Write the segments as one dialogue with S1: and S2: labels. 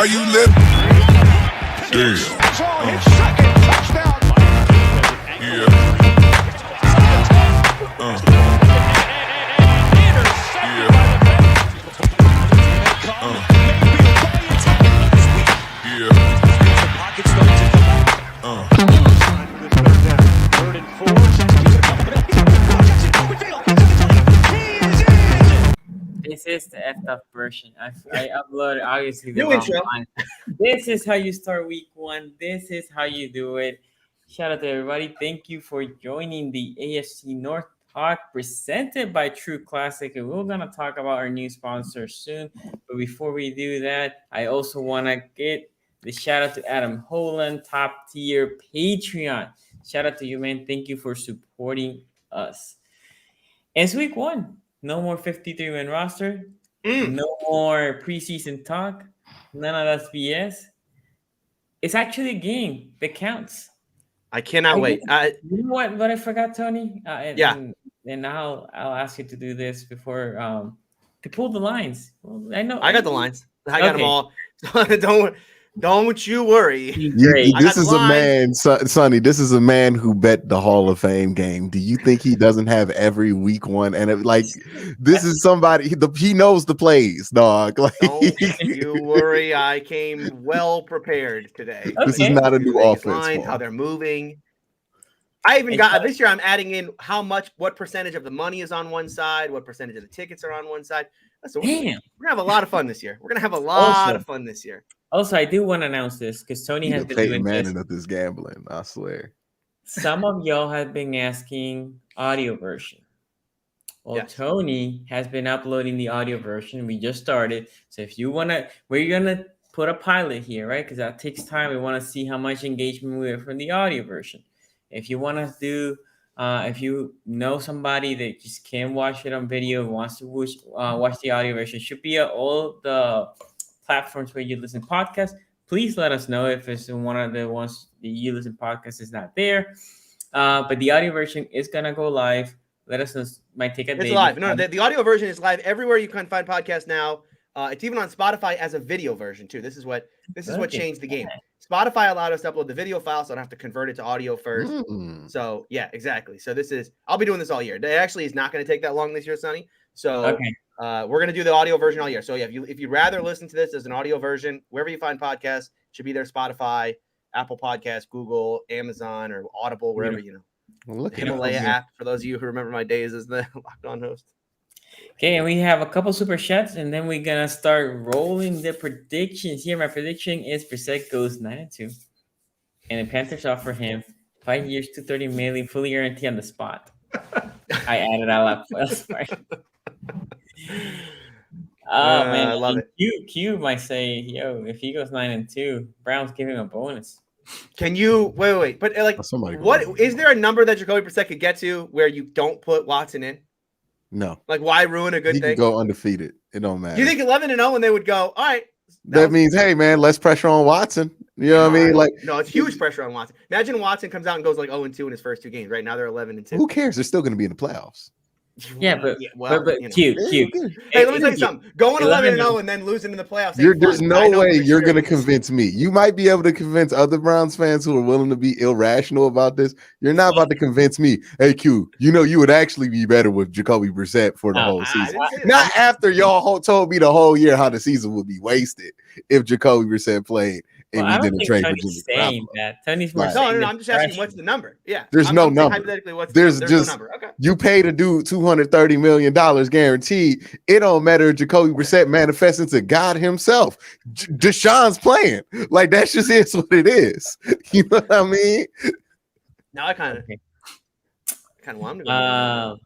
S1: How you live? Damn. Yeah.
S2: This is the effed up version. I uploaded obviously the
S3: New
S2: wrong
S3: intro.
S2: line. This is how you start week one. This is how you do it. Shout out to everybody. Thank you for joining the AFC North Talk presented by True Classic. And we're gonna talk about our new sponsor soon. But before we do that, I also wanna get the shout out to Adam Holland, top tier Patreon. Shout out to you, man. Thank you for supporting us. It's week one. No more 53-man roster. No more preseason talk. None of that's BS. It's actually a game that counts.
S3: I cannot wait.
S2: You know what I forgot, Tony? And now I'll ask you to do this before to pull the lines. Well, I know
S3: I got the lines. I got them all. Don't you worry.
S4: This is a man, Sonny. This is a man who bet the Hall of Fame game. Do you think he doesn't have every week one? And this is somebody. He knows the plays, dog. Like,
S3: don't you worry. I came well prepared today.
S2: Okay.
S4: This is not a new offense.
S3: Lines, how they're moving. I even got this year. I'm adding in what percentage of the money is on one side, what percentage of the tickets are on one side. So we're gonna have a lot of fun this year. We're gonna have a lot of fun this year.
S2: Also, I do want to announce this because Tony has been doing
S4: this gambling. I swear.
S2: Some of y'all have been asking audio version. Well, yes. Tony has been uploading the audio version. We just started. So if you want to, we're going to put a pilot here, right? Because that takes time. We want to see how much engagement we have from the audio version. If you want to do, if you know somebody that just can't watch it on video, wants to watch the audio version, should be at all the platforms where you listen to podcasts. Please let us know if it's one of the ones that you listen to podcasts is not there. But the audio version is going to go live. Let us know. It might take a day.
S3: It's live. No, the audio version is live everywhere you can find podcasts now. It's even on Spotify as a video version too. This is what changed the game. Spotify allowed us to upload the video file, so I don't have to convert it to audio first. So yeah, exactly. So I'll be doing this all year. It actually is not going to take that long this year, Sonny. So we're going to do the audio version all year. So yeah, if you'd rather listen to this as an audio version, wherever you find podcasts, should be there. Spotify, Apple Podcasts, Google, Amazon, or Audible, wherever Himalaya app. For those of you who remember my days as the Locked On host.
S2: Okay, and we have a couple super chats, and then we're gonna start rolling the predictions here. My prediction is Brissett goes 9-2, and the Panthers offer him 5 years, $230 million, fully guaranteed on the spot. I added all up. Oh man,
S3: I love it.
S2: Q might say, "Yo, if he goes 9-2, Browns give him a bonus."
S3: Can you wait? But what is there a number that Jacoby Brissett could get to where you don't put Watson in?
S4: No.
S3: Like, why ruin a good thing?
S4: He could go undefeated. It don't matter.
S3: You think 11-0 and they would go, all right.
S4: That means, hey, man, less pressure on Watson. You know what I mean? Like,
S3: no, it's huge pressure on Watson. Imagine Watson comes out and goes like 0-2 in his first two games. Right now they're 11-2.
S4: Who cares? They're still going to be in the playoffs.
S2: Yeah, but Q.
S3: Hey, let me tell you something. Going 11-0 and then losing in the playoffs.
S4: There's no way you're going to convince me. You might be able to convince other Browns fans who are willing to be irrational about this. You're not about to convince me. Hey, Q, you would actually be better with Jacoby Brissett for the whole season. Not after y'all told me the whole year how the season would be wasted if Jacoby Brissett played.
S2: I don't think Tony's saying that. Tony's more saying
S3: no, I'm just asking what's the number. Yeah.
S4: There's no number.
S3: Hypothetically,
S4: there's
S3: just no number. Okay.
S4: You paid a dude $230 million guaranteed. It don't matter if Jacoby Brissett manifests into God himself. Deshaun's playing. Like, that just is what it is. You know what I mean?
S3: Now I kind of want him to go.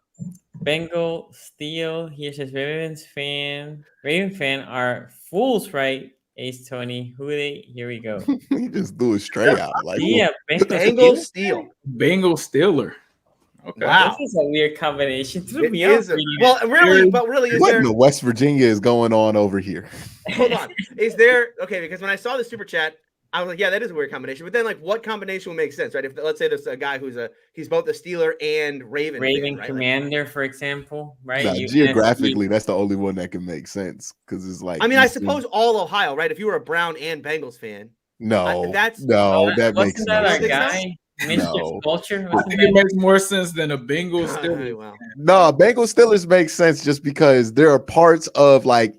S2: Bengal Steel here says Raven fan are fools, right? Ace Tony, who are they? Here we go.
S4: He just threw it straight out. Like,
S2: yeah,
S3: Bengal Steel.
S5: Bengal Steeler.
S2: Okay. Wow, this is a weird combination.
S3: Really, is there?
S4: What in the West Virginia is going on over here?
S3: Hold on. Is there because when I saw the super chat, I was like, yeah, that is a weird combination. But then, like, what combination would make sense, right? If let's say there's a guy he's both a Steeler and Raven fan, right?
S2: Commander, for example, right?
S4: Nah, geographically, that's the only one that can make sense because it's like.
S3: I mean, I suppose all Ohio, right? If you were a Brown and Bengals fan,
S4: that makes
S2: that
S4: no
S2: guy.
S4: No.
S2: Culture.
S5: I think it makes more sense than a Bengals Steelers.
S3: Wow.
S4: No, Bengals Steelers makes sense just because there are parts of like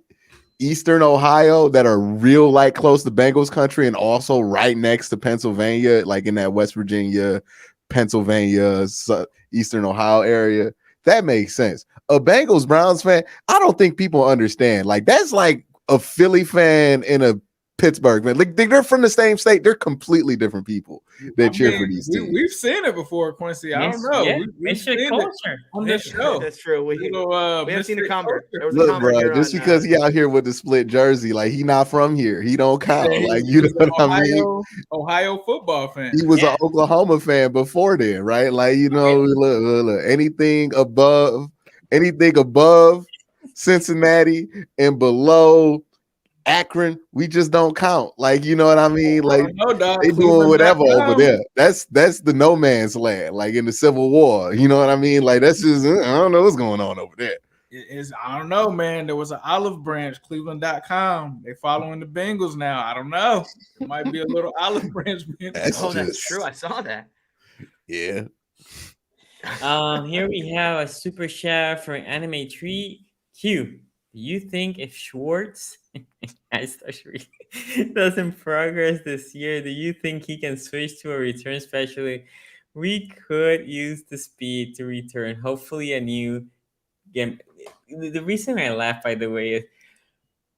S4: Eastern Ohio that are real like close to Bengals country and also right next to Pennsylvania, like in that West Virginia, Pennsylvania, Eastern Ohio area. That makes sense. A Bengals Browns fan, I don't think people understand. Like that's like a Philly fan in a Pittsburgh man. Like they're from the same state. They're completely different people that cheer for these teams.
S5: We've seen it before, Quincy. I don't know.
S2: Yeah,
S5: we've seen
S2: culture
S5: it on this show.
S3: That's true. We have seen a convert.
S4: Look, bro, just because he out here with the split jersey, like he not from here, he don't count.
S5: Yeah,
S4: like you know what I mean?
S5: Ohio football fan.
S4: He was an Oklahoma fan before then, right? Like look, anything above Cincinnati and below Akron, we just don't count. Like, you know what I mean? Like they doing whatever over there. That's the no man's land, like in the Civil War. You know what I mean? Like that's just I don't know what's going on over there.
S5: I don't know, man. There was an olive branch, Cleveland.com. They're following the Bengals now. I don't know. It might be a little olive branch.
S3: That's true. I saw that.
S4: Yeah.
S2: Here we have a super chat from Anime Tree Q. Do you think if Schwartz doesn't progress this year, do you think he can switch to a return specialist? We could use the speed to return. Hopefully a new game. The reason I laugh, by the way, is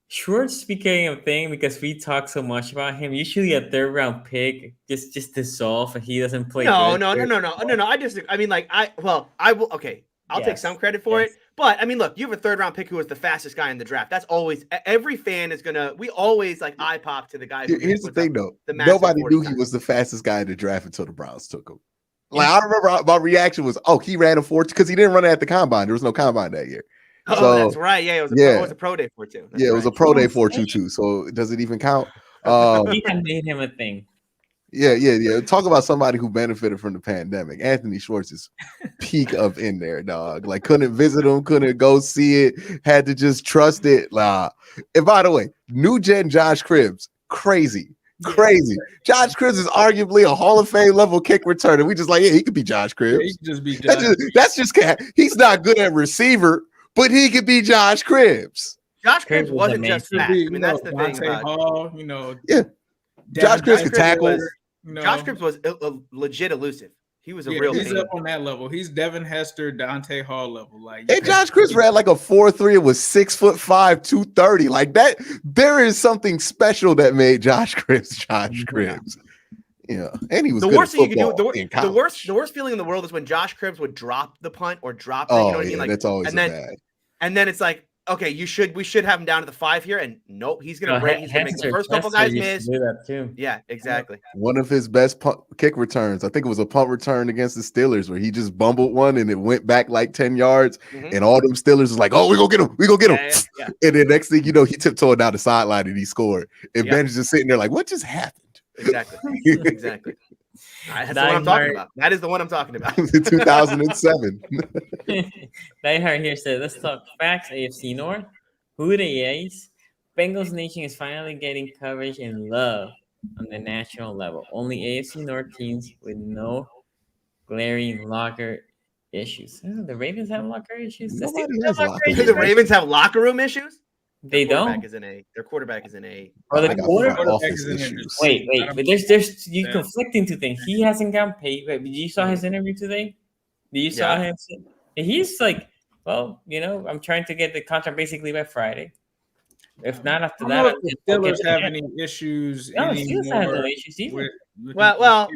S2: Schwartz became a thing because we talk so much about him. Usually a third round pick just dissolve and he doesn't play.
S3: No. I mean, like I will. Okay, I'll take some credit for it. But I mean, look, you have a third round pick who was the fastest guy in the draft. That's always every fan is gonna. We always like eye pop to the guy.
S4: Here's the thing, though. Nobody knew he was the fastest guy in the draft until the Browns took him. Like I remember my reaction was, "Oh, he ran a 4" because he didn't run it at the combine. There was no combine that year.
S3: Oh, so, that's right. Yeah, it was a pro day 4.2.
S4: Yeah, it was a pro day 4.22. So does it even count?
S2: He made him a thing.
S4: Yeah. Talk about somebody who benefited from the pandemic. Anthony Schwartz is peak of in there, dog. Like couldn't visit him, couldn't go see it, had to just trust it. And by the way, new gen Josh Cribbs, crazy. Josh Cribbs is arguably a Hall of Fame level kick returner. We just like, yeah, he could be Josh Cribbs.
S5: Yeah, he could just be Josh.
S4: That's just he's not good at receiver, but he could be Josh Cribbs.
S3: Josh Cribbs wasn't just fast. I mean, that's the thing about
S5: Hall,
S4: Josh Cribbs could tackle.
S3: Josh Cribbs was legit elusive. He was a real
S5: he's
S3: thing.
S5: up on that level. He's Devin Hester, Dante Hall level. Like,
S4: hey, Josh Cribbs ran like a 4.3. It was 6'5", 230. Like that. There is something special that made Josh Cribbs. Yeah, and he was
S3: the
S4: good
S3: worst
S4: at
S3: thing you can
S4: football
S3: do.
S4: in
S3: The worst feeling in the world is when Josh Cribbs would drop the punt or drop.
S4: Oh,
S3: you know what I mean? Like
S4: that's always bad.
S3: And then it's like, okay, we should have him down to the 5 here, and nope, he's gonna make the first couple guys miss.
S2: Do that too.
S3: Yeah, exactly.
S4: One of his best kick returns, I think it was a punt return against the Steelers where he just bumbled one and it went back like 10 yards, and all them Steelers was like, "Oh, we gonna get him."
S3: Yeah.
S4: And then next thing you know, he tiptoed down the sideline and he scored. And Ben's just sitting there like, "What just happened?"
S3: Exactly. That's the one I'm talking about. That is the one I'm talking about.
S4: 2007.
S2: Diehard here said, let's talk facts. AFC North. Who the A's? Bengals Nation is finally getting coverage and love on the national level. Only AFC North teams with no glaring locker issues. The Ravens have locker issues.
S3: The Ravens have locker room issues?
S2: They don't.
S3: Their quarterback is in a.
S2: Well, the quarterback
S4: is in issues.
S2: Wait. But there's you conflicting two things. He hasn't gotten paid. But you saw his interview today. You saw him. He's like, well, I'm trying to get the contract basically by Friday. If not after that,
S5: the Steelers have any issues.
S2: No, Steelers have no issues either.
S3: Well.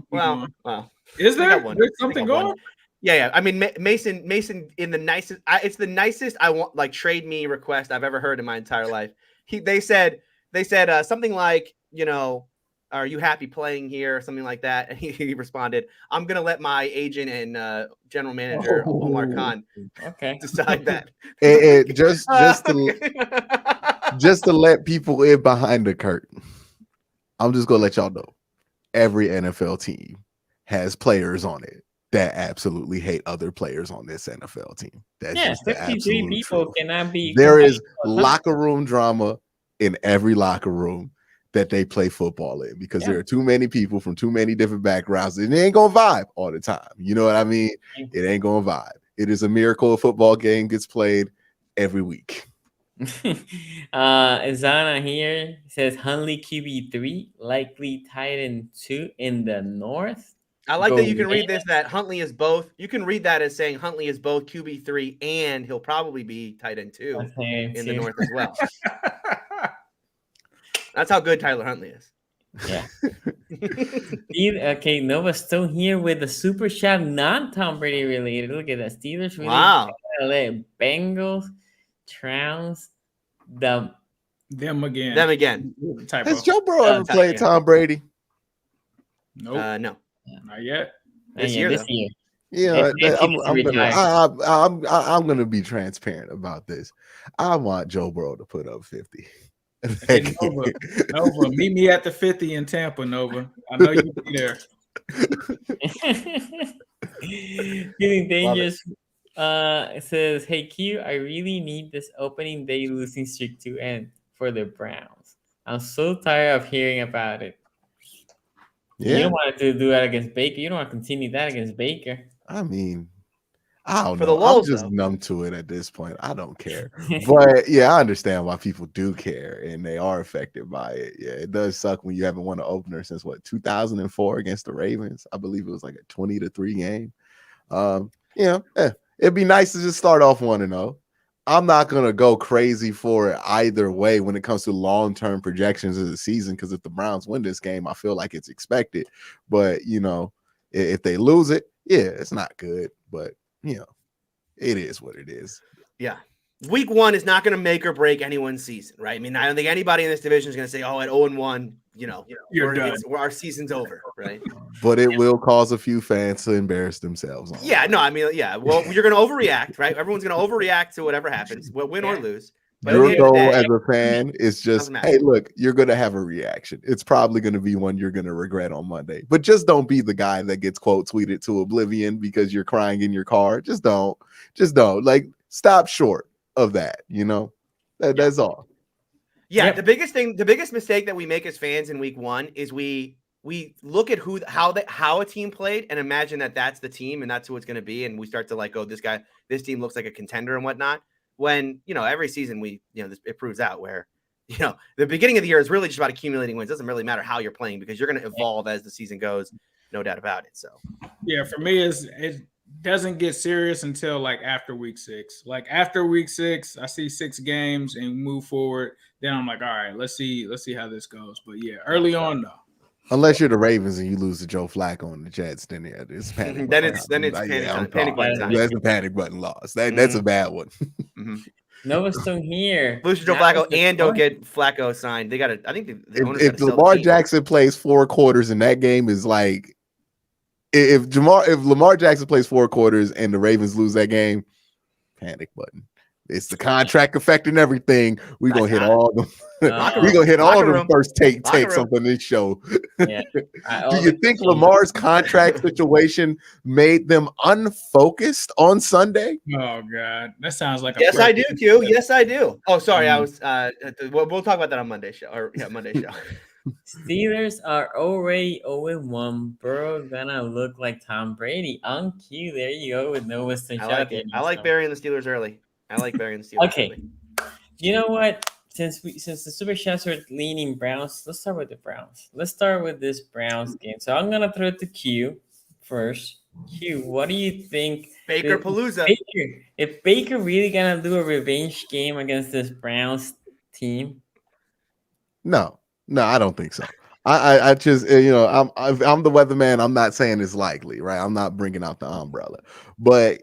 S5: Is there? There's something going on?
S3: Yeah. I mean, Mason in the nicest. It's the nicest I want like trade me request I've ever heard in my entire life. They said something like, are you happy playing here or something like that? And he responded, I'm gonna let my agent and general manager Omar Khan decide that.
S4: And just to let people in behind the curtain. I'm just gonna let y'all know. Every NFL team has players on it that absolutely hate other players on this NFL team. That's just the
S2: 53
S4: absolute
S2: people
S4: truth.
S2: cannot be.
S4: There is locker room drama in every locker room that they play football in because there are too many people from too many different backgrounds, and it ain't gonna vibe all the time. You know what I mean? It ain't gonna vibe. It is a miracle a football game gets played every week.
S2: Izana here says Huntley QB3, likely tight end 2 in the North.
S3: I like that you can read this that Huntley is both. You can read that as saying Huntley is both QB3 and he'll probably be tight end 2 in the North as well. That's how good Tyler Huntley is.
S2: Yeah. Okay, Nova's still here with the super chat, non-Tom Brady related. Look at that. Steelers really let Bengals trounce them
S5: again.
S3: Them again.
S4: Has Joe Burrow ever played Tom Brady?
S5: Nope.
S3: No.
S5: Not yet.
S3: This year.
S4: Yeah, I'm gonna be transparent about this. I want Joe Burrow to put up 50.
S5: Nova, meet me at the 50 in Tampa, Nova. I know you'll be there.
S2: Feeling dangerous. It says, "Hey Q, I really need this opening day losing streak to end for the Browns. I'm so tired of hearing about it." Yeah. You don't want to do that against Baker. You don't want to continue that against Baker.
S4: I mean, I don't
S3: know.
S4: The lulls, I'm just numb to it at this point. I don't care. But yeah, I understand why people do care and they are affected by it. Yeah, it does suck when you haven't won an opener since 2004 against the Ravens. I believe it was like a 20-3 game. It'd be nice to just start off 1-0. I'm not going to go crazy for it either way when it comes to long-term projections of the season, because if the Browns win this game, I feel like it's expected. But, if they lose it, it's not good. But, it is what it is.
S3: Yeah. Week 1 is not going to make or break anyone's season, right? I mean, I don't think anybody in this division is going to say, at 0-1,
S5: you're done.
S3: Our season's over, right?
S4: But it will cause a few fans to embarrass themselves.
S3: Well, you're going to overreact, right? Everyone's going to overreact to whatever happens, win or lose. But
S4: your goal as a fan is just, hey, look, you're going to have a reaction. It's probably going to be one you're going to regret on Monday. But just don't be the guy that gets quote tweeted to oblivion because you're crying in your car. Just don't. Like, stop short of that. That's all.
S3: Yeah, the biggest mistake that we make as fans in week 1 is we look at how a team played and imagine that that's the team and that's who it's going to be, and we start to this team looks like a contender and whatnot. When every season it proves out where the beginning of the year is really just about accumulating wins. It doesn't really matter how you're playing because you're going to evolve as the season goes, no doubt about it. So
S5: yeah, for me it doesn't get serious until like after week 6. Like after week 6, I see 6 games and move forward. Then I'm like, all right, let's see how this goes. But yeah, early on, no.
S4: Unless you're the Ravens and you lose to Joe Flacco and the Jets, then it's panic.
S3: Then it's panic button time.
S4: That's the panic button loss. That's a bad one.
S2: Nova's still here.
S3: Lose to Joe Flacco and don't get Flacco signed. They got to. I think
S4: if Lamar Jackson plays 4 quarters and that game is like, if Lamar Jackson plays 4 quarters and the Ravens lose that game, panic button. It's the contract affecting everything. We're gonna hit all them. We're gonna hit all of them first takes up on this show. Yeah. Do you think Lamar's contract situation made them unfocused on Sunday?
S5: Oh God, that sounds like
S3: yes, I do, Q. Yes, I do. Oh, sorry, I was. We'll talk about that on Monday show. Monday show.
S2: Steelers are already 0-1. Burrow gonna look like Tom Brady on cue. There you go with Noah.
S3: I like burying the Steelers early.
S2: Okay. Early. You know what? Since the super chats are leaning Browns, let's start with the Browns. Let's start with this Browns game. So I'm gonna throw it to Q first. Q, what do you think?
S3: Baker Palooza.
S2: If Baker really gonna do a revenge game against this Browns team?
S4: No, I don't think so. I just I'm the weatherman. I'm not saying it's likely, right? I'm not bringing out the umbrella, but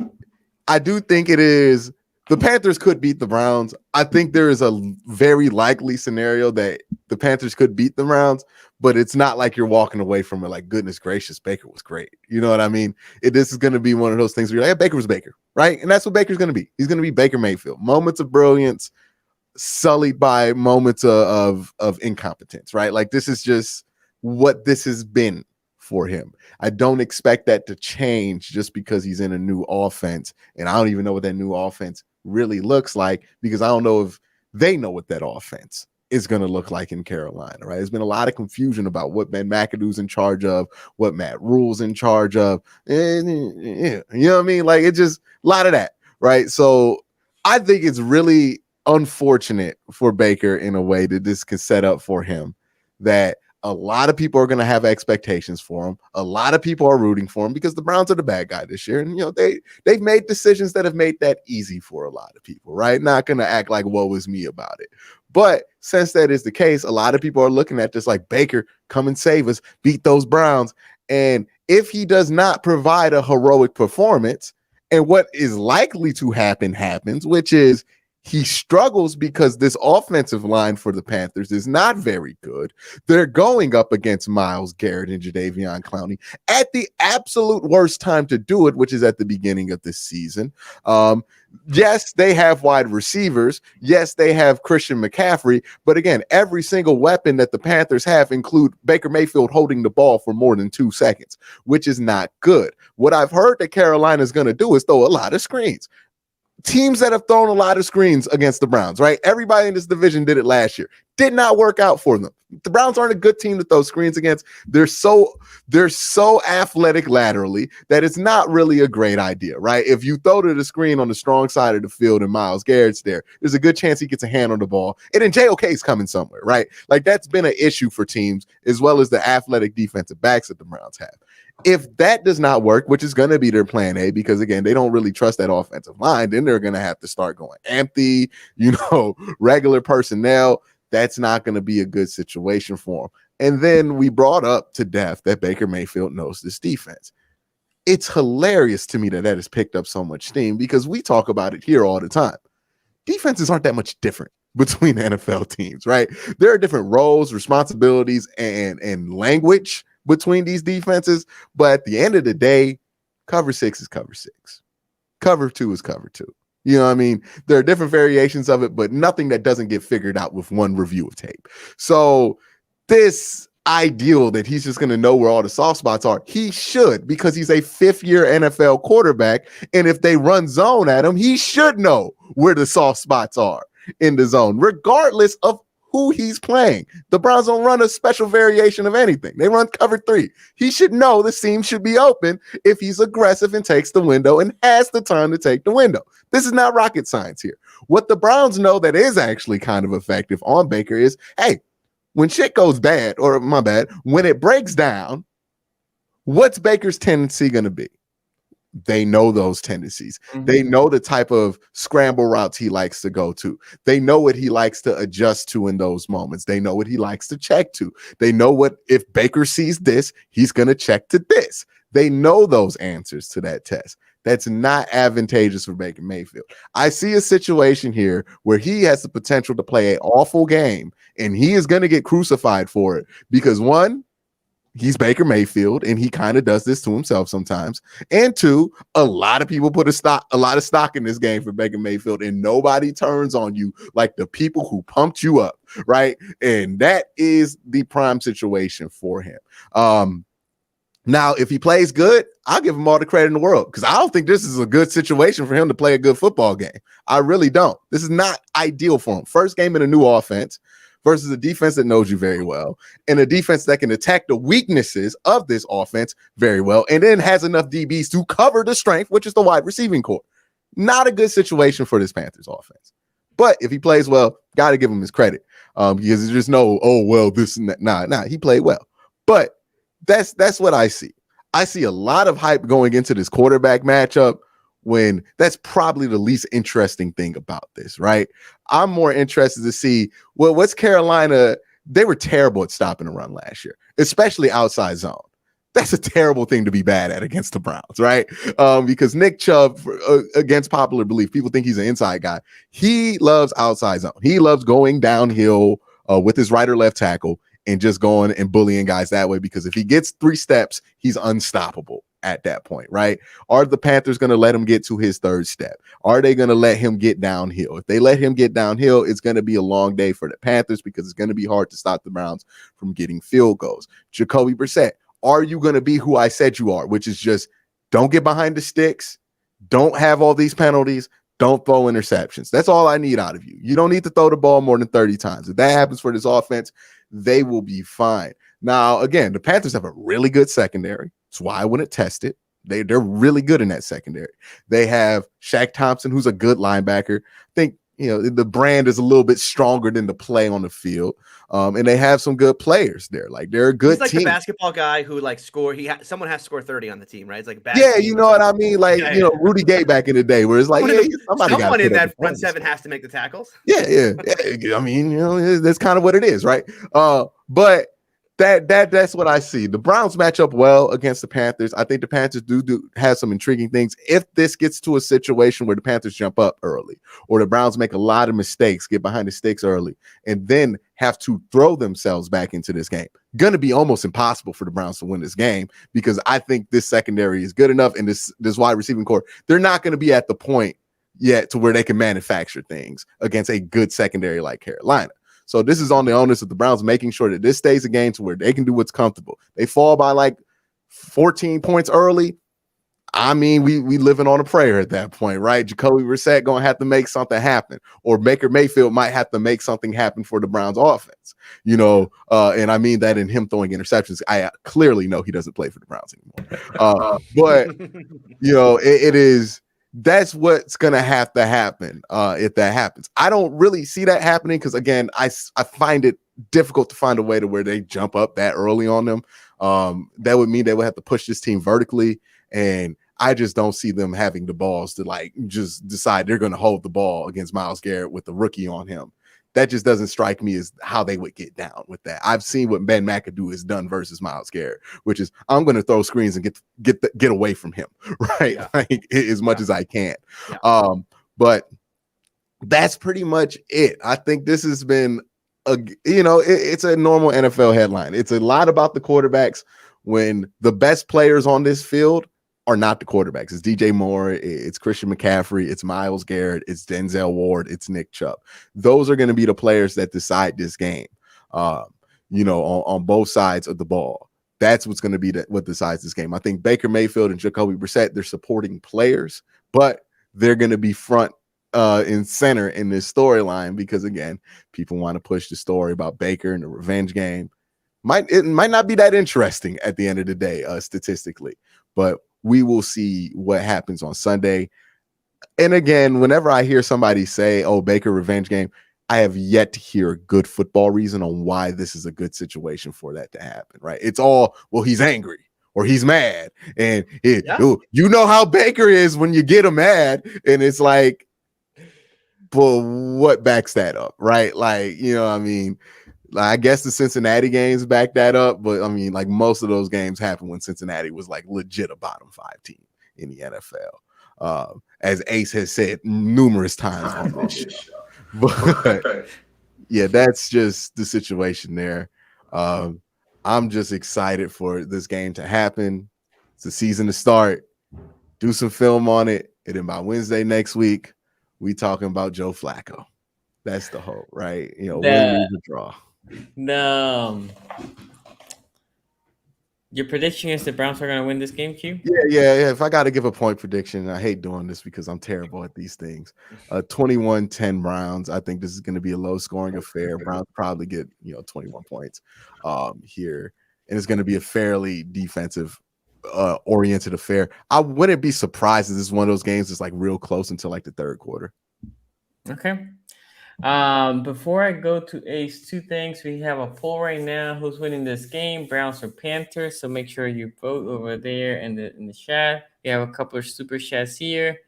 S4: I do think it is. The Panthers could beat the Browns. I think there is a very likely scenario that the Panthers could beat the Browns, but it's not like you're walking away from it like, goodness gracious, Baker was great. You know what I mean? This is going to be one of those things where you're like, Baker was Baker, right? And that's what Baker's going to be. He's going to be Baker Mayfield. Moments of brilliance, sullied by moments of incompetence, right? Like this is just what this has been for him. I don't expect that to change just because he's in a new offense. And I don't even know what that new offense really looks like, because I don't know if they know what that offense is going to look like in Carolina, right? There's been a lot of confusion about what Ben McAdoo's in charge of, what Matt Rule's in charge of. And, you know what I mean? Like, it's just a lot of that, right? So I think it's really unfortunate for Baker in a way that this can set up for him, that a lot of people are going to have expectations for him. A lot of people are rooting for him because the Browns are the bad guy this year. And, you know, they've made decisions that have made that easy for a lot of people, right? Not going to act like woe is me about it. But since that is the case, a lot of people are looking at this like, Baker, come and save us, beat those Browns. And if he does not provide a heroic performance, and what is likely to happen happens, which is he struggles because this offensive line for the Panthers is not very good. They're going up against Myles Garrett and Jadeveon Clowney at the absolute worst time to do it, which is at the beginning of this season. Yes, they have wide receivers. Yes, they have Christian McCaffrey. But again, every single weapon that the Panthers have include Baker Mayfield holding the ball for more than 2 seconds, which is not good. What I've heard that Carolina is going to do is throw a lot of screens. Teams that have thrown a lot of screens against the Browns, right? Everybody in this division did it last year. Did not work out for them. The Browns aren't a good team to throw screens against. They're so athletic laterally that it's not really a great idea, right? If you throw to the screen on the strong side of the field and Myles Garrett's there's a good chance he gets a hand on the ball. And then JOK's coming somewhere, right? Like that's been an issue for teams as well as the athletic defensive backs that the Browns have. If that does not work, which is going to be their plan A, because again, they don't really trust that offensive line, then they're going to have to start going empty, regular personnel. That's not going to be a good situation for them. And then we brought up to death that Baker Mayfield knows this defense. It's hilarious to me that has picked up so much steam because we talk about it here all the time. Defenses aren't that much different between NFL teams, right? There are different roles, responsibilities, and language between these defenses, but at the end of the day, cover 6 is cover 6. Cover 2 is cover 2. You know what I mean? There are different variations of it, but nothing that doesn't get figured out with one review of tape. So this ideal that he's just going to know where all the soft spots are, he should, because he's a 5th-year NFL quarterback, and if they run zone at him, he should know where the soft spots are in the zone, regardless of who he's playing. The Browns don't run a special variation of anything. They run cover 3. He should know the seam should be open if he's aggressive and takes the window and has the time to take the window. This is not rocket science here. What the Browns know that is actually kind of effective on Baker is, hey, when shit goes bad, or my bad, when it breaks down, what's Baker's tendency going to be? They know those tendencies. Mm-hmm. They know the type of scramble routes he likes to go to. They know what he likes to adjust to in those moments. They know what he likes to check to. They know what, if Baker sees this, he's going to check to this. They know those answers to that test. That's not advantageous for Baker Mayfield. I see a situation here where he has the potential to play an awful game, and he is going to get crucified for it because, one, he's Baker Mayfield, and he kind of does this to himself sometimes. And 2, a lot of people put a lot of stock in this game for Baker Mayfield, and nobody turns on you like the people who pumped you up, right? And that is the prime situation for him. Now, if he plays good, I'll give him all the credit in the world because I don't think this is a good situation for him to play a good football game. I really don't. This is not ideal for him. First game in a new offense versus a defense that knows you very well and a defense that can attack the weaknesses of this offense very well and then has enough DBs to cover the strength, which is the wide receiving core. Not a good situation for this Panthers offense. But if he plays well, got to give him his credit because there's no, this and that. Nah, he played well. But that's what I see. I see a lot of hype going into this quarterback matchup when that's probably the least interesting thing about this, right? I'm more interested to see, what's Carolina? They were terrible at stopping the run last year, especially outside zone. That's a terrible thing to be bad at against the Browns, right? Because Nick Chubb, against popular belief, people think he's an inside guy. He loves outside zone. He loves going downhill with his right or left tackle and just going and bullying guys that way, because if he gets 3 steps, he's unstoppable at that point, right? Are the Panthers going to let him get to his third step? Are they going to let him get downhill? If they let him get downhill, it's going to be a long day for the Panthers because it's going to be hard to stop the Browns from getting field goals. Jacoby Brissett, are you going to be who I said you are, which is just don't get behind the sticks, don't have all these penalties, don't throw interceptions. That's all I need out of you. You don't need to throw the ball more than 30 times. If that happens for this offense, they will be fine. Now, again, the Panthers have a really good secondary. That's why I wouldn't test it. They're really good in that secondary. They have Shaq Thompson, who's a good linebacker. I think, the brand is a little bit stronger than the play on the field. And they have some good players there. Like, they're a good
S3: He's like
S4: team.
S3: the basketball guy who score. Someone has to score 30 on the team, right? It's like
S4: yeah, you know what I mean? Like, Rudy Gay back in the day, where it's like,
S3: someone in that front seven has to make the tackles.
S4: Yeah. I mean, that's kind of what it is, right? But that's what I see. The Browns match up well against the Panthers. I think the Panthers do have some intriguing things. If this gets to a situation where the Panthers jump up early, or the Browns make a lot of mistakes, get behind the sticks early, and then have to throw themselves back into this game, going to be almost impossible for the Browns to win this game, because I think this secondary is good enough, and this wide receiving core, they're not going to be at the point yet to where they can manufacture things against a good secondary like Carolina. So this is on the onus of the Browns making sure that this stays a game to where they can do what's comfortable. They fall by like 14 points early. I mean, we living on a prayer at that point, right? Jacoby Brissett going to have to make something happen, or Baker Mayfield might have to make something happen for the Browns offense, and I mean that in him throwing interceptions. I clearly know he doesn't play for the Browns anymore. But, it is. That's what's going to have to happen if that happens. I don't really see that happening because, again, I find it difficult to find a way to where they jump up that early on them. That would mean they would have to push this team vertically, and I just don't see them having the balls to just decide they're going to hold the ball against Myles Garrett with the rookie on him. That just doesn't strike me as how they would get down with that. I've seen what Ben McAdoo has done versus Myles Garrett, which is I'm going to throw screens and get away from him, right? Yeah. As much as I can. Yeah. But that's pretty much it. I think this has been it's a normal NFL headline. It's a lot about the quarterbacks when the best players on this field are not the quarterbacks. It's DJ Moore, it's Christian McCaffrey, it's Myles Garrett, it's Denzel Ward, it's Nick Chubb. Those are going to be the players that decide this game, on both sides of the ball. That's what's going to be what decides this game. I think Baker Mayfield and Jacoby Brissett, they're supporting players, but they're going to be front and center in this storyline because, again, people want to push the story about Baker and the revenge game. It might not be that interesting at the end of the day, statistically, but we will see what happens on Sunday. And again, whenever I hear somebody say, Baker revenge game, I have yet to hear a good football reason on why this is a good situation for that to happen, right? It's all, he's angry or he's mad. And you know how Baker is when you get him mad. And it's like, well, what backs that up, right? Like, I mean, I guess the Cincinnati games back that up, but I mean, like most of those games happened when Cincinnati was like legit a bottom 5 team in the NFL, as Ace has said numerous times on this show. But yeah, that's just the situation there. I'm just excited for this game to happen. It's the season to start. Do some film on it, and then by Wednesday next week, we talking about Joe Flacco. That's the hope, right? Win, lose, or draw.
S2: Your prediction is the Browns are going to win this game, Q?
S4: Yeah. If I got to give a point prediction, I hate doing this because I'm terrible at these things. 21-10 Browns. I think this is going to be a low-scoring affair. Browns probably get 21 points here, and it's going to be a fairly defensive oriented affair. I wouldn't be surprised if this is one of those games that's like real close until like the third quarter.
S2: Okay. Before I go to Ace, 2 things. We have a poll right now. Who's winning this game, Browns or Panthers? So make sure you vote over there in the chat. We have a couple of super chats here.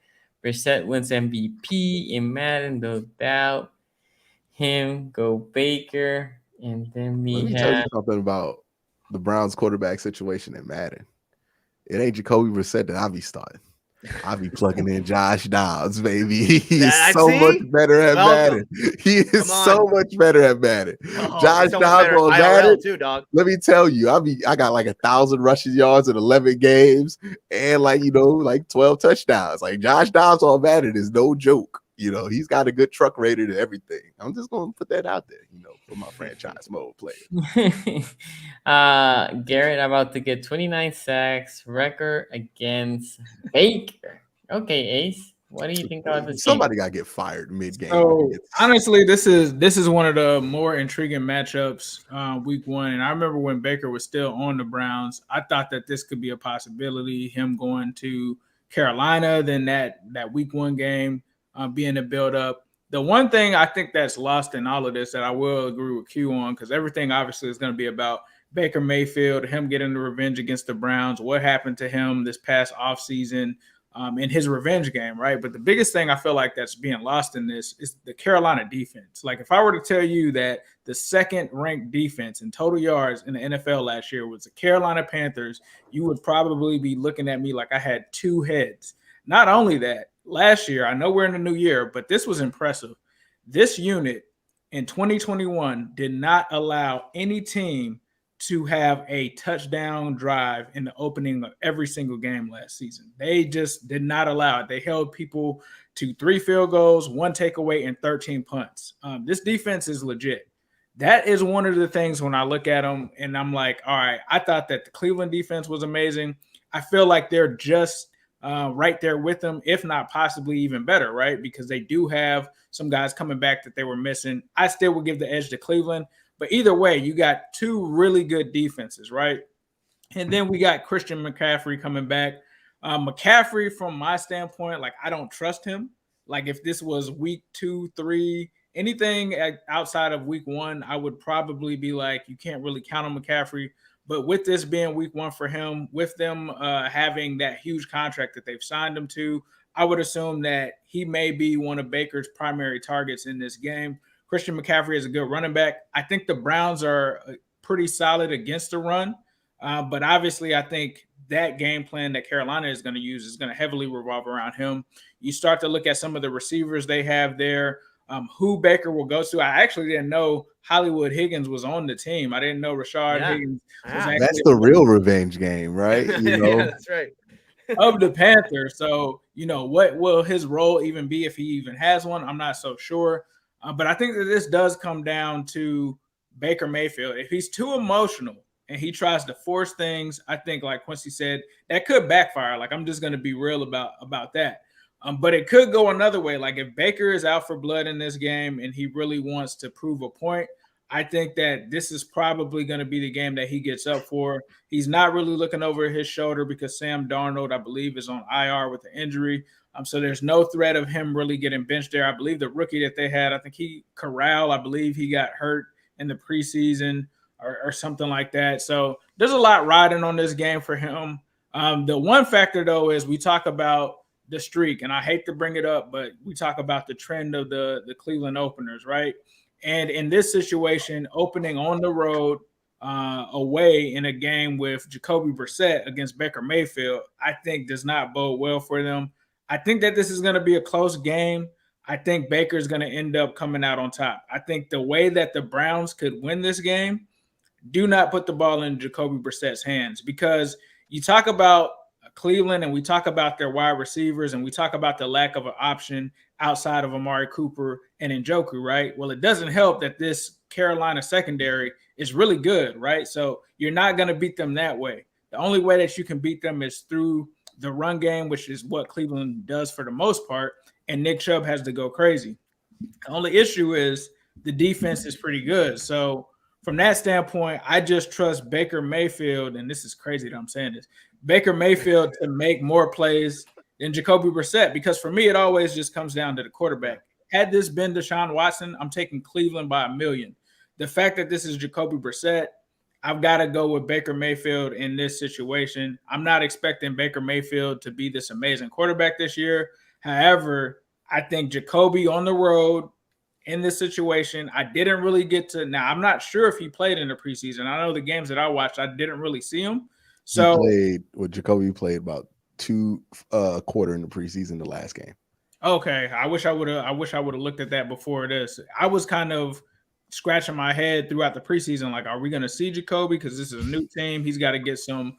S2: Brissett wins MVP in Madden, no doubt. Him, go Baker. And then
S4: Let me tell you something about the Browns quarterback situation in Madden. It ain't Jacoby Brissett that I be starting. I'll be plugging in Josh Dobbs, baby. He is
S3: That-
S4: so
S3: see?
S4: much better at
S3: Welcome.
S4: Madden. He is
S3: Come on.
S4: so much better at Madden.
S3: Oh,
S4: Josh
S3: so much
S4: Dobbs
S3: better
S4: on
S3: IRL
S4: Madden.
S3: too, dog.
S4: Let me tell you, I got like 1,000 rushing yards in 11 games and like 12 touchdowns. Like Josh Dobbs on Madden is no joke. He's got a good truck rated and everything. I'm just gonna put that out there, for my franchise mode player.
S2: Garrett about to get 29 sacks record against Baker. Okay, Ace, what do you think about this?
S4: Somebody got to get fired mid-game.
S5: So honestly, this is one of the more intriguing matchups week 1. And I remember when Baker was still on the Browns, I thought that this could be a possibility, him going to Carolina, then that week 1 game being a build-up. The one thing I think that's lost in all of this that I will agree with Q on, because everything obviously is going to be about Baker Mayfield, him getting the revenge against the Browns, what happened to him this past offseason in his revenge game, right? But the biggest thing I feel like that's being lost in this is the Carolina defense. Like if I were to tell you that the second-ranked defense in total yards in the NFL last year was the Carolina Panthers, you would probably be looking at me like I had two heads. Not only that, last year, I know we're in the new year, but this was impressive. This unit in 2021 did not allow any team to have a touchdown drive in the opening of every single game last season. They just did not allow it. They held people to 3 field goals, 1 takeaway, and 13 punts. This defense is legit. That is one of the things when I look at them and I'm like, all right, I thought that the Cleveland defense was amazing. I feel like they're just right there with them, if not possibly even better, right? Because they do have some guys coming back that they were missing. I still would give the edge to Cleveland. But either way, you got 2 really good defenses, right? And then we got Christian McCaffrey coming back. McCaffrey, from my standpoint, like I don't trust him. Like if this was week 2, 3, anything outside of week 1, I would probably be like, you can't really count on McCaffrey. But with this being week 1 for him, with them having that huge contract that they've signed him to, I would assume that he may be one of Baker's primary targets in this game. Christian McCaffrey is a good running back. I think the Browns are pretty solid against the run. But obviously, I think that game plan that Carolina is going to use is going to heavily revolve around him. You start to look at some of the receivers they have there, who Baker will go to. I actually didn't know Hollywood Higgins was on the team. I didn't know Rashard Higgins was actually
S4: that's the real revenge game, right?
S3: Yeah, that's right.
S5: of the Panthers. So, what will his role even be if he even has one? I'm not so sure. But I think that this does come down to Baker Mayfield. If he's too emotional and he tries to force things, I think, like Quincy said, that could backfire. Like, I'm just going to be real about that. But it could go another way. Like, if Baker is out for blood in this game and he really wants to prove a point, I think that this is probably going to be the game that he gets up for. He's not really looking over his shoulder because Sam Darnold, I believe, is on IR with an injury. So there's no threat of him really getting benched there. I believe the rookie that they had, I think Corral, I believe he got hurt in the preseason or something like that. So there's a lot riding on this game for him. The one factor, though, is we talk about the streak, and I hate to bring it up, but we talk about the trend of the Cleveland openers, right? And in this situation, opening on the road away in a game with Jacoby Brissett against Baker Mayfield, I think does not bode well for them. I think that this is going to be a close game. I think Baker's going to end up coming out on top. I think the way that the Browns could win this game, do not put the ball in Jacoby Brissett's hands, because you talk about Cleveland and we talk about their wide receivers and we talk about the lack of an option outside of Amari Cooper and Njoku, right? Well, it doesn't help that this Carolina secondary is really good, right? So you're not going to beat them that way. The only way that you can beat them is through the run game, which is what Cleveland does for the most part, and Nick Chubb has to go crazy. The only issue is the defense is pretty good. So from that standpoint, I just trust Baker Mayfield, and this is crazy that I'm saying this, Baker Mayfield to make more plays than Jacoby Brissett, because for me, it always just comes down to the quarterback. Had this been Deshaun Watson, I'm taking Cleveland by 1,000,000. The fact that this is Jacoby Brissett, I've got to go with Baker Mayfield in this situation. I'm not expecting Baker Mayfield to be this amazing quarterback this year. However, I think Jacoby on the road in this situation, I didn't really get to – now, I'm not sure if he played in the preseason. I know the games that I watched, I didn't really see him. So
S4: Jacoby played about quarter in the preseason, the last game.
S5: Okay, I wish I would have looked at that before this. I was kind of scratching my head throughout the preseason, like, are we going to see Jacoby? Because this is a new team. He's got to get some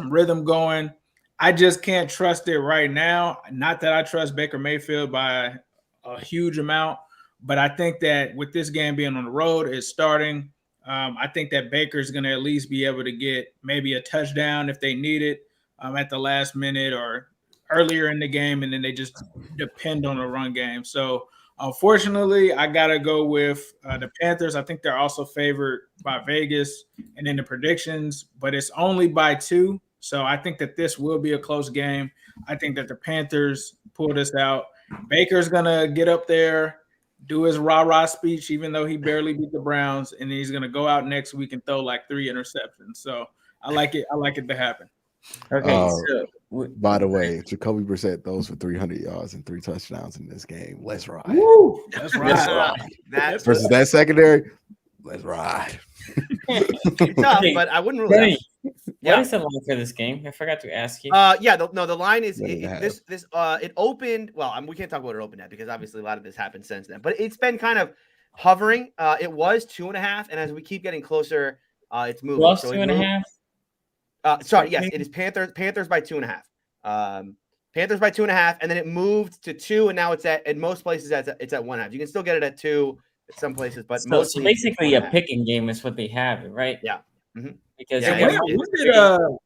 S5: rhythm going. I just can't trust it right now. Not that I trust Baker Mayfield by a huge amount, but I think that with this game being on the road, it's starting. I think that Baker's going to at least be able to get maybe a touchdown if they need it at the last minute or earlier in the game, and then they just depend on the run game. So, unfortunately, I got to go with the Panthers. I think they're also favored by Vegas and in the predictions, but it's only by 2. So I think that this will be a close game. I think that the Panthers pull this out. Baker's going to get up there, do his rah-rah speech, even though he barely beat the Browns, and then he's going to go out next week and throw like 3 interceptions. So I like it. I like it to happen.
S2: Okay.
S4: By the way, Jacoby Brissett throws for 300 yards and 3 touchdowns in this game. Let's ride.
S5: Woo, that's right.
S3: That's
S4: versus that secondary. Let's ride.
S3: It's tough, but I wouldn't rule it out.
S2: What is the line for this game? I forgot to ask you.
S3: The line is it opened. Well, we can't talk about what it opened at because obviously a lot of this happened since then. But it's been kind of hovering. It was 2.5, and as we keep getting closer, it's moving.
S2: Plus
S3: so
S2: 2.5.
S3: Yes, it is Panthers by 2.5. Panthers by 2.5, and then it moved to 2, and now it's at in most places it's at 1.5. You can still get it at 2 at some places, but
S2: so basically a picking game is what they have, right?
S3: Yeah. Mm-hmm.
S2: Because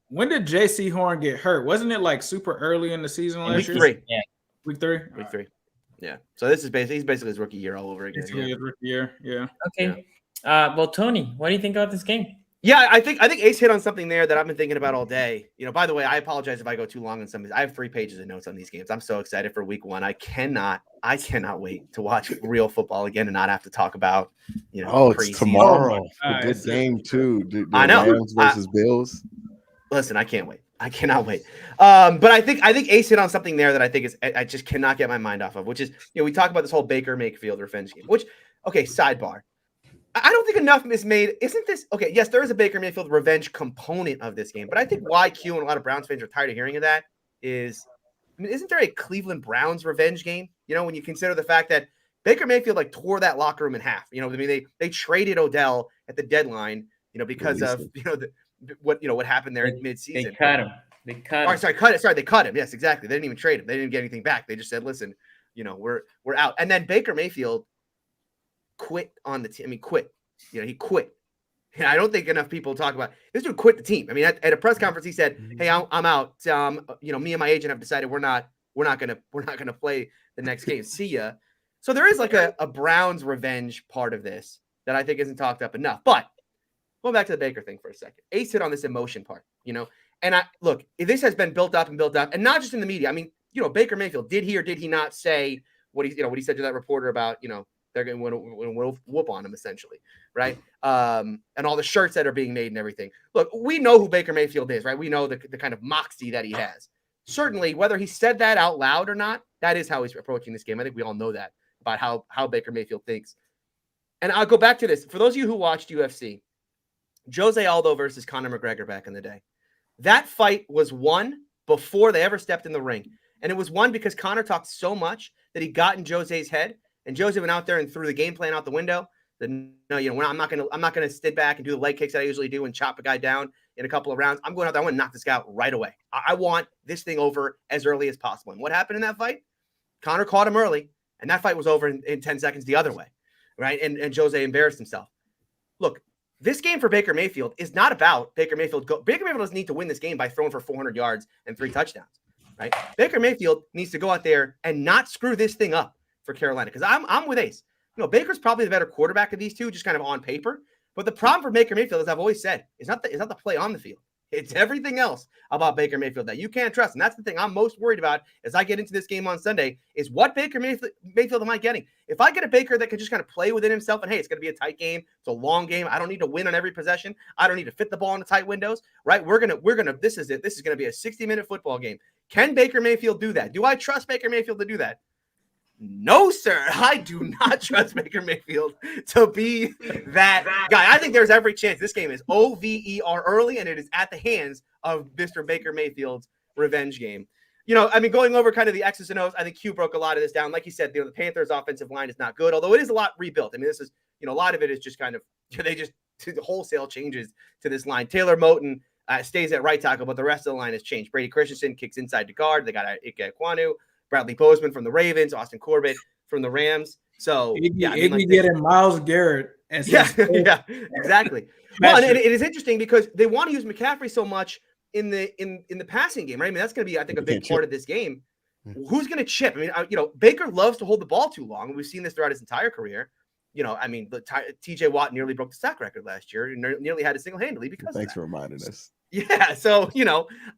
S5: when did J.C. Horn get hurt? Wasn't it like super early in the season last year?
S3: Week 3.
S2: Yeah.
S5: Week 3.
S3: Week 3. Yeah. So this is basically his rookie year all over again.
S5: Basically his rookie year. Yeah.
S2: Okay. Yeah. Well, Tony, what do you think about this game?
S3: Yeah, I think Ace hit on something there that I've been thinking about all day. By the way, I apologize if I go too long on some of these. I have 3 pages of notes on these games. I'm so excited for week 1. I cannot wait to watch real football again and not have to talk about,
S4: it's tomorrow. A good game too.
S3: I know.
S4: Rams versus Bills.
S3: Listen, I can't wait. I cannot wait. But I think Ace hit on something there that I think I just cannot get my mind off of, which is, we talk about this whole Baker Mayfield revenge game, which, okay, sidebar. I don't think enough is made. Isn't this okay? Yes, there is a Baker Mayfield revenge component of this game, but I think why Q and a lot of Browns fans are tired of hearing of that is, isn't there a Cleveland Browns revenge game? When you consider the fact that Baker Mayfield tore that locker room in half. They traded Odell at the deadline, because of what happened there at midseason.
S2: They cut him. They
S3: cut him. Yes, exactly. They didn't even trade him. They didn't get anything back. They just said, listen, we're out. And then Baker Mayfield quit on the team. Quit. He quit. And I don't think enough people talk about this dude quit the team. At a press conference, he said, "Hey, I'm out. Me and my agent have decided we're not gonna play the next game. See ya." So there is like a Browns revenge part of this that I think isn't talked up enough. But going back to the Baker thing for a second, Ace hit on this emotion part. And this has been built up, and not just in the media. Baker Mayfield, did he or did he not say what he said to that reporter about they're going to whoop on him, essentially, right? And all the shirts that are being made and everything. Look, we know who Baker Mayfield is, right? We know the kind of moxie that he has. Certainly, whether he said that out loud or not, that is how he's approaching this game. I think we all know that about how Baker Mayfield thinks. And I'll go back to this. For those of you who watched UFC, Jose Aldo versus Conor McGregor back in the day, that fight was won before they ever stepped in the ring. And it was won because Conor talked so much that he got in Jose's head. And Jose went out there and threw the game plan out the window. I'm not gonna sit back and do the leg kicks that I usually do and chop a guy down in a couple of rounds. I'm going out there. I want to knock this guy out right away. I want this thing over as early as possible. And what happened in that fight? Conor caught him early, and that fight was over in 10 seconds the other way, right? And Jose embarrassed himself. Look, this game for Baker Mayfield is not about Baker Mayfield. Baker Mayfield doesn't need to win this game by throwing for 400 yards and 3 touchdowns, right? Baker Mayfield needs to go out there and not screw this thing up for Carolina, because I'm with Ace. Baker's probably the better quarterback of these two, just kind of on paper. But the problem for Baker Mayfield, as I've always said, is not the play on the field. It's everything else about Baker Mayfield that you can't trust. And that's the thing I'm most worried about as I get into this game on Sunday, is what Baker Mayfield am I getting? If I get a Baker that can just kind of play within himself and, hey, it's going to be a tight game, it's a long game, I don't need to win on every possession, I don't need to fit the ball in the tight windows, right? This is it. This is going to be a 60-minute football game. Can Baker Mayfield do that? Do I trust Baker Mayfield to do that? No, sir. I do not trust Baker Mayfield to be that guy. I think there's every chance this game is over early, and it is at the hands of Mr. Baker Mayfield's revenge game. I mean, going over kind of the X's and O's, I think Q broke a lot of this down. Like he said, the Panthers' offensive line is not good, although it is a lot rebuilt. I mean, this is, a lot of it is just kind of, they just wholesale changes to this line. Taylor Moton stays at right tackle, but the rest of the line has changed. Brady Christensen kicks inside to guard. They got Ike Ekwonu, Bradley Bozeman from the Ravens, Austin Corbett from the Rams. So,
S5: getting Myles Garrett.
S3: Yeah, exactly. Well, and it is interesting because they want to use McCaffrey so much in the passing game, right? I mean, that's going to be, I think, a big part of this game. Who's going to chip? I mean, Baker loves to hold the ball too long. We've seen this throughout his entire career. I mean, TJ Watt nearly broke the sack record last year. Nearly had it single-handedly because
S4: Thanks for reminding us.
S3: Yeah, so,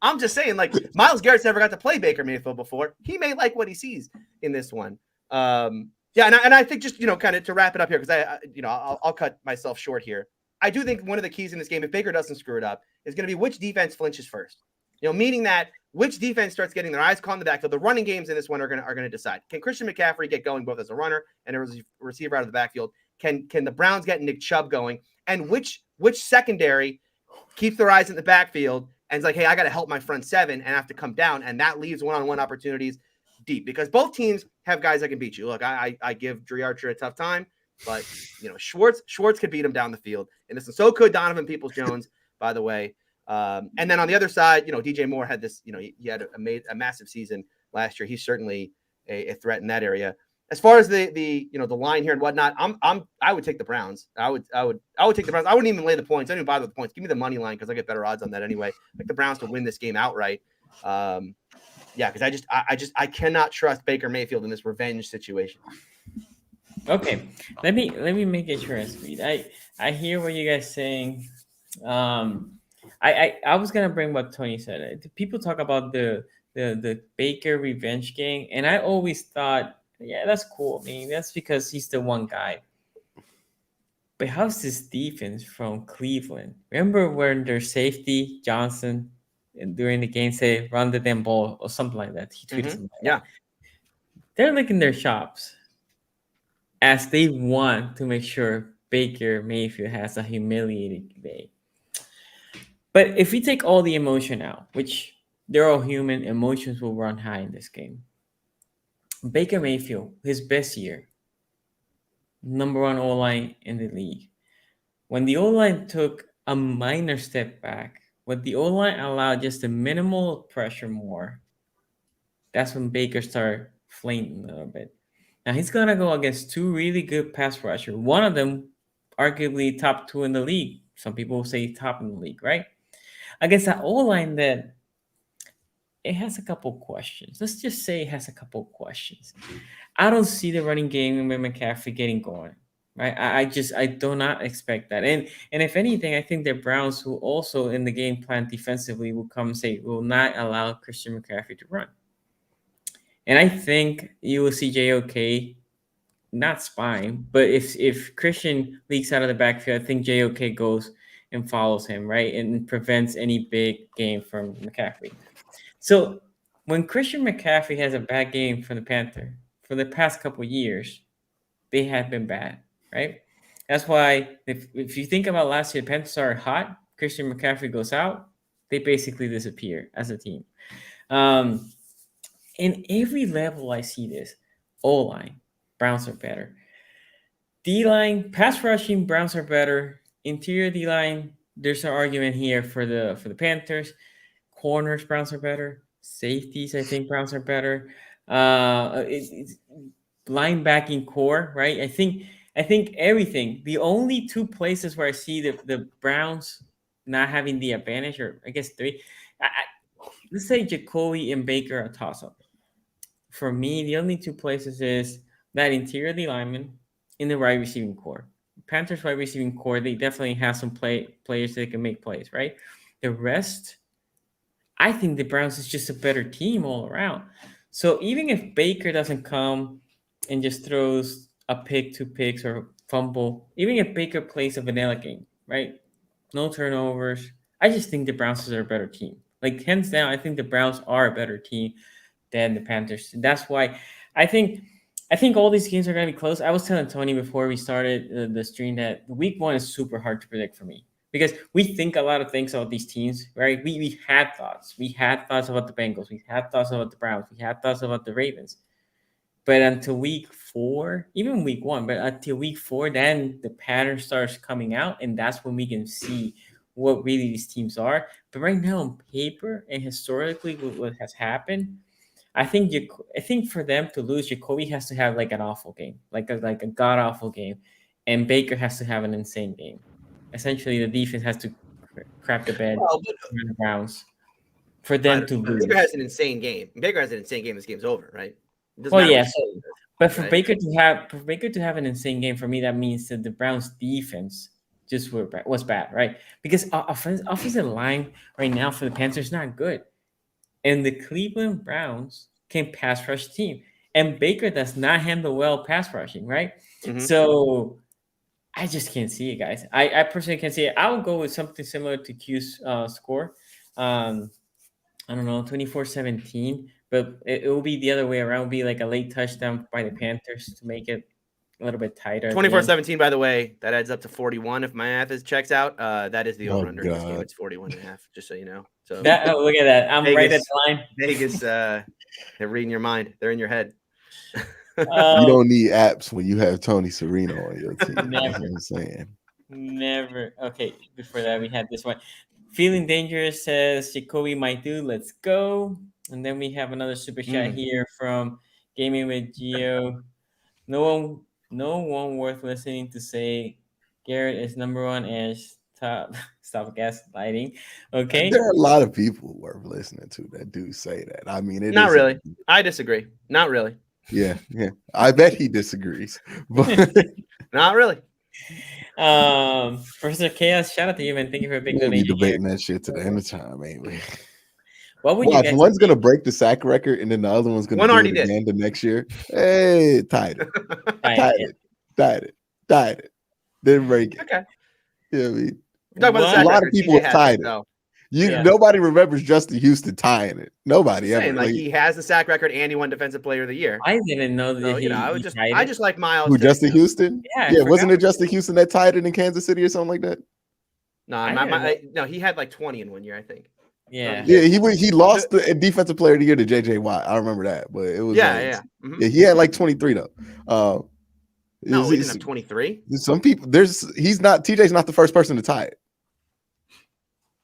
S3: I'm just saying, like, Myles Garrett's never got to play Baker Mayfield before. He may like what he sees in this one. Yeah, and I think just, kind of to wrap it up here, because I'll cut myself short here. I do think one of the keys in this game, if Baker doesn't screw it up, is going to be which defense flinches first. Meaning that which defense starts getting their eyes caught in the backfield. The running games in this one are going to decide. Can Christian McCaffrey get going both as a runner and a receiver out of the backfield? Can the Browns get Nick Chubb going? And which secondary keeps their eyes in the backfield and is like, hey, I got to help my front seven and have to come down, and that leaves one-on-one opportunities deep, because both teams have guys that can beat you. Look, I give Dre Archer a tough time, but Schwartz could beat him down the field, and so could Donovan Peoples-Jones, by the way. And then on the other side, DJ Moore had this, he had a massive season last year. He's certainly a threat in that area. As far as the line here and whatnot, I would take the Browns. I would take the Browns. I wouldn't even lay the points. I don't even bother with the points. Give me the money line because I get better odds on that anyway. Like the Browns to win this game outright. Yeah, because I cannot trust Baker Mayfield in this revenge situation.
S2: Okay, let me make it short and sweet. I hear what you guys saying. I was gonna bring what Tony said. People talk about the Baker revenge game, and I always thought, yeah, that's cool. I mean, that's because he's the one guy. But how's this defense from Cleveland? Remember when their safety Johnson during the game say run the damn ball or something like that? He tweeted something like that. They're licking their chops as they want to make sure Baker Mayfield has a humiliating day. But if we take all the emotion out, which they're all human, emotions will run high in this game. Baker Mayfield, his best year, number one O-line in the league. When the O-line took a minor step back, when the O-line allowed just a minimal pressure more, that's when Baker started flaming a little bit. Now he's going to go against two really good pass rushers. One of them, arguably top two in the league. Some people will say top in the league, right? Against that O-line that it has a couple questions. Let's just say it has a couple questions. I don't see the running game with McCaffrey getting going, right? I do not expect that. And if anything, I think the Browns, who also in the game plan defensively, will come and say, will not allow Christian McCaffrey to run. And I think you will see JOK not spying, but if Christian leaks out of the backfield, I think JOK goes and follows him, right? And prevents any big game from McCaffrey. So when Christian McCaffrey has a bad game for the Panther for the past couple of years, they have been bad, right? That's why if you think about last year, the Panthers are hot, Christian McCaffrey goes out, they basically disappear as a team. In every level I see this, O-line, Browns are better. D-line, pass rushing, Browns are better. Interior D-line, there's an argument here for the Panthers. Corners, Browns are better. Safeties, I think Browns are better. It's linebacking core, right? I think everything. The only two places where I see the Browns not having the advantage, or I guess three. Let's say Jacoby and Baker are toss-up. For me, the only two places is that interior D lineman in the wide receiving core. Panthers wide receiving core, they definitely have some players that can make plays, right? The rest, I think the Browns is just a better team all around. So even if Baker doesn't come and just throws a pick, 2 picks, or fumble, even if Baker plays a vanilla game, right? No turnovers. I just think the Browns are a better team. Like, hands down, I think the Browns are a better team than the Panthers. That's why I think all these games are going to be close. I was telling Tony before we started the stream that week 1 is super hard to predict for me because we think a lot of things about these teams, right? We had thoughts. We had thoughts about the Bengals. We had thoughts about the Browns. We had thoughts about the Ravens. But until week 4, even week 1, but until week 4, then the pattern starts coming out, and that's when we can see what really these teams are. But right now, on paper and historically, what has happened, I think for them to lose, Jacoby has to have like an awful game, like a god awful game, and Baker has to have an insane game. Essentially, the defense has to crap the bed
S3: Well,
S2: the Browns for them to lose.
S3: Baker has an insane game. Baker has an insane game. This game's over, right?
S2: Well, yeah. But for
S3: right?
S2: Baker to have an insane game, for me, that means that the Browns defense just was bad, right? Because offensive line right now for the Panthers is not good. And the Cleveland Browns can pass rush team. And Baker does not handle well pass rushing, right?
S3: Mhm.
S2: So I just can't see it, guys. I personally can't see it. I would go with something similar to Q's score. I don't know, 24-17. But it will be the other way around. It will be like a late touchdown by the Panthers to make it a little bit tighter.
S3: 24-17, by the way, that adds up to 41 if my math checks out. That is the over-under in this game. It's 41.5, just so you know. So
S2: look at that. I'm right at the line.
S3: Vegas, they're reading your mind. They're in your head.
S4: You don't need apps when you have Tony Serino on your team.
S2: Never.
S4: That's what I'm saying.
S2: Never. Okay, before that, we had this one. Feeling Dangerous says, Jacoby might do. Let's go. And then we have another super chat here from Gaming with Geo. No one worth listening to say Garrett is number 1 edge top. Stop gaslighting. Okay.
S4: There are a lot of people worth listening to that do say that. I mean,
S3: Not really. I disagree. Not really.
S4: Yeah. I bet he disagrees. But
S3: Not really.
S2: Professor Chaos, shout out to you, man. Thank you for a big
S4: we'll be
S2: donation.
S4: debating that shit to the end of time, ain't we?
S2: What would you guys
S4: one's gonna break the sack record, and then the other one's gonna do
S3: already
S4: it
S3: did.
S4: again the next year. Hey, tied it. Didn't break it.
S3: Okay.
S4: Yeah, I mean,
S3: Talk about the
S4: a
S3: sack
S4: lot of
S3: record,
S4: people
S3: TJ
S4: have
S3: has
S4: tied it.
S3: though.
S4: Nobody remembers Justin Houston tying it. Nobody ever.
S3: Saying, like he has the sack record and he won Defensive Player of the Year.
S2: I didn't know that.
S3: So, I just like Miles.
S4: Who, Justin Houston?
S2: Yeah,
S4: wasn't it Justin Houston that tied it in Kansas City or something like that?
S3: No, he had like 20 in one year, I think.
S2: Yeah.
S4: Yeah, he lost the Defensive Player of the Year to JJ Watt. I remember that, but it was
S3: yeah.
S4: Yeah, he had like 23 though.
S3: No, he didn't have 23.
S4: Some people TJ's not the first person to tie it.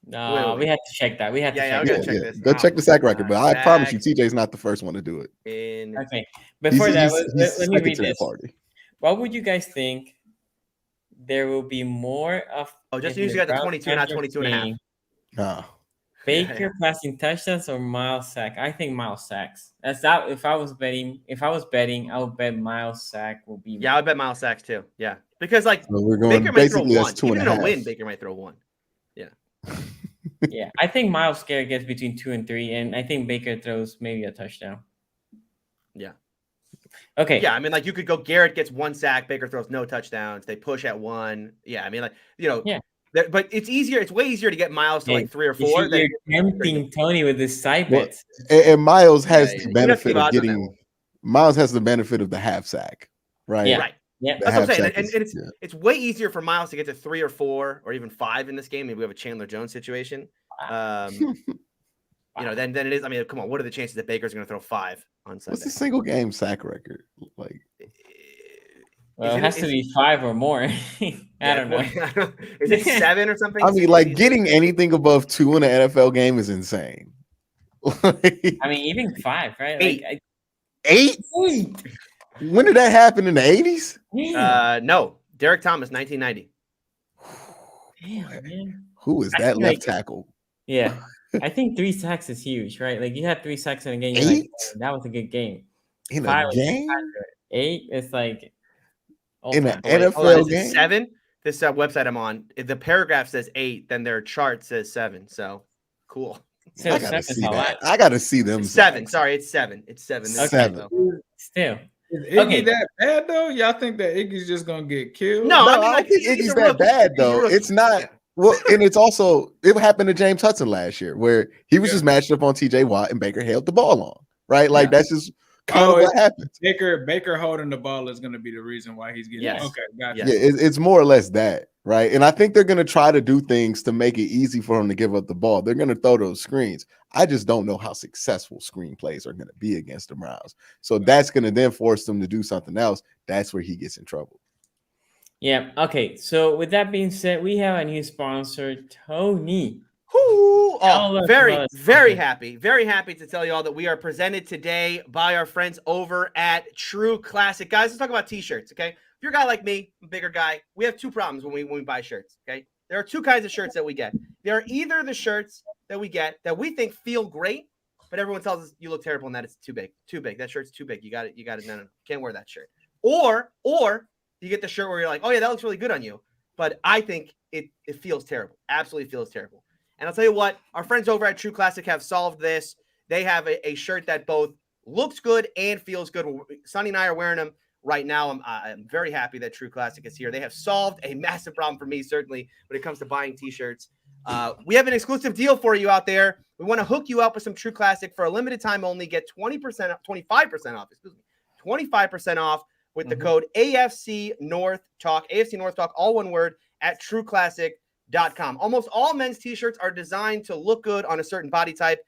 S2: No,
S3: Wait.
S2: we had to check that. We had to check
S3: we
S2: that.
S3: gotta check this.
S4: Go check the sack record, but I
S3: Sack
S4: promise you, TJ's not the first one to do it.
S2: Okay. Before that, let me read
S4: second to the
S2: this.
S4: party.
S2: What would you guys think? There will be more of.
S3: Just usually got the 22, not 22 and a half.
S4: No.
S2: Baker passing touchdowns or Miles sack? I think Miles sacks. That's that. If I was betting, I would bet Miles sack will be.
S3: Yeah, I would bet Miles sacks too. Yeah, because like
S4: So we're going
S3: Baker might throw
S4: basically
S3: one.
S4: that's 2.5.
S3: Even in a win, Baker might throw one.
S2: Yeah, I think Miles Garrett gets between 2 and 3, and I think Baker throws maybe a touchdown.
S3: Yeah.
S2: Okay.
S3: Yeah, I mean, like you could go. Garrett gets 1 sack. Baker throws no touchdowns. They push at 1. Yeah, I mean, like
S2: Yeah.
S3: But it's easier. It's way easier to get Miles to like 3 or 4.
S2: You're tempting Tony with this side
S4: Well,
S2: bets.
S4: And Miles has the
S3: you have to
S4: benefit
S3: keep
S4: of
S3: odds on that
S4: getting.
S3: one.
S4: Miles has the benefit of the half sack, right?
S2: Yeah.
S3: Right.
S2: Yeah.
S4: The
S3: That's what I'm
S4: half
S3: saying.
S4: sack
S3: And
S4: is-
S3: it's way easier for Miles to get to 3 or 4 or even 5 in this game. Maybe we have a Chandler Jones situation. Then it is. I mean, come on. What are the chances that Baker's going to throw 5 on Sunday?
S4: What's the single game sack record? Like,
S2: Well, it has to be 5 or more. I don't know.
S3: Is it 7 or something?
S4: I mean, like getting anything above 2 in an NFL game is insane.
S2: I mean, even 5, right?
S3: 8.
S2: Like,
S4: 8? When did that happen in the 80s?
S3: No, Derek Thomas, 1990.
S2: Damn, man.
S4: Who is
S2: I
S4: that
S2: feel
S4: left
S2: like-
S4: tackle?
S2: Yeah. I think 3 sacks is huge, right? Like you had 3 sacks in a game. You're
S4: 8?
S2: like, "Oh, that was a good game.
S4: In
S2: 5
S4: a
S2: is
S4: game?
S2: 8 is like
S4: In an
S2: all-time.
S3: Hold on,
S4: NFL
S3: is it
S4: game?
S3: 7? This website I'm on, if the paragraph says 8, then their chart says 7. So cool.
S2: Still,
S4: I gotta
S2: 7's
S4: see
S2: a lot.
S4: that. I gotta see them.
S3: It's 7.
S4: sacks.
S3: Sorry, it's 7. It's 7. This is
S4: 7.
S3: though.
S2: Still.
S5: Is Iggy
S2: Okay.
S5: that bad though? Y'all think that Iggy's just gonna get killed?
S3: No,
S4: No,
S3: I mean,
S4: I
S3: like,
S4: don't think
S3: he's
S4: Iggy's
S3: a
S4: that
S3: rookie.
S4: bad
S3: He's a
S4: though.
S3: rookie.
S4: It's not.
S3: Yeah.
S4: Well, and it's also it happened to James Hudson last year, where he was just matched up on TJ Watt and Baker held the ball on, right? Like that's just kind of what happens.
S5: Baker holding the ball is going to be the reason why he's getting.
S3: Yes.
S5: Okay, gotcha.
S3: Yes.
S4: Yeah, it's more or less that, right? And I think they're going to try to do things to make it easy for him to give up the ball. They're going to throw those screens. I just don't know how successful screen plays are going to be against the Browns. So that's going to then force them to do something else. That's where he gets in trouble.
S2: Yeah. Okay. So with that being said, we have a new sponsor, Tony.
S3: Oh,
S2: Tell us
S3: very,
S2: about
S3: very
S2: something.
S3: happy to tell you all that we are presented today by our friends over at True Classic. Guys, let's talk about t-shirts, okay? If you're a guy like me, a bigger guy, we have two problems when we buy shirts, okay? There are two kinds of shirts that we get. There are either the shirts that we get that we think feel great, but everyone tells us you look terrible and that it's too big. That shirt's too big. You got it. No. Can't wear that shirt. Or you get the shirt where you're like, oh yeah, that looks really good on you, but I think it feels terrible. Absolutely feels terrible. And I'll tell you what, our friends over at True Classic have solved this. They have a shirt that both looks good and feels good. Sonny and I are wearing them right now. I'm very happy that True Classic is here. They have solved a massive problem for me, certainly, when it comes to buying t-shirts. We have an exclusive deal for you out there. We want to hook you up with some True Classic for a limited time only. Get 25% off, 25% off with the code AFC North Talk, AFC North Talk, all one word, at trueclassic.com. Almost all men's t-shirts are designed to look good on a certain body type.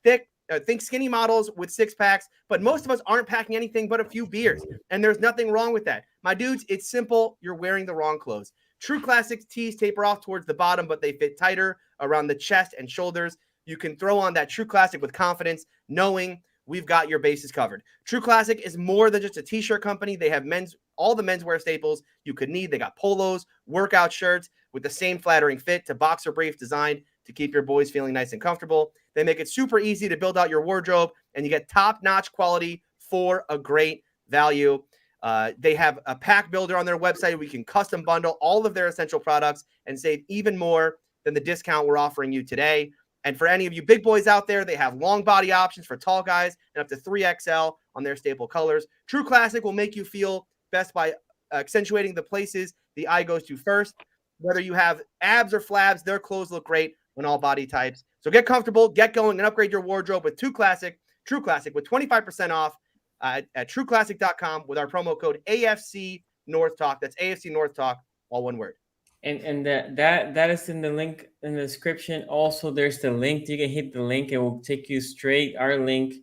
S3: Think skinny models with six packs, but most of us aren't packing anything but a few beers, and there's nothing wrong with that. My dudes, it's simple. You're wearing the wrong clothes. True Classic tees taper off towards the bottom, but they fit tighter around the chest and shoulders. You can throw on that True Classic with confidence, knowing we've got your bases covered. True Classic is more than just a t-shirt company. They have all the menswear staples you could need. They got polos, workout shirts with the same flattering fit to boxer briefs designed to keep your boys feeling nice and comfortable. They make it super easy to build out your wardrobe, and you get top-notch quality for a great value. They have a pack builder on their website where you can custom bundle all of their essential products and save even more than the discount we're offering you today. And for any of you big boys out there, they have long body options for tall guys and up to 3XL on their staple colors. True Classic will make you feel best by accentuating the places the eye goes to first. Whether you have abs or flabs, their clothes look great on all body types. So get comfortable, get going, and upgrade your wardrobe with True Classic with 25% off at trueclassic.com with our promo code AFC North Talk. That's AFC North Talk, all one word.
S2: And that is in the link in the description. Also, there's the link. You can hit the link. It will take you straight, our link,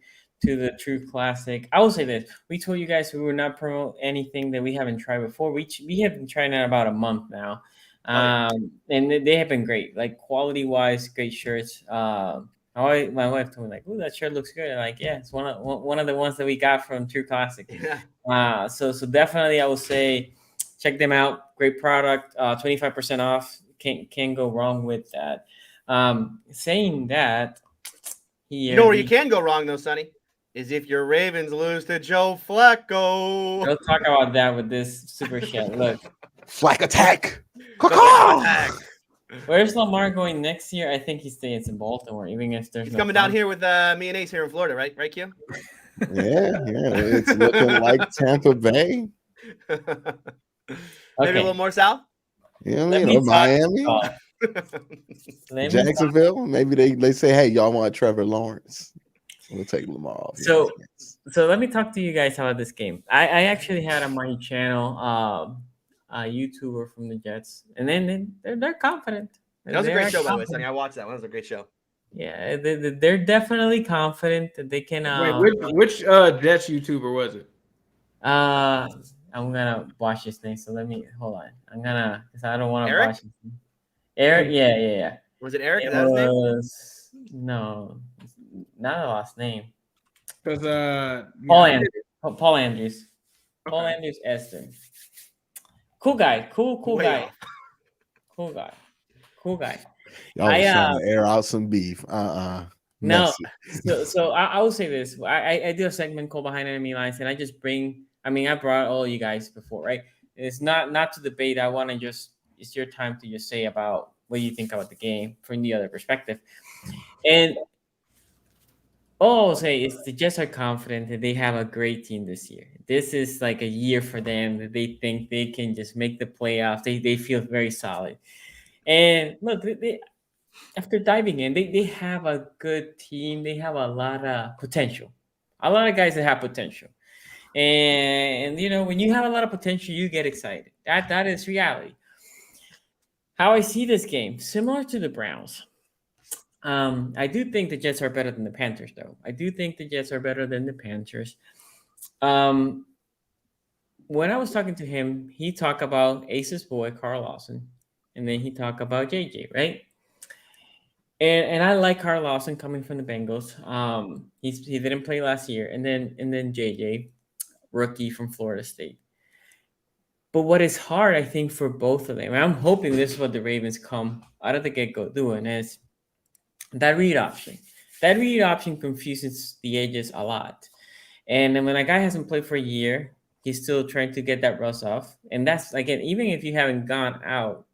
S2: to the True Classic. I will say this. We told you guys we would not promote anything that we haven't tried before. We have been trying it about a month now. And they have been great. Like, quality-wise, great shirts. My wife told me, like, "Ooh, that shirt looks good." And like, yeah, it's one of the ones that we got from True Classic.
S3: Yeah.
S2: So definitely I would say check them out. Great product. 25% off. Can't go wrong with that. Saying that,
S3: you know where you can go wrong though, Sonny, is if your Ravens lose to Joe Flacco.
S2: We'll talk about that with this super chat. Look,
S4: Flack attack.
S2: Where's Lamar going next year? I think he stays in Baltimore, even if there's
S3: He's coming down here with me and Ace here in Florida, right? Right, Q?
S4: Yeah, it's looking like Tampa Bay.
S3: Maybe a little more south.
S4: Yeah, or Miami, Jacksonville. Maybe they say, "Hey, y'all want Trevor Lawrence? We'll take Lamar off."
S2: So let me talk to you guys about this game. I actually had on my channel a YouTuber from the Jets, and then they're confident.
S3: That was a great show, by the way, Sonny. I watched that one. That was a great show.
S2: Yeah, they're definitely confident that they can.
S5: Wait, which Jets YouTuber was it?
S2: I'm gonna watch this thing. So let me hold on. Because I don't want to
S3: Eric?
S2: watch it. Eric, yeah.
S3: Was it Eric?
S2: It
S3: Is that his name?
S2: was no, not a last name.
S5: Because
S2: Paul Andrews. Paul Andrews.
S5: Okay.
S2: Paul Andrews Esther. Cool guy. Cool
S3: Way
S2: guy.
S3: off.
S2: Cool guy.
S4: Y'all was trying to air out some beef.
S2: No. So I will say this. I do a segment called Behind Enemy Lines, and I just bring. I mean, I brought all you guys before, right? It's not to debate. I want to it's your time to just say about what you think about the game from the other perspective. And all I'll say is the Jets are confident that they have a great team this year. This is like a year for them that they think they can just make the playoffs. They feel very solid. And look, after diving in, they have a good team. They have a lot of potential. A lot of guys that have potential. And when you have a lot of potential, you get excited. That is reality. How I see this game, similar to the Browns. I do think the Jets are better than the Panthers, though. I do think the Jets are better than the Panthers. When I was talking to him, he talked about Ace's boy, Carl Lawson, and then he talked about JJ, right? And I like Carl Lawson coming from the Bengals. He didn't play last year, and then JJ, rookie from Florida State. But what is hard, I think, for both of them, and I'm hoping this is what the Ravens come out of the get-go doing, is that read option. That read option confuses the edges a lot. And then when a guy hasn't played for a year, he's still trying to get that rust off. And that's, again, even if you haven't gone out,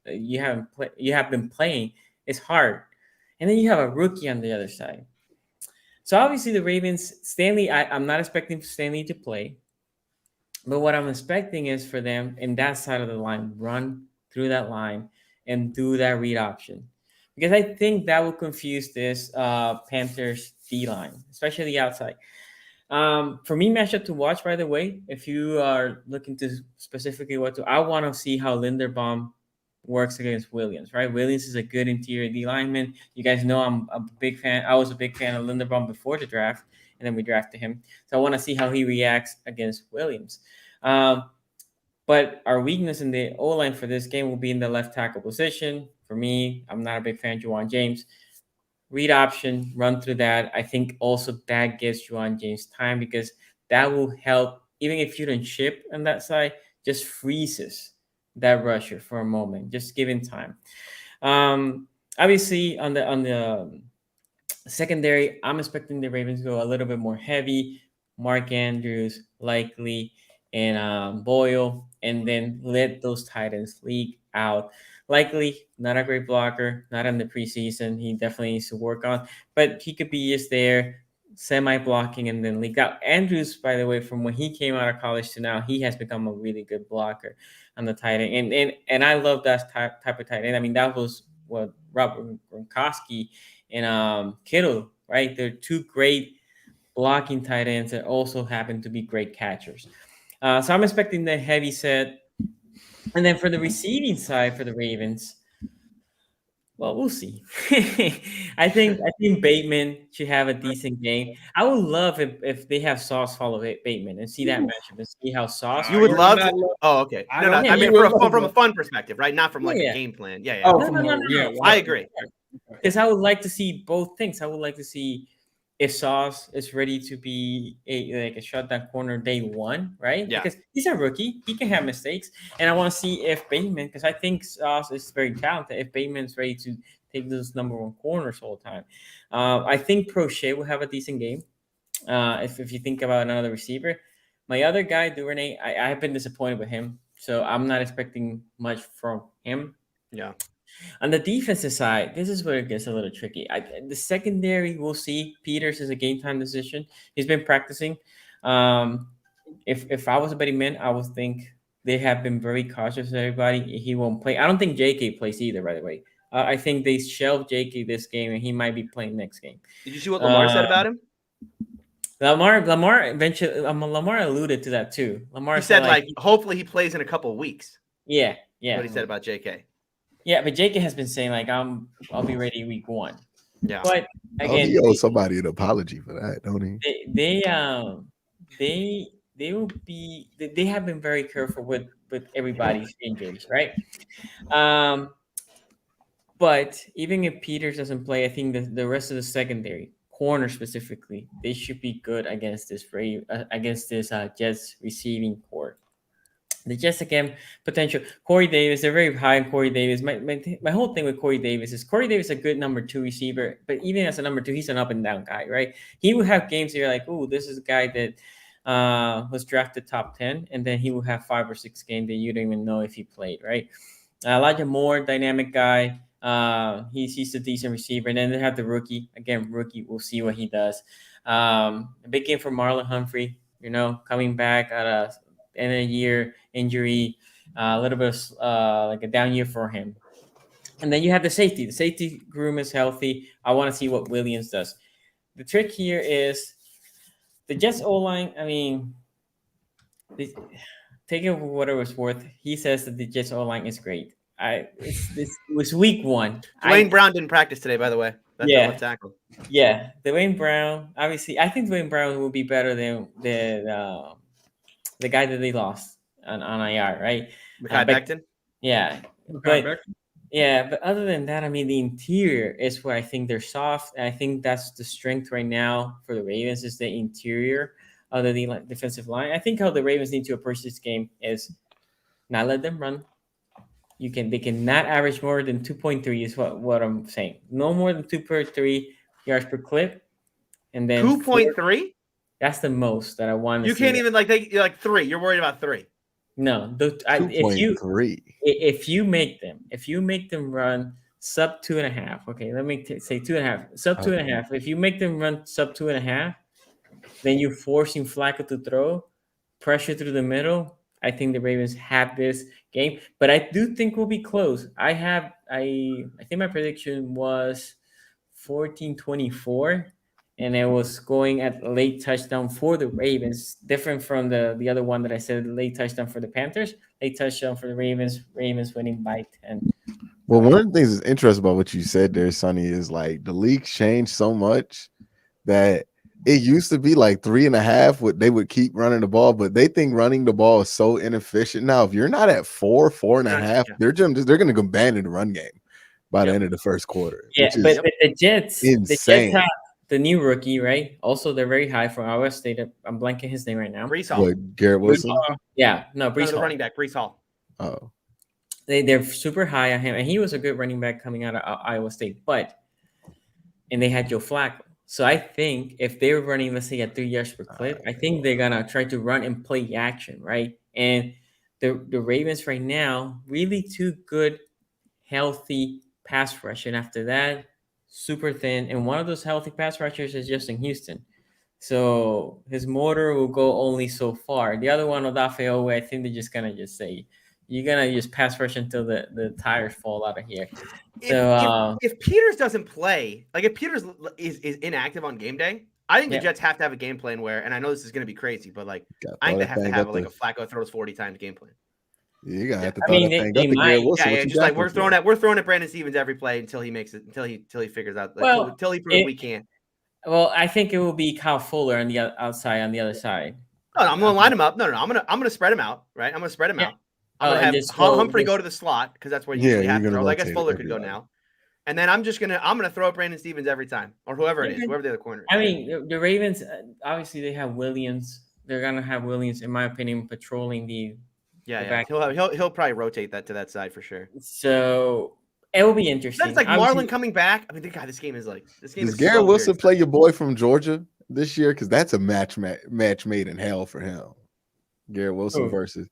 S2: you have been playing, it's hard. And then you have a rookie on the other side. So obviously the Ravens, Stanley, I'm not expecting Stanley to play. But what I'm expecting is for them in that side of the line, run through that line and do that read option. Because I think that will confuse this Panthers D-line, especially the outside. For me, matchup to watch, by the way, if you are looking to specifically I want to see how Linderbaum works against Williams, right? Williams is a good interior D lineman. You guys know I'm a big fan. I was a big fan of Linderbaum before the draft, and then we drafted him. So I want to see how he reacts against Williams. But our weakness in the O-line for this game will be in the left tackle position. For me, I'm not a big fan of Juwan James. Read option, run through that. I think also that gives Juwan James time because that will help. Even if you don't chip on that side, just freezes that rusher for a moment, just giving time. Obviously, on the secondary, I'm expecting the Ravens to go a little bit more heavy. Mark Andrews, likely, and Boyle, and then let those tight ends leak out. Likely, not a great blocker, not in the preseason. He definitely needs to work on, but he could be just there, semi-blocking, and then leak out. Andrews, by the way, from when he came out of college to now, he has become a really good blocker on the tight end. And I love that type of tight end. I mean, that was what Robert Gronkowski and Kittle, right? They're two great blocking tight ends that also happen to be great catchers. So I'm expecting the heavy set. And then for the receiving side for the Ravens, well, we'll see. I think Bateman should have a decent game. I would love if they have Sauce follow Bateman and see that matchup and see how Sauce.
S3: You would love to. Oh, okay. No. I mean, from a fun perspective, right? Not from like a game plan. Yeah.
S5: Oh,
S3: no. I agree.
S2: Because I would like to see both things. I would like to see if Sauce is ready to be a shutdown corner day one, right?
S3: Yeah.
S2: Because he's a rookie. He can have mistakes. And I want to see if Bateman, because I think Sauce is very talented, if Bateman's ready to take those number one corners all the time. I think Prochet will have a decent game. If you think about another receiver. My other guy, Duvernay, I have been disappointed with him. So I'm not expecting much from him.
S3: Yeah.
S2: On the defensive side, this is where it gets a little tricky. The secondary, we'll see. Peters is a game time decision. He's been practicing. If I was a betting man, I would think they have been very cautious of everybody. He won't play. I don't think JK plays either, by the way. I think they shelved JK this game, and he might be playing next game.
S3: Did you see what Lamar said about him?
S2: Lamar eventually. Lamar alluded to that too. Lamar
S3: said like hopefully he plays in a couple of weeks.
S2: Yeah.
S3: That's what he said about JK.
S2: Yeah, but JK has been saying like I'll be ready week one.
S3: Yeah,
S2: but again,
S4: he owes somebody an apology for that, don't he?
S2: They will be. They have been very careful with everybody's injuries, right? But even if Peters doesn't play, I think the rest of the secondary, corner specifically, they should be good against this Jets receiving core. The Jets again, potential. Corey Davis, they're very high on Corey Davis. My whole thing with Corey Davis is Corey Davis is a good number 2 receiver, but even as a number 2, he's an up and down guy, right? He will have games where you're like, oh, this is a guy that was drafted top 10, and then he will have 5 or 6 games that you don't even know if he played, right? Elijah Moore, dynamic guy. He's a decent receiver. And then they have the rookie. Again, rookie, we'll see what he does. A big game for Marlon Humphrey, coming back at a end of the year injury, a little bit of like a down year for him. And then you have the safety. The safety room is healthy. I want to see what Williams does. The trick here is the Jets O-line, I mean, take it for what it was worth. He says that the Jets O-line is great. It was week 1.
S3: Dwayne Brown didn't practice today, by the way. That's
S2: Yeah.
S3: the left tackle.
S2: Yeah, Dwayne Brown. Obviously, I think Dwayne Brown will be better than the guy that they lost on IR, right?
S3: Mekhi Becton.
S2: Yeah, but other than that, I mean, the interior is where I think they're soft. And I think that's the strength right now for the Ravens is the interior of the defensive line. I think how the Ravens need to approach this game is not let them run. They cannot average more than 2.3 is what I'm saying. No more than 2.3 yards per clip. And then
S3: 2.3?
S2: That's the most that I want to see.
S3: You can't even you're like 3. You're worried about 3.
S2: No,
S4: 2.3.
S2: If you make them run sub 2.5. Okay, let me say 2.5. Sub 2.5. If you make them run sub 2.5, then you're forcing Flacco to throw pressure through the middle. I think the Ravens have this game, but I do think we'll be close. I think my prediction was 14-24, and it was going at a late touchdown for the Ravens, different from the other one that I said, late touchdown for the Panthers, late touchdown for the Ravens winning by 10.
S4: Well, one of the things that's interesting about what you said there, Sonny, is like the league changed so much that it used to be like 3.5. They would keep running the ball, but they think running the ball is so inefficient. Now, if you're not at 4.5, they're going to abandon the run game by the end of the first quarter.
S2: Yeah, but the Jets,
S4: insane.
S2: The Jets have the new rookie, right? Also, they're very high from Iowa State. I'm blanking his name right now.
S3: Breece Hall.
S4: Garrett Wilson?
S2: Breece Hall.
S3: Running back, Breece Hall.
S4: Oh.
S2: They're super high on him, and he was a good running back coming out of Iowa State. And they had Joe Flacco. So I think if they're running, let's say, at 3 yards per clip, I think they're gonna try to run and play action, right? And the Ravens right now, really two good, healthy pass rush, and after that, super thin. And one of those healthy pass rushers is Justin Houston. So his motor will go only so far. The other one, Odafe, I think they're just gonna just say, you're gonna just pass rush until the tires fall out of here.
S3: If Peters doesn't play, like if Peters is inactive on game day, I think the Jets have to have a game plan where, and I know this is going to be crazy, but like I think they have to have like a Flacco throws 40 times game plan.
S4: Yeah, you gotta have to.
S2: They might.
S3: Just like we're throwing at Brandon Stevens every play until he makes it, until he figures out, until he proves we can't.
S2: Well, I think it will be Kyle Fuller on the outside on the other side.
S3: No, I'm gonna line him up. No, I'm gonna spread him out. Right, I'm gonna spread him out. I'm gonna have Humphrey go to the slot because that's where you usually have to throw. I guess Fuller could go now. And then I'm gonna throw up Brandon Stevens every time, or whoever it is, whoever the other corner is.
S2: I mean, the Ravens obviously they have Williams. They're gonna have Williams, in my opinion, patrolling the back.
S3: He'll probably rotate that to that side for sure.
S2: So it will be interesting.
S3: That's like Marlon coming back. I mean, God, this game is.
S4: Does Garrett Wilson play your boy from Georgia this year? Because that's a match made in hell for him. Garrett Wilson versus.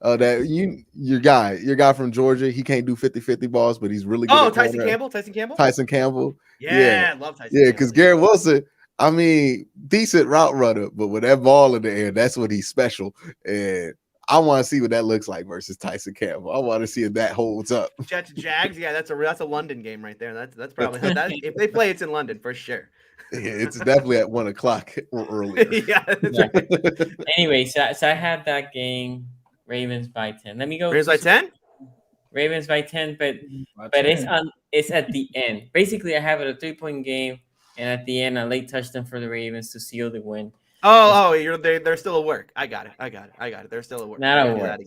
S4: Your guy from Georgia, he can't do 50-50 balls, but he's really good.
S3: Oh, Tyson Campbell. Yeah, I love Tyson.
S4: Yeah, because Garrett Wilson, I mean, decent route runner, but with that ball in the air, that's what he's special. And I want to see what that looks like versus Tyson Campbell. I want to see if that holds up.
S3: Jets Jags, yeah, that's a London game right there. That's probably if they play, it's in London for sure.
S4: Yeah, it's definitely at 1 o'clock or earlier.
S2: Anyway, so I had that game. Ravens by 10. Let me go.
S3: Ravens by 10.
S2: Ravens by 10, but it's at the end. Basically, I have it a 3-point game, and at the end, a late touchdown for the Ravens to seal the win.
S3: They're still at work. I got it. They're still at work.
S2: Not at work.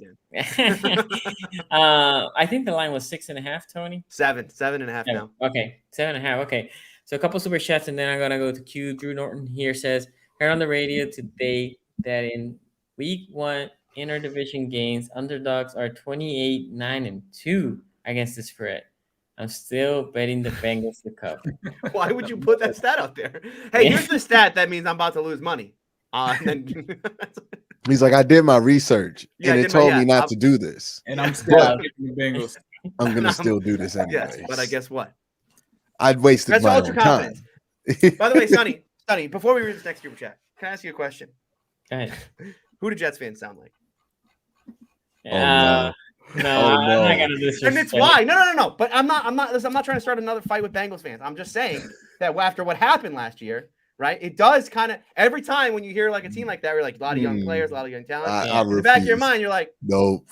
S2: I think the line was 6.5. Tony.
S3: 7.5 now.
S2: Okay, 7.5. Okay, so a couple super chats, and then I'm gonna go to Q. Drew Norton here says, heard on the radio today that in week 1. Interdivision games, underdogs are 28-9-2 against the spread. I'm still betting the Bengals to cover.
S3: Why would you put that stat out there? Hey, here's the stat that means I'm about to lose money.
S4: He's like, I did my research, and it told me not to do this.
S5: And I'm still picking the Bengals.
S4: I'm going to still do this anyway.
S3: Yes, but I guess what?
S4: I'd wasted my own time.
S3: By the way, Sonny, before we read this next group chat, can I ask you a question?
S2: Go ahead.
S3: Who do Jets fans sound like?
S2: No, I'm not gonna do this.
S3: And it's why. No. But I'm not trying to start another fight with Bengals fans. I'm just saying that after what happened last year, right? It does kind of every time when you hear like a team like that, we're like a lot of young players, a lot of young talent.
S4: I
S3: In the back of your
S4: refuse.
S3: mind, you're like,
S4: Nope.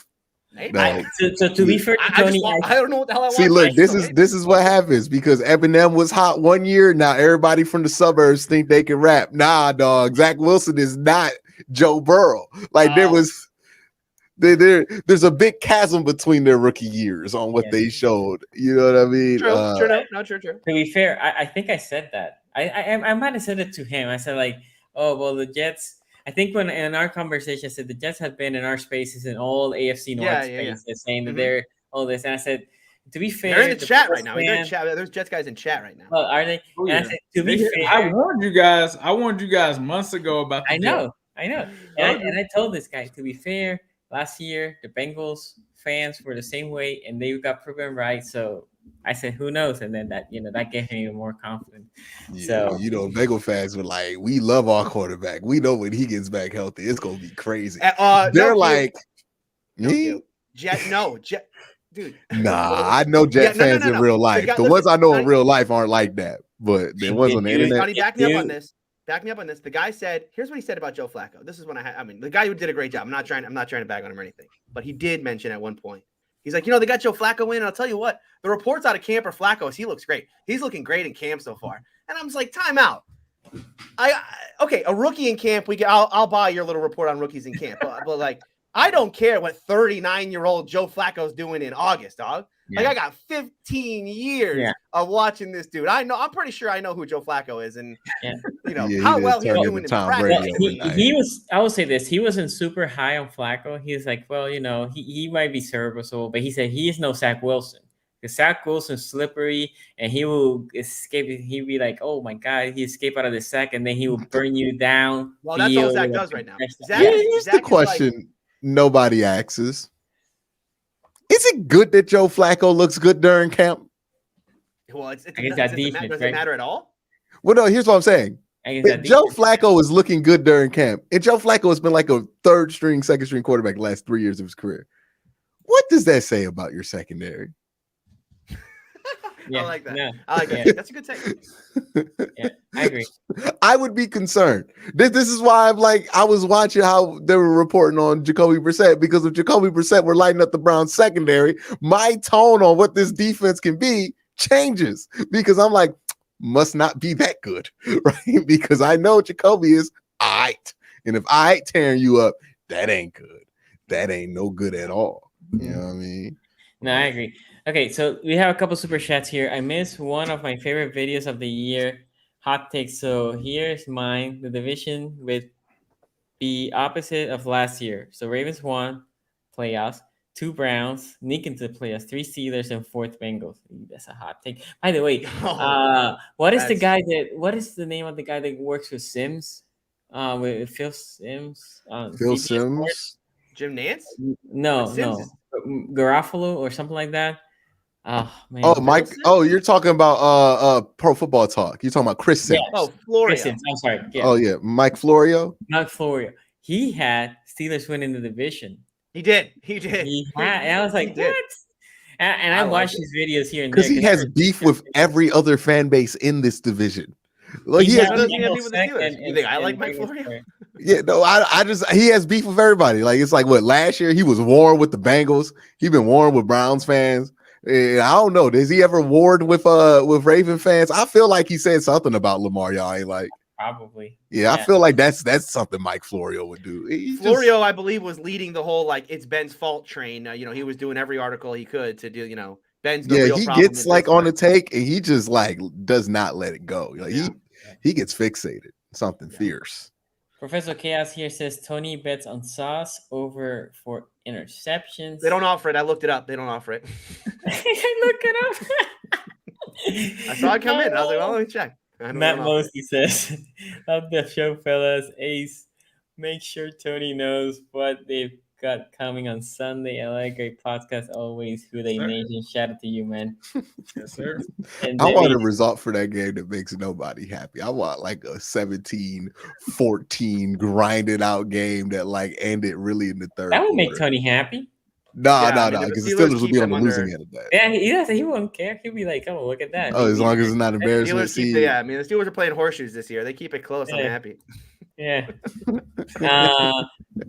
S3: maybe.
S4: No.
S2: So to be fair to
S3: I
S2: Tony,
S3: don't know what the hell I want.
S4: See, look,
S3: but
S4: this
S3: maybe.
S4: is what happens because Eminem was hot one year. Now everybody from the suburbs think they can rap. Nah, dog. Zach Wilson is not Joe Burrow. Like there's a big chasm between their rookie years on what they showed. You know what I mean?
S3: True.
S2: To be fair, I think I said that. I might have said it to him. I said like, oh well, the Jets. I think when in our conversation, I said the Jets have been in our spaces in all AFC North spaces, saying that they're all this. And I said, to be fair,
S3: they're in the chat right now. There's Jets guys in chat right now.
S2: Well, are they?
S5: Oh,
S2: and I said, to be fair,
S5: I warned you guys months ago about the Jets.
S2: I know. And I told this guy, to be fair, last year the Bengals fans were the same way, and they got proven right. So I said, who knows? And then that gave me more confidence.
S4: Yeah,
S2: so
S4: Bengal fans were like, we love our quarterback. We know when he gets back healthy, it's gonna be crazy. They're like, me?
S3: Jet, dude.
S4: Nah, I know Jet fans in real life. The ones I know in real life aren't like that, but the ones on the internet.
S3: Johnny, back me up on this. The guy said, here's what he said about Joe Flacco. This is when the guy who did a great job. I'm not trying to bag on him or anything, but he did mention at one point. He's like, they got Joe Flacco in, and I'll tell you what, the reports out of camp are Flacco is he looks great. He's looking great in camp so far. And I'm just like, time out. Okay, a rookie in camp, I'll buy your little report on rookies in camp. But like, I don't care what 39-year-old Joe Flacco's doing in August, dog. Like I got 15 years of watching this dude. I'm pretty sure I know who Joe Flacco is, and how well he's doing in practice.
S2: He was. I will say this: he wasn't super high on Flacco. He was like, well, he might be serviceable, but he said he is no Zach Wilson. Because Zach Wilson's slippery, and he will escape. He'll be like, oh my god, he escaped out of the sack, and then he will burn you down.
S3: Well, that's all Zach does right now.
S4: Here's the question nobody asks. Is it good that Joe Flacco looks good during camp?
S3: Well, does it matter at all?
S4: Well, no, here's what I'm saying. If Joe Flacco is looking good during camp, and Joe Flacco has been like a third string, second string quarterback the last 3 years of his career, what does that say about your secondary?
S3: I like that. No. I like that. That's a good take.
S2: Yeah, I agree.
S4: I would be concerned. This is why I was watching how they were reporting on Jacoby Brissett, because if Jacoby Brissett were lighting up the Browns secondary, my tone on what this defense can be changes, because I'm like, must not be that good, right? Because I know Jacoby is all right. And if I ain't tearing you up, that ain't good. That ain't no good at all. You know what I mean?
S2: No, I agree. Okay, so we have a couple super chats here. I missed one of my favorite videos of the year, hot takes. So here's mine. The division with the opposite of last year. So Ravens won playoffs, 2 Browns, sneak into the playoffs, 3 Steelers, and 4th Bengals. That's a hot take. By the way, what is the name of the guy that works with Sims? With Phil Sims?
S4: Phil Sims?
S3: Jim Nance?
S2: No. Garofalo or something like that. Oh man.
S4: Oh, Mike. Oh, you're talking about Pro Football Talk. You're talking about Chris Sims.
S2: Yeah.
S3: Oh, Florio.
S2: I'm sorry. Yeah.
S4: Oh yeah, Mike Florio.
S2: Mike Florio. He had Steelers winning the division.
S3: He did.
S2: And I was like, what? And I watched his videos here and there
S4: because he has beef with every other fan base in this division. Like
S3: he has beef with the Steelers. You think I like Mike Florio?
S4: Yeah, no, he has beef with everybody. Like, it's like what last year he was warring with the Bengals. He's been warring with Browns fans. And I don't know. Does he ever warred with Raven fans? I feel like he said something about Lamar. Y'all ain't like
S2: probably.
S4: Yeah, I feel like that's something Mike Florio would do.
S3: Florio, I believe, was leading the whole like it's Ben's fault train. He was doing every article he could to do. Ben's the real problem.
S4: He gets like on the take and he just like does not let it go. Like he gets fixated. Something fierce.
S2: Professor Chaos here says Tony bets on Sauce over for interceptions.
S3: They don't offer it. I looked it up. They don't offer it.
S2: Look it up.
S3: I saw it come in. I was like, well, let me check.
S2: Matt Mosey says, love the show, fellas. Ace, make sure Tony knows what they've got coming on Sunday. LA, great podcast always. Who They Nation. Shout out to you, man.
S5: Yes, sir.
S4: I want a result for that game that makes nobody happy. I want like a 17-14 grinded out game that like ended really in the third.
S2: That would
S4: quarter.
S2: make Tony happy.
S4: No,
S3: Yeah,
S4: no,
S3: I mean,
S4: no,
S3: the
S4: because the
S3: Steelers
S4: Steelers will
S3: keep
S4: be on
S3: them
S4: the losing
S3: under-
S4: end of that.
S2: Yeah, he won't care. He'll be like, "Oh, look at that."
S4: Oh, as long as it's not embarrassing to
S3: Steelers keep
S4: see.
S3: the, yeah, I mean, the Steelers are playing horseshoes this year. They keep it close. I'm
S2: Yeah.
S3: happy.
S2: Yeah.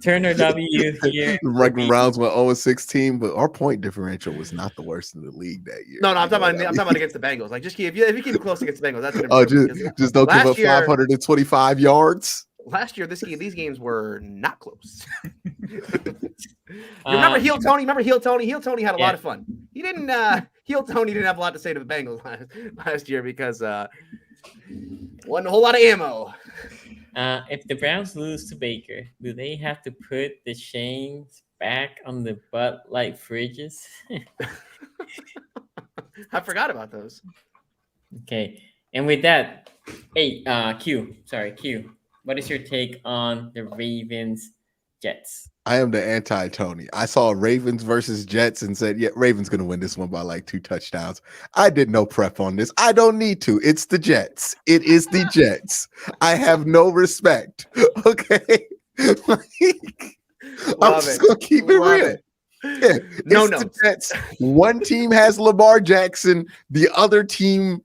S2: Turner W here.
S4: Like the Browns went 0-16, but our point differential was not the worst in the league that year.
S3: No, I'm
S4: You know
S3: talking
S4: what
S3: about
S4: I
S3: I'm
S4: mean?
S3: talking about against the Bengals. Like, just if you keep it close against the Bengals, that's an
S4: Oh,
S3: improvement.
S4: just don't give
S3: last
S4: up
S3: year-
S4: 525 yards.
S3: Last year, these games were not close. You remember Heel Tony? Heel Tony had a lot of fun. He didn't. Heel Tony didn't have a lot to say to the Bengals last year because wasn't a whole lot of ammo.
S2: If the Browns lose to Baker, do they have to put the chains back on the Bud Light fridges?
S3: I forgot about those.
S2: Okay, and with that, hey, Q. What is your take on the Ravens Jets?
S4: I am the anti-Tony. I saw Ravens versus Jets and said, yeah, Ravens going to win this one by like 2 touchdowns. I did no prep on this. I don't need to. It's the Jets. It is the Jets. I have no respect. Okay. I'm just going to keep it real. Yeah,
S3: No,
S4: the Jets. One team has Lamar Jackson. The other team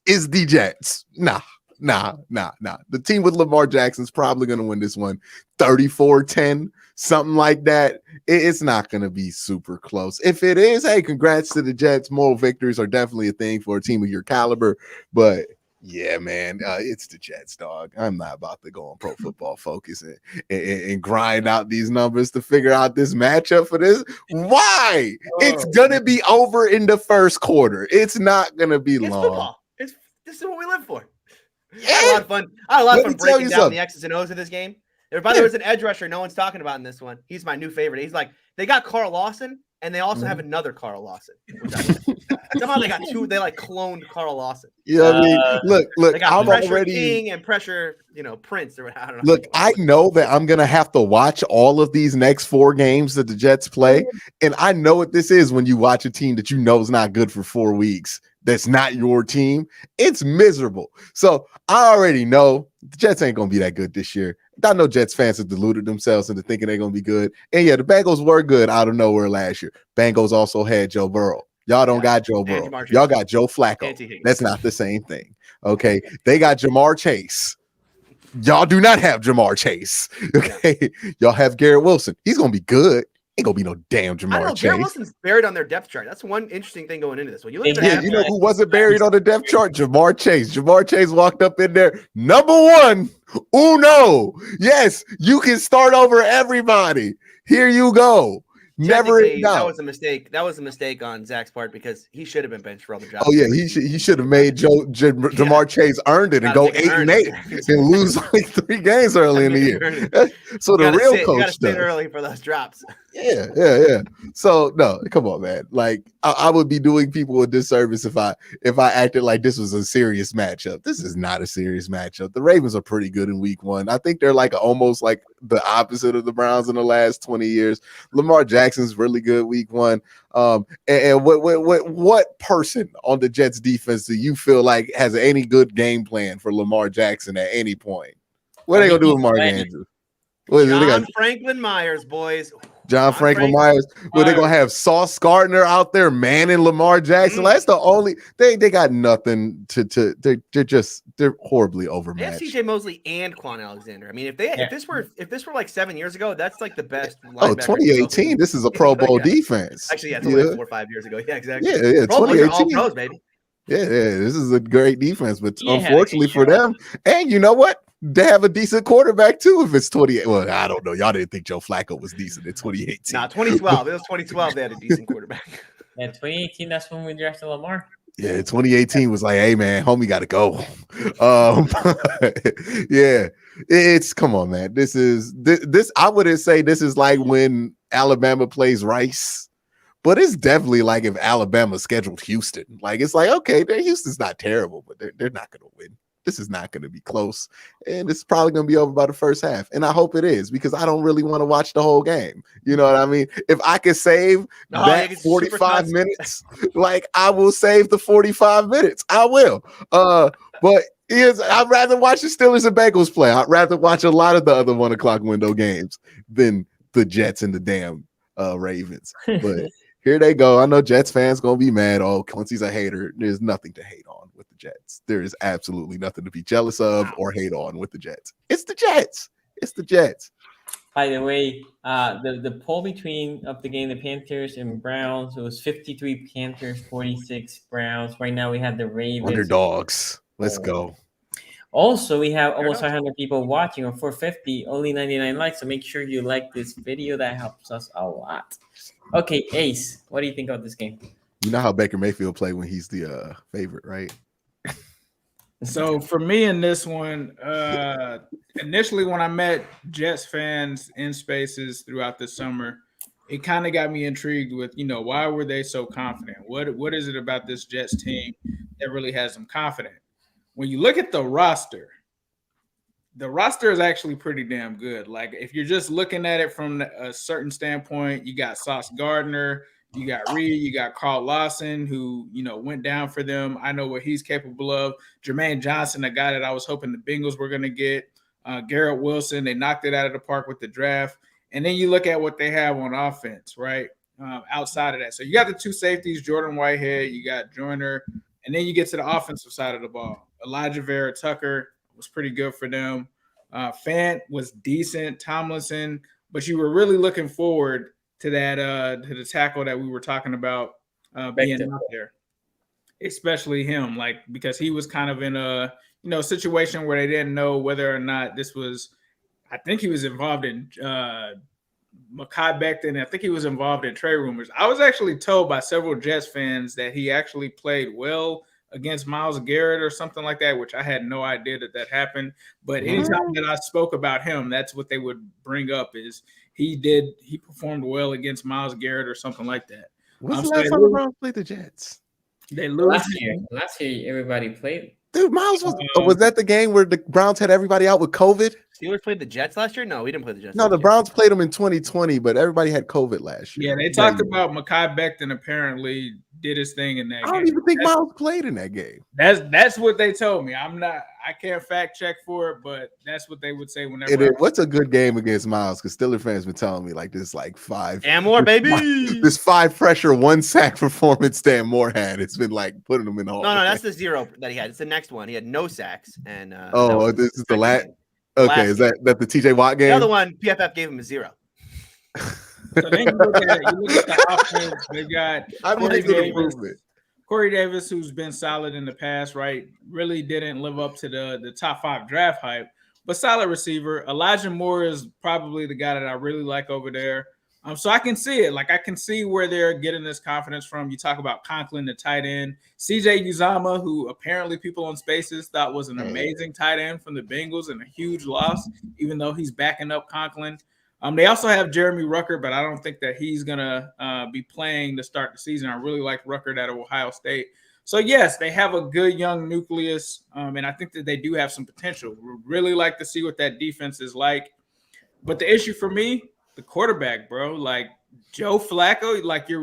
S4: is the Jets. Nah. The team with Lamar Jackson's probably going to win this one 34-10, something like that. It's not going to be super close. If it is, hey, congrats to the Jets. Moral victories are definitely a thing for a team of your caliber. But yeah, man, it's the Jets, dog. I'm not about to go on Pro Football Focus and grind out these numbers to figure out this matchup for this. Why? It's going to be over in the first quarter. It's not going to be
S3: It's
S4: long.
S3: football. This is what we live for. I had a lot of fun. I had a lot of fun breaking down the X's and O's of this game. By the way, there's an edge rusher no one's talking about in this one. He's my new favorite. He's like, they got Carl Lawson, and they also have another Carl Lawson. Somehow they got two. They like cloned Carl Lawson.
S4: You know what I mean? Look,
S3: They got
S4: I'm
S3: pressure
S4: already
S3: King and pressure, Prince or I don't know.
S4: Look, I know that I'm gonna have to watch all of these next 4 games that the Jets play, and I know what this is when you watch a team that you know is not good for 4 weeks. That's not your team. It's miserable. So I already know the Jets ain't gonna be that good this year. I know Jets fans have deluded themselves into thinking they're gonna be good. And yeah, the Bengals were good out of nowhere last year. Bengals also had Joe Burrow. Y'all don't got Joe Burrow. Y'all got Joe Flacco. That's not the same thing. Okay. They got Jamar Chase. Y'all do not have Jamar Chase. Okay. Y'all have Garrett Wilson. He's gonna be good. Ain't gonna be no damn Jamar
S3: I don't know.
S4: Chase.
S3: Garrett Wilson's buried on their depth chart. That's one interesting thing going into this. When you look at
S4: Yeah, you know who wasn't buried on the depth chart? Jamar Chase. Jamar Chase walked up in there. Number 1. Uno. Yes, you can start over everybody. Here you go. Never in doubt.
S3: That was a mistake. That was a mistake on Zach's part because he should have been benched for other jobs.
S4: Oh yeah, he should have made Jamar Chase earned it and go 8-8 and lose like 3 games early in the year. So the real coach,
S3: you got to sit early for those drops.
S4: Yeah. So no, come on, man. Like I would be doing people a disservice if I acted like this was a serious matchup. This is not a serious matchup. The Ravens are pretty good in week 1. I think they're like almost like the opposite of the Browns in the last 20 years. Lamar Jackson's really good week 1. And what person on the Jets defense do you feel like has any good game plan for Lamar Jackson at any point? What are they gonna do with Mark Andrews?
S3: John Franklin Myers, boys.
S4: John Franklin Myers. Well, they're gonna have Sauce Gardner out there manning Lamar Jackson. That's the only they got nothing to they're horribly overmatched.
S3: They have CJ Mosley and Quan Alexander. I mean, if this were like 7 years ago, that's like the best.
S4: Oh, 2018. This is a Pro Bowl defense.
S3: Actually, yeah, it's only like 4 or 5 years ago. Yeah, exactly.
S4: Yeah, 2018.
S3: All pros, baby.
S4: Yeah, this is a great defense, but unfortunately for them, and you know what? They have a decent quarterback too. If it's 28, well, I don't know. Y'all didn't think Joe Flacco was decent in 2018.
S3: Nah, 2012. It was 2012. They had a decent quarterback.
S2: Yeah, 2018. That's when we drafted Lamar.
S4: Yeah, 2018 was like, hey man, homie got to go. Yeah, it's come on, man. This. I wouldn't say this is like when Alabama plays Rice, but it's definitely like if Alabama scheduled Houston. Like it's like okay, Houston's not terrible, but they're not going to win. This is not going to be close, and it's probably going to be over by the first half. And I hope it is because I don't really want to watch the whole game. You know what I mean? If I could save that 45 minutes, like I will save the 45 minutes. I will. But I'd rather watch the Steelers and Bengals play. I'd rather watch a lot of the other 1 o'clock window games than the Jets and the damn Ravens. But here they go. I know Jets fans gonna be mad. Oh, Quincy's a hater. There's nothing to hate on with the Jets. There is absolutely nothing to be jealous of or hate on with the Jets. It's the Jets. It's the Jets.
S2: By the way, the poll between of the game, the Panthers and Browns, it was 53 Panthers, 46 Browns. Right now we have the Ravens.
S4: Underdogs. Let's go.
S2: Also, we have almost 500 people watching on 450, only 99 likes. So make sure you like this video. That helps us a lot. Okay, Ace, what do you think of this game?
S4: You know how Baker Mayfield play when he's the favorite, right?
S5: So for me in this one, initially when I met Jets fans in spaces throughout the summer, it kind of got me intrigued with, why were they so confident? What is it about this Jets team that really has them confident? When you look at the roster is actually pretty damn good. Like if you're just looking at it from a certain standpoint, you got Sauce Gardner, you got Reed, you got Carl Lawson, who, went down for them. I know what he's capable of. Jermaine Johnson, a guy that I was hoping the Bengals were going to get. Garrett Wilson, they knocked it out of the park with the draft. And then you look at what they have on offense, right? Outside of that. So you got the two safeties, Jordan Whitehead, you got Joyner, and then you get to the offensive side of the ball. Elijah Vera Tucker was pretty good for them. Fant was decent, Tomlinson, but you were really looking forward to that to the tackle that we were talking about being out there, especially him, because he was kind of in a situation where they didn't know whether or not this was. I think he was involved in Mekhi Becton. I think he was involved in trade rumors. I was actually told by several Jets fans that he actually played well against Myles Garrett or something like that, which I had no idea that happened. But anytime that I spoke about him, that's what they would bring up is he performed well against Myles Garrett or something like that.
S4: When's the last time the Browns played the Jets?
S5: They lose.
S2: Last year everybody played.
S4: Dude, Myles was that the game where the Browns had everybody out with COVID?
S3: Steelers played the Jets last year? No, we didn't play the Jets.
S4: No, the Browns played them in 2020, but everybody had COVID last year.
S5: Yeah, they talked about Mekhi Becton apparently did his thing in that game.
S4: I don't even think Myles played in that game.
S5: That's what they told me. I can't fact check for it, but that's what they would say whenever.
S4: What's a good game against Myles? Because Steelers fans been telling me this five
S3: and more, baby.
S4: This 5 pressure, 1 sack performance Dan Moore had. It's been putting him in the hole.
S3: No, that's the 0 that he had. It's the next one. He had no sacks and.
S4: This is the last. Okay, is that the TJ Watt game?
S3: The other one, PFF gave him a 0.
S5: So then you look at the offense. They got Corey Davis, who's been solid in the past, right? Really didn't live up to the top 5 draft hype, but solid receiver. Elijah Moore is probably the guy that I really like over there. So I can see it. I can see where they're getting this confidence from. You talk about Conklin, the tight end. CJ Uzomah, who apparently people on Spaces thought was an amazing tight end from the Bengals and a huge loss, even though he's backing up Conklin. They also have Jeremy Rucker, but I don't think that he's going to be playing to start the season. I really like Rucker out of Ohio State. So, yes, they have a good young nucleus, and I think that they do have some potential. We really like to see what that defense is like. But the issue for me, the quarterback, bro, Joe Flacco, you're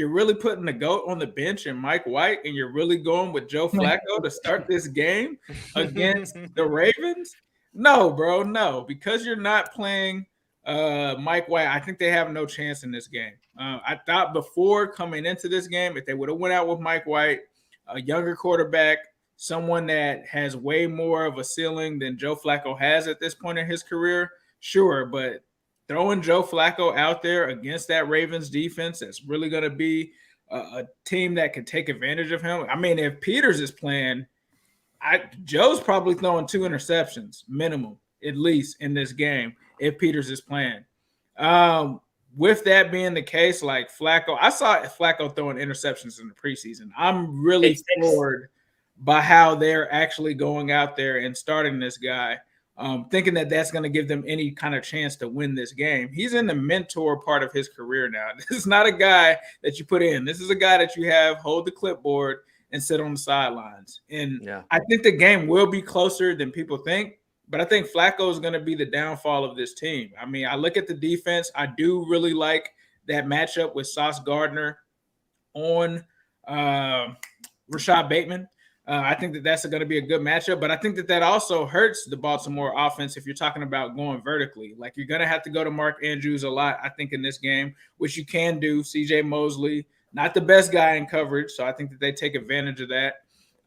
S5: really putting the GOAT on the bench and Mike White, and you're really going with Joe Flacco to start this game against the Ravens? No, bro, no, because you're not playing Mike White. I think they have no chance in this game. I thought before coming into this game, if they would have went out with Mike White, a younger quarterback, someone that has way more of a ceiling than Joe Flacco has at this point in his career, sure, but throwing Joe Flacco out there against that Ravens defense, that's really going to be a team that can take advantage of him. I mean, if Peters is playing, Joe's probably throwing 2 interceptions minimum, at least in this game, if Peters is playing. With that being the case, Flacco, I saw Flacco throwing interceptions in the preseason. I'm really floored by how they're actually going out there and starting this guy, thinking that that's going to give them any kind of chance to win this game. He's in the mentor part of his career now. This is not a guy that you put in. This is a guy that you have hold the clipboard and sit on the sidelines. And I think the game will be closer than people think, but I think Flacco is going to be the downfall of this team. I mean, I look at the defense. I do really like that matchup with Sauce Gardner on Rashad Bateman. I think that that's going to be a good matchup, but I think that also hurts the Baltimore offense if you're talking about going vertically. Like, you're going to have to go to Mark Andrews a lot, I think, in this game, which you can do. CJ Mosley, not the best guy in coverage, so I think that they take advantage of that.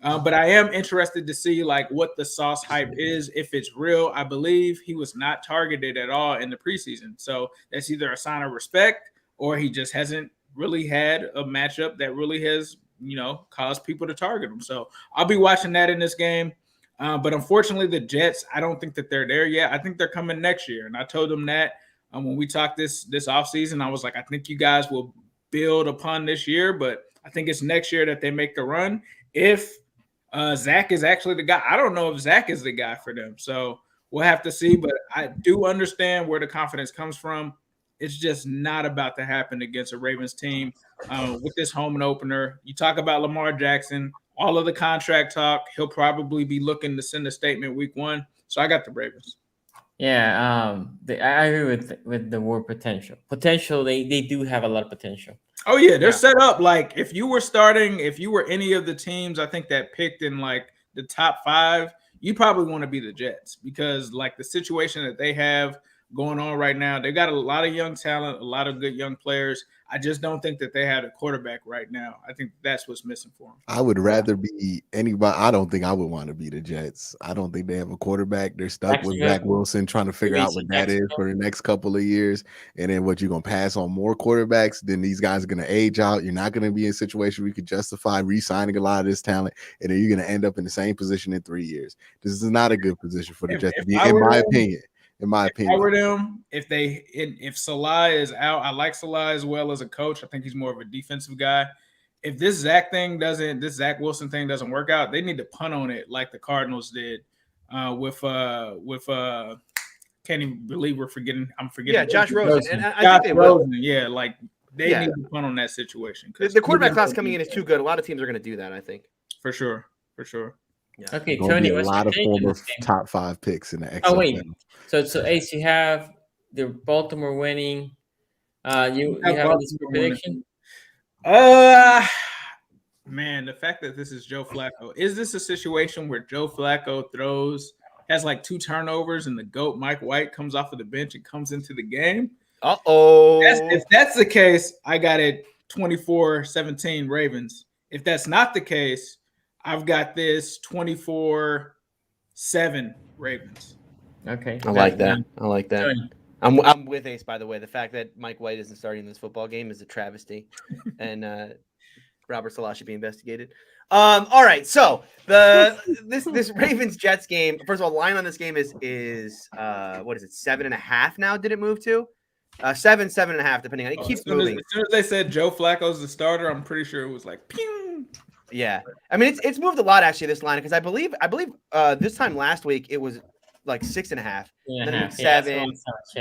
S5: But I am interested to see like what the Sauce hype is, if it's real. I believe he was not targeted at all in the preseason, so that's either a sign of respect or he just hasn't really had a matchup that really has caused people to target him. So I'll be watching that in this game. But unfortunately, the Jets, I don't think that they're there yet. I think they're coming next year, and I told them that when we talked this offseason, I was like, I think you guys will build upon this year, but I think it's next year that they make the run. If Zach is actually the guy. I don't know if Zach is the guy for them. So we'll have to see. But I do understand where the confidence comes from. It's just not about to happen against a Ravens team with this home and opener. You talk about Lamar Jackson, all of the contract talk. He'll probably be looking to send a statement week 1. So I got the Ravens.
S2: Yeah, I agree with the word potential. Potential, they do have a lot of potential.
S5: Oh, yeah, they're set up. Like, if you were any of the teams, I think that picked in, like, the top 5, you probably want to be the Jets because, like, the situation that they have going on right now, they got a lot of young talent, a lot of good young players. I just don't think that they had a quarterback right now. I think that's what's missing for them.
S4: I would rather be anybody. I don't think I would want to be the Jets. I don't think they have a quarterback. They're stuck with Zach Wilson trying to figure out what that is for the next couple of years. And then what, you're going to pass on more quarterbacks? Then these guys are going to age out. You're not going to be in a situation where you could justify re-signing a lot of this talent. And then you're going to end up in the same position in 3 years. This is not a good position for the Jets to be, in my opinion. If I were them,
S5: if Salah is out, I like Salah as well as a coach. I think he's more of a defensive guy. If this Zach Wilson thing doesn't work out, they need to punt on it like the Cardinals did with can't even believe I'm forgetting.
S3: Yeah, Josh Rosen. And I think they
S5: will. Yeah, like they need to punt on that situation.
S3: The quarterback class coming in is too good. A lot of teams are going to do that, I think.
S5: For sure.
S3: Yeah.
S2: Okay, Tony, what's
S4: a lot of former top 5 picks in the XFL.
S2: Oh wait, so Ace, you have the Baltimore winning. You have this prediction?
S5: Man, the fact that this is Joe Flacco, is this a situation where Joe Flacco has like 2 turnovers and the GOAT Mike White comes off of the bench and comes into the game? If that's the case, I got it 24-17 Ravens. If that's not the case, I've got this 24-7 Ravens.
S2: Okay.
S3: I like that. I'm with Ace, by the way. The fact that Mike White isn't starting this football game is a travesty. And Robert Salah should be investigated. All right. So this Ravens Jets game, first of all, the line on this game is what is it, 7.5 now? Did it move to? 7.5, depending on it. Keeps moving.
S5: As soon as they said Joe Flacco's the starter, I'm pretty sure it was like pew.
S3: Yeah, I mean it's moved a lot actually, this line, because I believe this time last week it was like 6.5, then it was 7.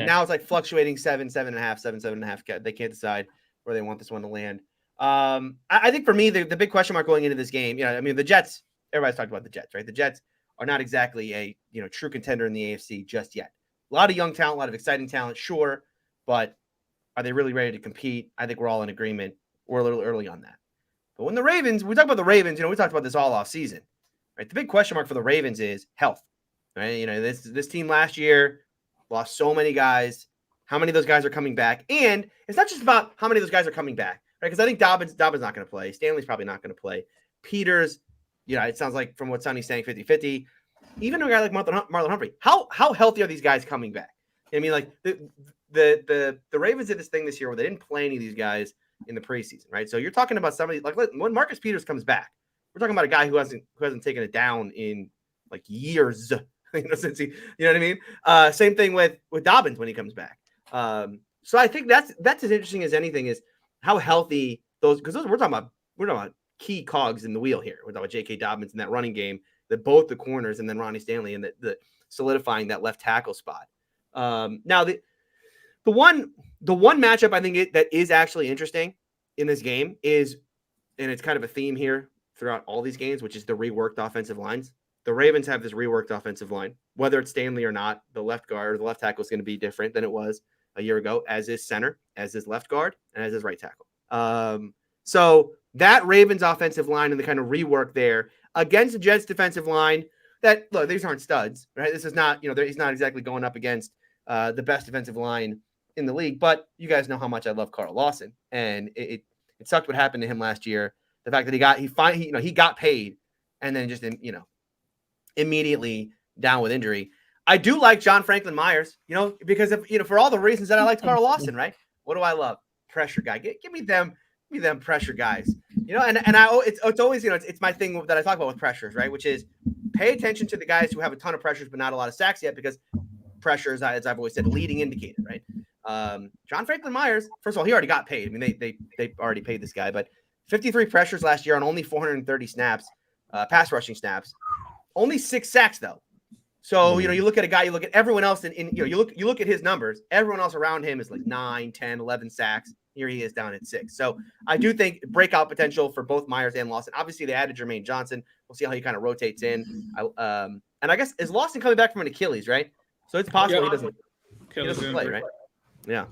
S3: Now it's like fluctuating 7, 7.5, 7.5. They can't decide where they want this one to land. I think for me the big question mark going into this game, I mean the Jets. Everybody's talked about the Jets, right? The Jets are not exactly a true contender in the AFC just yet. A lot of young talent, a lot of exciting talent, sure, but are they really ready to compete? I think we're all in agreement. We're a little early on that. But when the Ravens, we talk about the Ravens, we talked about this all off season, right? The big question mark for the Ravens is health, right? This team last year lost so many guys. How many of those guys are coming back? And it's not just about how many of those guys are coming back, right? Because I think Dobbins not going to play. Stanley's probably not going to play. Peters, it sounds like from what Sonny's saying, 50-50. Even a guy like Marlon Humphrey, how healthy are these guys coming back? I mean, like the Ravens did this thing this year where they didn't play any of these guys in the preseason, right? So you're talking about somebody like when Marcus Peters comes back, we're talking about a guy who hasn't taken it down in like years, since he, what I mean? Same thing with Dobbins when he comes back. So I think that's as interesting as anything is how healthy because we're talking about key cogs in the wheel here. We're talking about J.K. Dobbins in that running game, that both the corners and then Ronnie Stanley and the solidifying that left tackle spot. Now the one matchup I think that is actually interesting in this game is, and it's kind of a theme here throughout all these games, which is the reworked offensive lines. The Ravens have this reworked offensive line, whether it's Stanley or not. The left guard or the left tackle is going to be different than it was a year ago, as is center, as is left guard, and as is right tackle. So that Ravens offensive line and the kind of rework there, against the Jets defensive line. That look, these aren't studs, right? This is not, he's not exactly going up against the best defensive line in the league. But you guys know how much I love Carl Lawson, and it sucked what happened to him last year. The fact that he got paid, and then just immediately down with injury. I do like John Franklin Myers, because of for all the reasons that I liked Carl Lawson, right? What do I love? Pressure guy. Give me them pressure guys. It's always it's my thing that I talk about with pressures, right? Which is pay attention to the guys who have a ton of pressures but not a lot of sacks yet, because pressure is, as I've always said, a leading indicator, right? John Franklin Myers, first of all, he already got paid. I mean, they already paid this guy, but 53 pressures last year on only 430 snaps, pass rushing snaps, only 6 sacks though. So, you look at a guy, you look at everyone else you look at his numbers, everyone else around him is like 9, 10, 11 sacks. Here he is down at 6. So I do think breakout potential for both Myers and Lawson. Obviously they added Jermaine Johnson. We'll see how he kind of rotates in. And I guess is Lawson coming back from an Achilles, right? So it's possible he doesn't play, right? Yeah.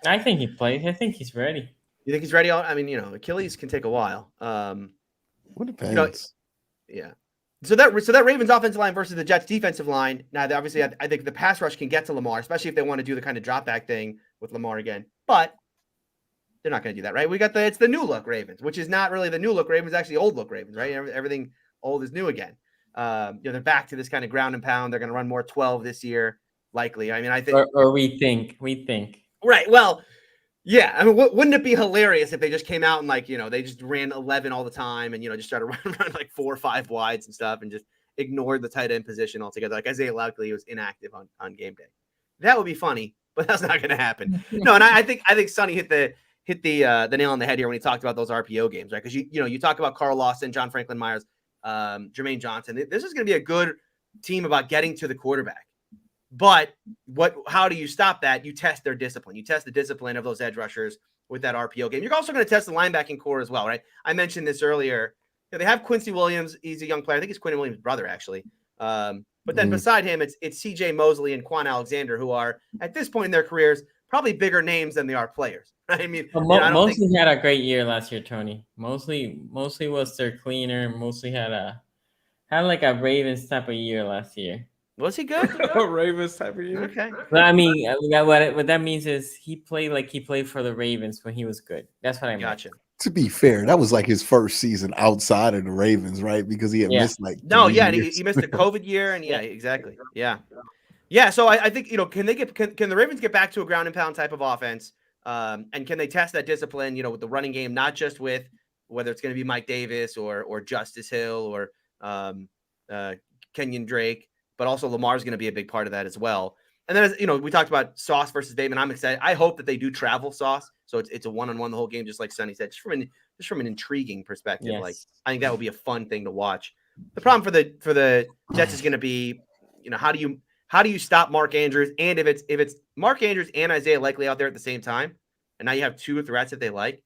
S2: I think he plays. I think he's ready.
S3: You think he's ready? I mean, Achilles can take a while.
S4: What depends.
S3: Yeah. So that Ravens offensive line versus the Jets defensive line. Now, obviously, I think the pass rush can get to Lamar, especially if they want to do the kind of drop back thing with Lamar again. But they're not going to do that, right? It's the new look Ravens, which is not really the new look Ravens, actually old look Ravens, right? Everything old is new again. They're back to this kind of ground and pound. They're going to run more 12 this year, likely. I mean, I think,
S2: or we think,
S3: right. Well, yeah. I mean, wouldn't it be hilarious if they just came out and they just ran 11 all the time and, just started running like 4 or 5 wides and stuff and just ignored the tight end position altogether. Like Isaiah Likely was inactive on game day. That would be funny, but that's not going to happen. No. And I think Sonny hit the nail on the head here when he talked about those RPO games, right? Because you talk about Carl Lawson, John Franklin Myers, Jermaine Johnson. This is going to be a good team about getting to the quarterback. But how do you stop that? You test their discipline. You test the discipline of those edge rushers with that RPO game. You're also going to test the linebacking core as well, right? I mentioned this earlier. They have Quincy Williams. He's a young player. I think he's Quincy Williams' brother, actually. But then beside him, it's C.J. Mosley and Quan Alexander, who are, at this point in their careers, probably bigger names than they are players. I mean,
S2: Mosley had a great year last year, Tony. Mosley was their cleaner. Mosley had like a Ravens type of year last year.
S3: Was he good?
S5: Ravens type of year.
S3: Okay.
S2: But I mean, what that means is he played like he played for the Ravens when he was good. That's what I meant.
S3: Gotcha.
S4: To be fair, that was like his first season outside of the Ravens, right? Because he had missed like
S3: and he missed the COVID year, and exactly. Yeah. So I think can the Ravens get back to a ground and pound type of offense? And can they test that discipline, with the running game, not just with whether it's going to be Mike Davis or Justice Hill or Kenyon Drake, but also Lamar's going to be a big part of that as well. And then, we talked about Sauce versus Bateman. I'm excited. I hope that they do travel Sauce. So it's a one-on-one the whole game, just like Sonny said, just from an intriguing perspective.
S2: Yes.
S3: Like, I think that would be a fun thing to watch. The problem for the Jets is going to be, how do you stop Mark Andrews? And if it's Mark Andrews and Isaiah Likely out there at the same time, and now you have 2 threats that they like,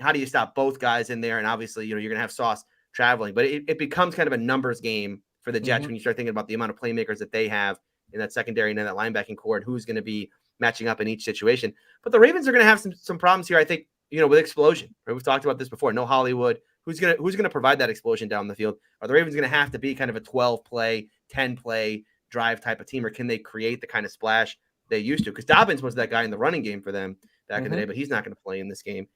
S3: how do you stop both guys in there? And obviously, you're going to have Sauce traveling, but it becomes kind of a numbers game for the Jets when you start thinking about the amount of playmakers that they have in that secondary and in that linebacking core and who's going to be matching up in each situation. But the Ravens are going to have some problems here, I think, with explosion. Right? We've talked about this before. No Hollywood. Who's going to provide that explosion down the field? Are the Ravens going to have to be kind of a 12-play, 10-play drive type of team, or can they create the kind of splash they used to? Because Dobbins was that guy in the running game for them back in the day, but he's not going to play in this game.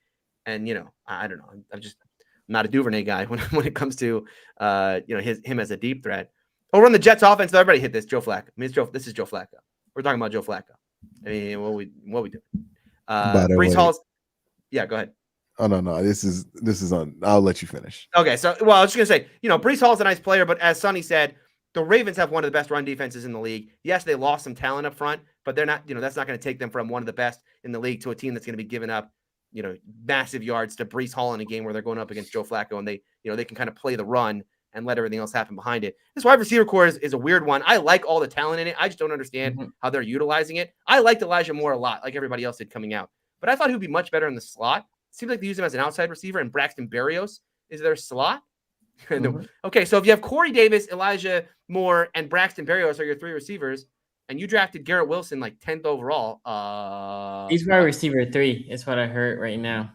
S3: And, I don't know. I'm not a Duvernay guy when it comes to, him as a deep threat. Over on the Jets offense, everybody hit this. Joe Flacco. I mean, this is Joe Flacco. We're talking about Joe Flacco. I mean, what we do? Breece Hall's. Yeah, go ahead.
S4: Oh no. This is on. I'll let you finish.
S3: Okay, so I was just gonna say, Breece Hall's a nice player, but as Sonny said, the Ravens have one of the best run defenses in the league. Yes, they lost some talent up front, but they're not. That's not going to take them from one of the best in the league to a team that's going to be giving up, massive yards to Breece Hall in a game where they're going up against Joe Flacco, and they can kind of play the run and let everything else happen behind it. This wide receiver core is a weird one. I like all the talent in it. I just don't understand how they're utilizing it. I liked Elijah Moore a lot, like everybody else did coming out. But I thought he would be much better in the slot. It seems like they use him as an outside receiver, and Braxton Berrios is their slot. Okay, so if you have Corey Davis, Elijah Moore, and Braxton Berrios are your 3 receivers, and you drafted Garrett Wilson like 10th overall.
S2: He's wide receiver 3 is what I heard right now.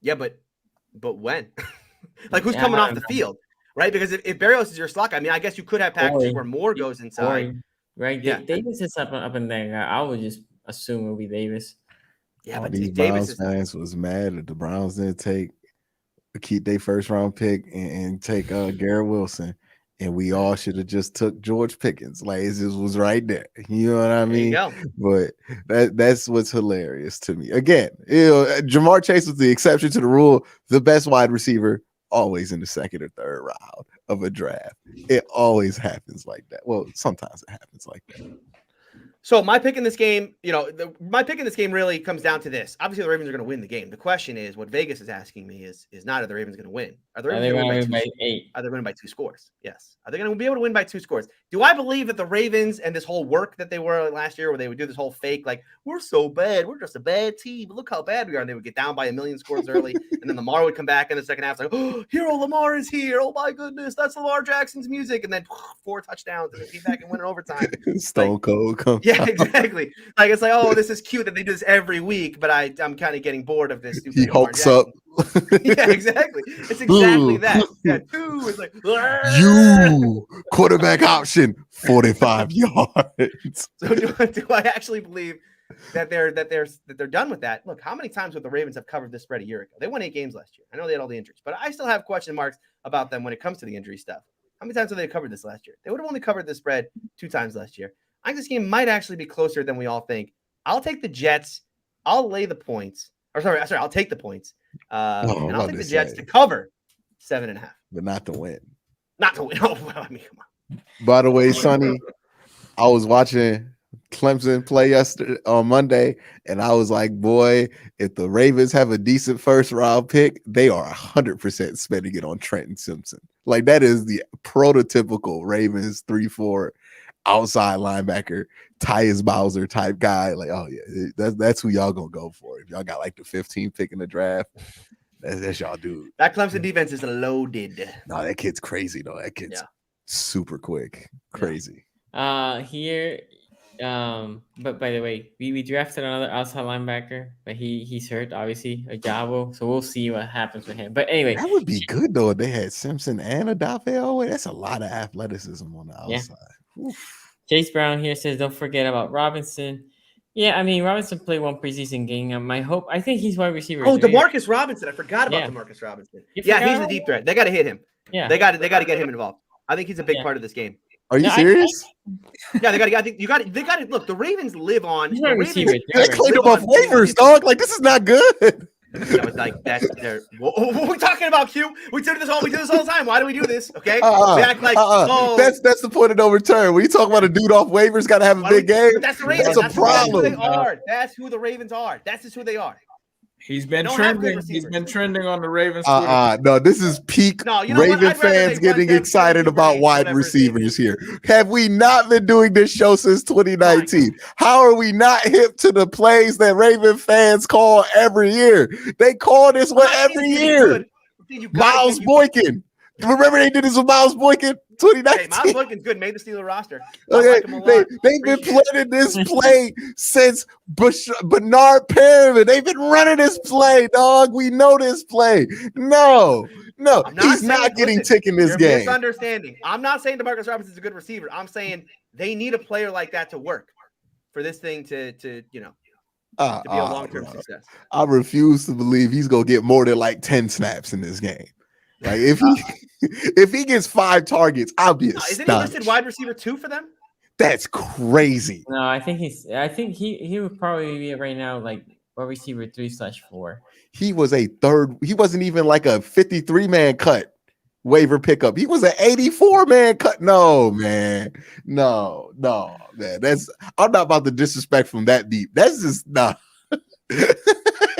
S3: Yeah, but when? Like, who's coming off the field? right? Because if Berrios is your slot, I mean, I guess you could have packages where Moore goes inside.
S2: Right?
S3: Yeah.
S2: Davis is up in there. I would just assume it'll be Davis.
S3: Yeah,
S4: All
S3: but
S4: these
S3: Davis
S4: Browns fans was mad that the Browns didn't keep their first round pick and take Garrett Wilson, and we all should have just took George Pickens. Like it just was right there. You know what I mean? But that's what's hilarious to me. Again, Jamar Chase was the exception to the rule. The best wide receiver always in the second or third round of a draft. It always happens like that. Well, sometimes it happens like that.
S3: So my pick in this game, my pick in this game really comes down to this. Obviously, the Ravens are going to win the game. The question is, what Vegas is asking me is not are the Ravens going to win? Are the Ravens going to win by 8? Are they going to win by 2 scores? Yes. Are they going to be able to win by 2 scores? Do I believe that the Ravens and this whole work that they were last year, where they would do this whole fake, like, we're so bad, we're just a bad team, but look how bad we are, and they would get down by 1 million scores early, and then Lamar would come back in the second half, like, oh, hero Lamar is here, oh my goodness, that's Lamar Jackson's music, and then 4 touchdowns, and they came back and win in overtime.
S4: Stone Cold comes.
S3: Yeah, exactly. Like it's like, oh, this is cute that they do this every week, but I'm kind of getting bored of this.
S4: He hulks up.
S3: Yeah, exactly. It's exactly that. Yeah, 2 is like
S4: you quarterback option 45 yards.
S3: So do I actually believe that they're done with that? Look, how many times would the Ravens have covered this spread a year ago? They won 8 games last year. I know they had all the injuries, but I still have question marks about them when it comes to the injury stuff. How many times have they covered this last year? They would have only covered this spread 2 times last year. I think this game might actually be closer than we all think. I'll take the Jets. I'll lay the points. I'll take the points. And I'll take the Jets to cover 7.5.
S4: But not to win.
S3: Not to win. Oh, I mean, come on.
S4: By the way, Sonny, I was watching Clemson play yesterday on Monday, and I was like, boy, if the Ravens have a decent first round pick, they are 100% spending it on Trenton Simpson. Like that is the prototypical Ravens 3-4 outside linebacker, Tyus Bowser type guy. Like, oh yeah, that's who y'all gonna go for. If y'all got like the 15th pick in the draft, that's y'all dude.
S3: That Clemson defense is loaded.
S4: No, that kid's crazy though. That kid's super quick, crazy.
S2: Here, but by the way, we drafted another outside linebacker, but he's hurt, obviously, Ajabo. So we'll see what happens with him. But anyway,
S4: that would be good though if they had Simpson and Adafe. That's a lot of athleticism on the outside.
S2: Chase Brown here says, don't forget about Robinson. Yeah, I mean, Robinson played 1 preseason game. I think he's wide receiver.
S3: Oh, DeMarcus Robinson. I forgot about DeMarcus Robinson. He's the deep threat. They got to hit him. Yeah, they got to get him involved. I think he's a big part of this game.
S4: Are you serious?
S3: Yeah, they got to. I think they got to look. The Ravens live on.
S2: He's the receiver.
S4: They cleaned him off waivers, dog. Like this is not good.
S3: Yeah, but like that's their. What are we talking about, Q? We do this all the time. Why do we do this? Okay, we act like
S4: that's the point of no return. When you talk about a dude off waivers, got to have a big game.
S3: That's the Ravens.
S4: That's a problem.
S3: That's who they are. That's who the Ravens are. That's just who they are.
S5: He's been trending. He's been trending on the Ravens.
S4: No, this is peak Raven fans getting excited about wide receivers here. Have we not been doing this show since 2019? How are we not hip to the plays that Raven fans call every year? They call this one every year. Miles Boykin. Remember they did this with Miles Boykin 2019?
S3: Hey, Miles Boykin's good. Made the Steeler roster.
S4: Okay, they've been planning this play since Bernard Perriman. They've been running this play, dog. We know this play. No, he's not getting tick in this game.
S3: Misunderstanding. I'm not saying DeMarcus Robinson's a good receiver. I'm saying they need a player like that to work for this thing to be a long-term success.
S4: I refuse to believe he's gonna get more than like 10 snaps in this game. Like if he gets 5 targets, I'll be astonished.
S3: Isn't he listed wide receiver 2 for them?
S4: That's crazy.
S2: No, I think he would probably be right now like wide receiver 3/4.
S4: He was a third. He wasn't even like a 53-man cut waiver pickup. He was an 84-man cut. No, man. No, man. I'm not about to disrespect from that deep. That's just nah.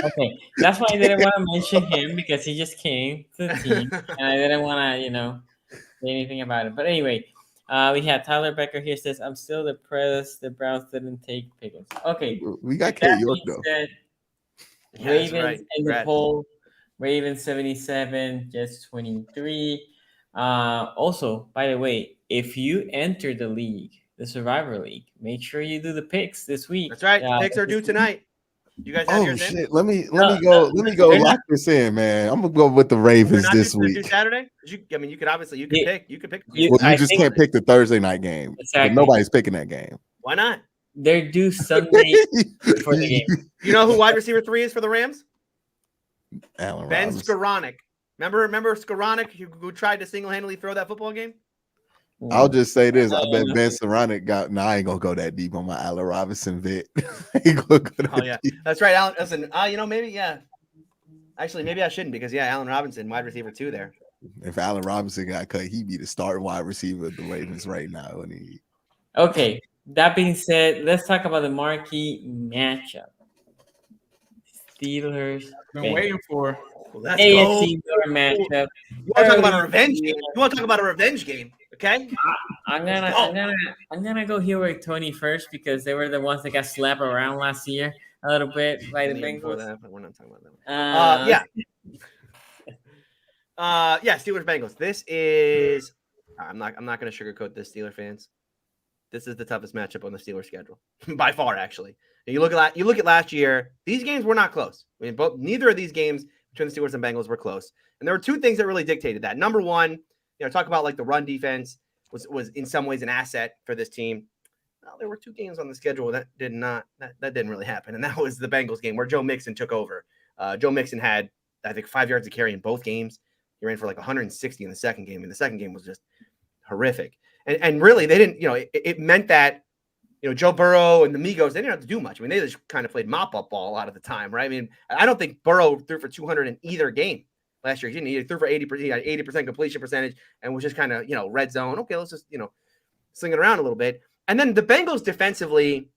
S2: Okay, that's why I didn't want to mention him because he just came to the team, and I didn't want to, say anything about it. But anyway, we had Tyler Becker here says, "I'm still depressed. The Browns didn't take Pickens." Okay,
S4: we got K York though.
S2: Ravens in the poll. Ravens 77, Jets 23. Also, by the way, if you enter the league, the Survivor League, make sure you do the picks this week.
S3: That's right. The picks are due tonight. You guys have
S4: Oh
S3: yours in?
S4: shit! Let me
S2: No,
S4: go
S2: no.
S4: lock this in, man. I'm gonna go
S2: They're not-
S4: with the Ravens
S3: They're not
S4: this
S3: just gonna do
S4: week.
S3: Saturday. You could obviously you could
S2: You-
S3: pick. You could pick.
S2: you-
S4: Well, you
S2: I
S4: just
S2: think-
S4: can't pick the Thursday night game. But
S2: Exactly.
S4: nobody's picking that game.
S3: Why not?
S2: They're due Sunday before the game.
S3: You know who wide receiver 3 is for the Rams?
S4: Allen
S3: Ben
S4: Robinson.
S3: Skoranek. Remember Skoranek who tried to single-handedly throw that football game?
S4: I'll just say this: I bet
S2: Uh,
S4: Ben Saronic got. No, I ain't gonna go that deep on my Allen Robinson bit. I ain't gonna go that
S3: Oh yeah,
S4: deep.
S3: that's right, Alan. Listen, maybe yeah. Actually, maybe I shouldn't because Allen Robinson, wide receiver 2 there.
S4: If Allen Robinson got cut, he'd be the starting wide receiver of the Ravens right now. And he,
S2: Okay. That being said, let's talk about the marquee matchup. Steelers.
S5: Been waiting for.
S3: Well, let's
S2: AFC
S3: go.
S2: North matchup.
S3: You want to talk about a revenge game? You want to talk about a revenge game? Okay.
S2: I'm gonna go here with Tony first because they were the ones that got slapped around last year a little bit by the
S3: Before
S2: Bengals.
S3: that, but we're not talking about that. Yeah. Steelers Bengals. This is. I'm not going to sugarcoat this, Steeler fans. This is the toughest matchup on the Steelers schedule by far. Actually, and you look at last year. These games were not close. I mean, neither of these games between the Steelers and Bengals were close. And there were two things that really dictated that. Number one, talk about like the run defense was in some ways an asset for this team. Well, there were two games on the schedule that didn't really happen, and that was the Bengals game where Joe Mixon took over. Joe Mixon had, I think, 5 yards of carry in both games. He ran for like 160 in the second game, and the second game was just horrific. And really, they didn't. It meant that Joe Burrow and the Migos, they didn't have to do much. I mean, they just kind of played mop-up ball a lot of the time, right? I mean, I don't think Burrow threw for 200 in either game last year. He didn't. He threw for 80%. He had 80% completion percentage and was just kind of, red zone. Okay, let's just, sling it around a little bit. And then the Bengals defensively,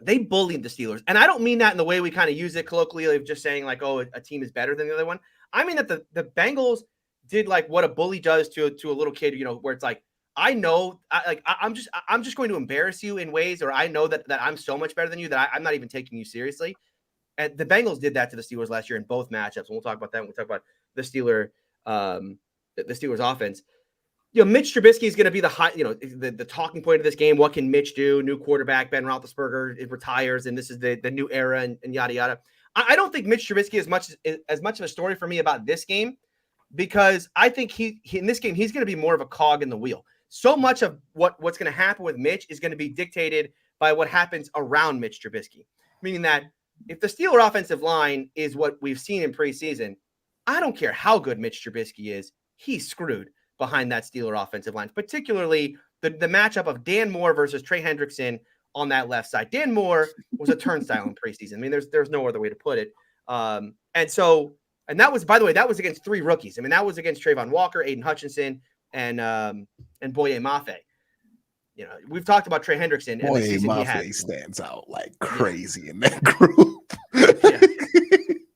S3: they bullied the Steelers. And I don't mean that in the way we kind of use it colloquially of just saying like, oh, a team is better than the other one. I mean that the Bengals did like what a bully does to a little kid, where it's like, I know, I'm just going to embarrass you in ways, or I know that I'm so much better than you that I'm not even taking you seriously. And the Bengals did that to the Steelers last year in both matchups. And we'll talk about that when we talk about the Steelers offense. Mitch Trubisky is going to be the talking point of this game. What can Mitch do? New quarterback, Ben Roethlisberger retires, and this is the new era, and yada yada. I don't think Mitch Trubisky is as much of a story for me about this game, because I think he in this game he's going to be more of a cog in the wheel. So much of what's going to happen with Mitch is going to be dictated by what happens around Mitch Trubisky. Meaning that if the Steeler offensive line is what we've seen in preseason, I don't care how good Mitch Trubisky is, he's screwed behind that Steeler offensive line, particularly the matchup of Dan Moore versus Trey Hendrickson on that left side. Dan Moore was a turnstile in preseason. I mean, there's no other way to put it. And that was, by the way, that was against 3 rookies. I mean, that was against Trayvon Walker, Aiden Hutchinson, and Boye Mafe. We've talked about Trey Hendrickson.
S4: Boye Mafe stands out like crazy in that group.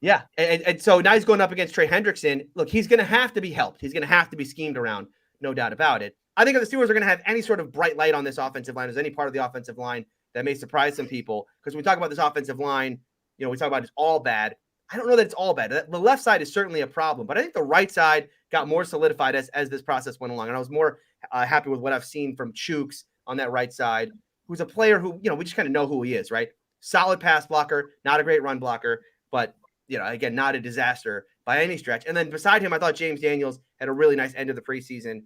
S3: Yeah. And so now he's going up against Trey Hendrickson. Look, he's going to have to be helped. He's going to have to be schemed around, no doubt about it. I think if the Steelers are going to have any sort of bright light on this offensive line, there's any part of the offensive line that may surprise some people, because when we talk about this offensive line, we talk about it's all bad. I don't know that it's all bad. The left side is certainly a problem, but I think the right side got more solidified as this process went along. And I was more happy with what I've seen from Chooks on that right side, who's a player who, we just kind of know who he is, right? Solid pass blocker, not a great run blocker, but, again, not a disaster by any stretch. And then beside him, I thought James Daniels had a really nice end of the preseason,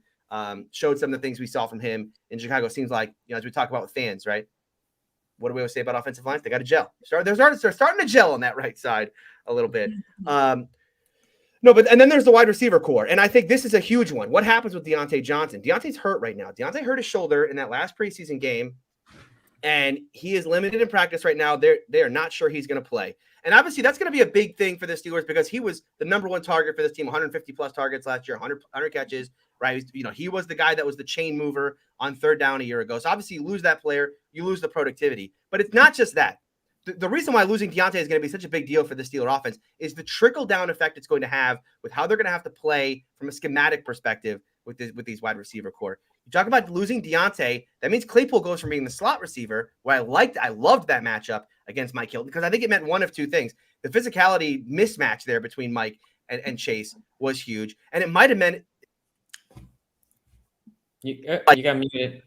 S3: showed some of the things we saw from him in Chicago. Seems like, as we talk about with fans, right? What do we always say about offensive lines? They got to gel. They're starting to gel on that right side a little bit. And then there's the wide receiver core. And I think this is a huge one. What happens with Deontay Johnson? Deontay's hurt right now. Deontay hurt his shoulder in that last preseason game, and he is limited in practice right now. They are not sure he's going to play. And obviously that's going to be a big thing for the Steelers, because he was the number one target for this team, 150 plus targets last year, 100 catches, right? He was the guy that was the chain mover on third down a year ago. So obviously you lose that player, you lose the productivity. But it's not just that. The reason why losing Deontay is going to be such a big deal for the Steeler offense is the trickle-down effect it's going to have with how they're going to have to play from a schematic perspective with these wide receiver core. You talk about losing Deontay, that means Claypool goes from being the slot receiver, where I loved that matchup against Mike Hilton, because I think it meant one of two things. The physicality mismatch there between Mike and Chase was huge, and it might have meant
S2: you got muted.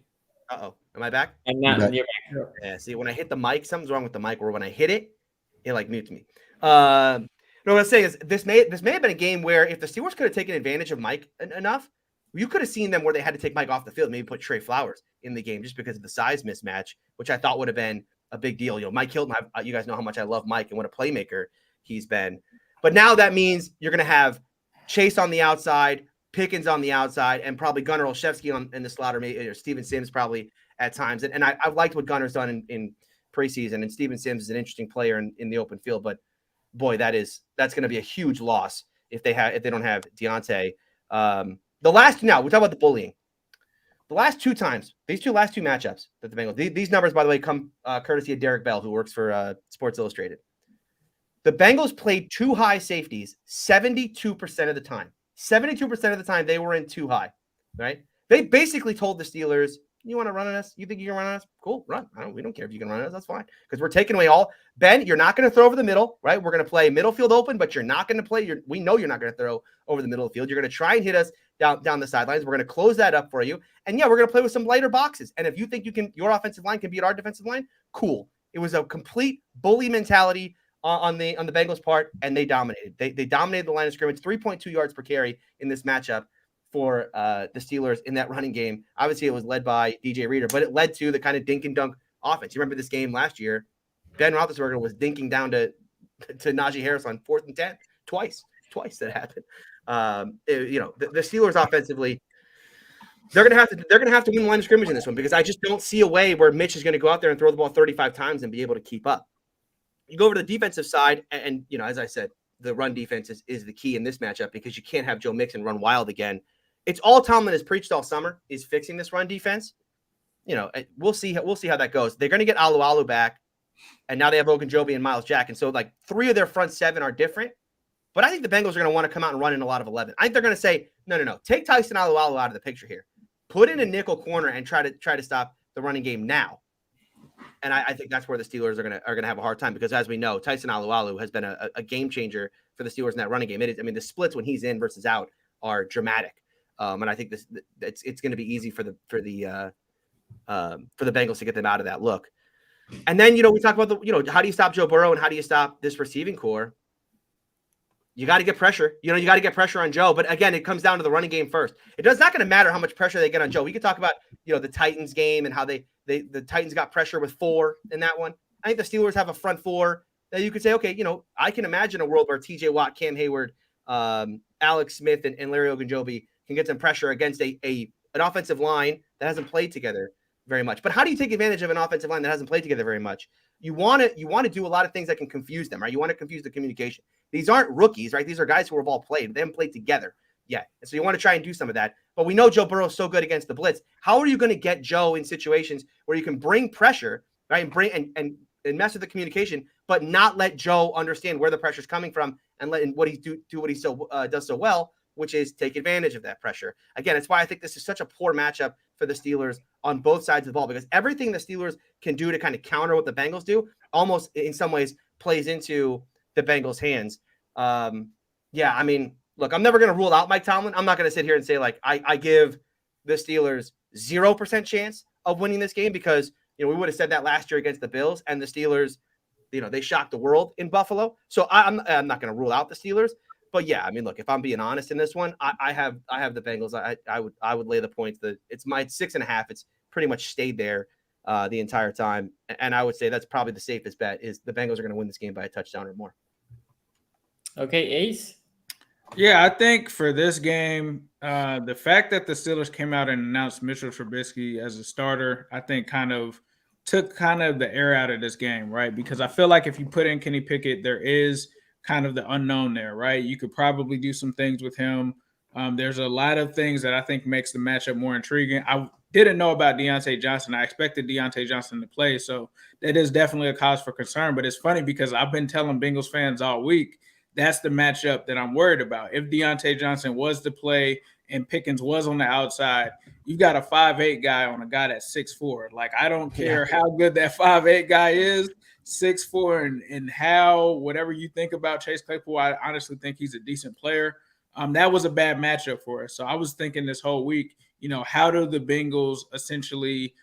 S3: Uh-oh. Am I back?
S2: And now you're back.
S3: Yeah, see, when I hit the mic, something's wrong with the mic, or when I hit it, It like mutes me. No, what I'm saying is this may have been a game where if the Steelers could have taken advantage of Mike enough, you could have seen them where they had to take Mike off the field, maybe put Trey Flowers in the game just because of the size mismatch, which I thought would have been a big deal. You know, Mike Hilton, you guys know how much I love Mike and what a playmaker he's been. But now that means you're going to have Chase on the outside, Pickens on the outside, and probably Gunnar Olszewski in the slot, or Steven Sims probably at times. And I've liked what Gunner's done in preseason, and Steven Sims is an interesting player in the open field. But boy, that's going to be a huge loss if they don't have Deontay. The last now we talk about the bullying. The last two times, these last two matchups that the Bengals, these numbers, by the way, come courtesy of Derek Bell, who works for Sports Illustrated. The Bengals played two high safeties 72% of the time. 72% of the time they were in too high, right? They basically told the Steelers, you want to run on us? You think you can run on us? Cool, run. We don't care if you can run on us. That's fine. Because we're taking away all. Ben, you're not going to throw over the middle, right? We're going to play middle field open, but you're not going to play. We know you're not going to throw over the middle of the field. You're going to try and hit us down the sidelines. We're going to close that up for you. And yeah, we're going to play with some lighter boxes. And if you think your offensive line can beat our defensive line, cool. It was a complete bully mentality on the Bengals' part, and they dominated. They dominated the line of scrimmage, 3.2 yards per carry in this matchup for the Steelers in that running game. Obviously, it was led by DJ Reader, but it led to the kind of dink and dunk offense. You remember this game last year? Ben Roethlisberger was dinking down to Najee Harris on 4th and 10 twice that happened. The Steelers offensively, they're gonna have to win the line of scrimmage in this one because I just don't see a way where Mitch is going to go out there and throw the ball 35 times and be able to keep up. You go over to the defensive side, and as I said, the run defense is the key in this matchup because you can't have Joe Mixon run wild again. It's all Tomlin has preached all summer is fixing this run defense. We'll see how that goes. They're going to get Alu back, and now they have Ogunjobi and Myles Jack, and so like 3 of their front 7 are different. But I think the Bengals are going to want to come out and run in a lot of 11. I think they're going to say, no, take Tyson Alu out of the picture here. Put in a nickel corner and try to stop the running game now. And I think that's where the Steelers are gonna have a hard time because, as we know, Tyson Alu has been a game changer for the Steelers in that running game. The splits when he's in versus out are dramatic, and I think it's going to be easy for the Bengals to get them out of that look. And then we talk about how do you stop Joe Burrow and how do you stop this receiving core? You got to get pressure. You got to get pressure on Joe. But again, it comes down to the running game first. It's not going to matter how much pressure they get on Joe. We could talk about the Titans game and how the Titans got pressure with 4 in that one. I think the Steelers have a front 4 that you could say, okay, I can imagine a world where TJ Watt, Cam Hayward, Alex Smith, and Larry Ogunjobi can get some pressure against an offensive line that hasn't played together very much. But how do you take advantage of an offensive line that hasn't played together very much? You want to do a lot of things that can confuse them, right? You want to confuse the communication. These aren't rookies, right? These are guys who have all played. They haven't played together yet. And so you want to try and do some of that. But we know Joe Burrow is so good against the blitz. How are you going to get Joe in situations where you can bring pressure, right? And bring and mess with the communication, but not let Joe understand where the pressure is coming from and let what he do what he does so well, which is take advantage of that pressure. Again, it's why I think this is such a poor matchup for the Steelers on both sides of the ball, because everything the Steelers can do to kind of counter what the Bengals do almost in some ways plays into the Bengals' hands. Look, I'm never going to rule out Mike Tomlin. I'm not going to sit here and say, like, I give the Steelers 0% chance of winning this game because, we would have said that last year against the Bills, and the Steelers, they shocked the world in Buffalo. So I'm not going to rule out the Steelers. But yeah, look, if I'm being honest in this one, I have the Bengals. I would lay the points. It's my 6.5. It's pretty much stayed there the entire time. And I would say that's probably the safest bet is the Bengals are going to win this game by a touchdown or more.
S2: Okay, Ace.
S5: Yeah, I think for this game, the fact that the Steelers came out and announced Mitchell Trubisky as a starter, I think took the air out of this game, right? Because I feel like if you put in Kenny Pickett, there is kind of the unknown there, right? You could probably do some things with him. There's a lot of things that I think makes the matchup more intriguing. I didn't know about Deontay Johnson. I expected Deontay Johnson to play, so that is definitely a cause for concern. But it's funny because I've been telling Bengals fans all week, that's the matchup that I'm worried about. If Deontay Johnson was to play and Pickens was on the outside, you've got a 5'8" guy on a guy that's 6'4". Like, I don't care how good that 5'8" guy is, 6'4", and how, whatever you think about Chase Claypool, I honestly think he's a decent player. That was a bad matchup for us. So I was thinking this whole week, how do the Bengals essentially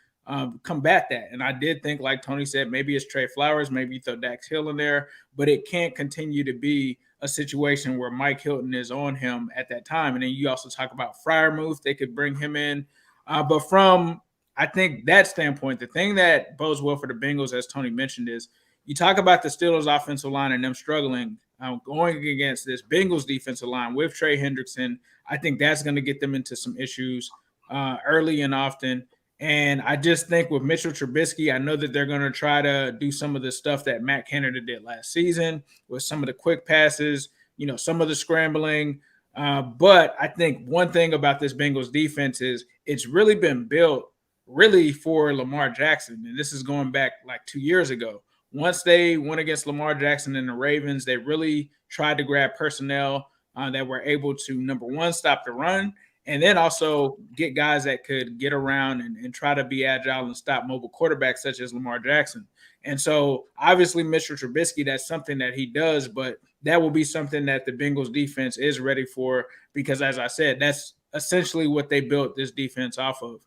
S5: combat that. And I did think, like Tony said, maybe it's Trey Flowers, maybe you throw Dax Hill in there, but it can't continue to be a situation where Mike Hilton is on him at that time. And then you also talk about Freiermuth, they could bring him in. But from, I think, that standpoint, the thing that bodes well for the Bengals, as Tony mentioned, is you talk about the Steelers' offensive line and them struggling going against this Bengals defensive line with Trey Hendrickson. I think that's going to get them into some issues early and often. And I just think with Mitchell Trubisky, I know that they're going to try to do some of the stuff that Matt Canada did last season with some of the quick passes, some of the scrambling. But I think one thing about this Bengals defense is it's really been built really for Lamar Jackson. And this is going back like 2 years ago. Once they went against Lamar Jackson and the Ravens, they really tried to grab personnel that were able to, number one, stop the run, and then also get guys that could get around and try to be agile and stop mobile quarterbacks such as Lamar Jackson. And so obviously Mr. Trubisky, that's something that he does, but that will be something that the Bengals defense is ready for because, as I said, that's essentially what they built this defense off of.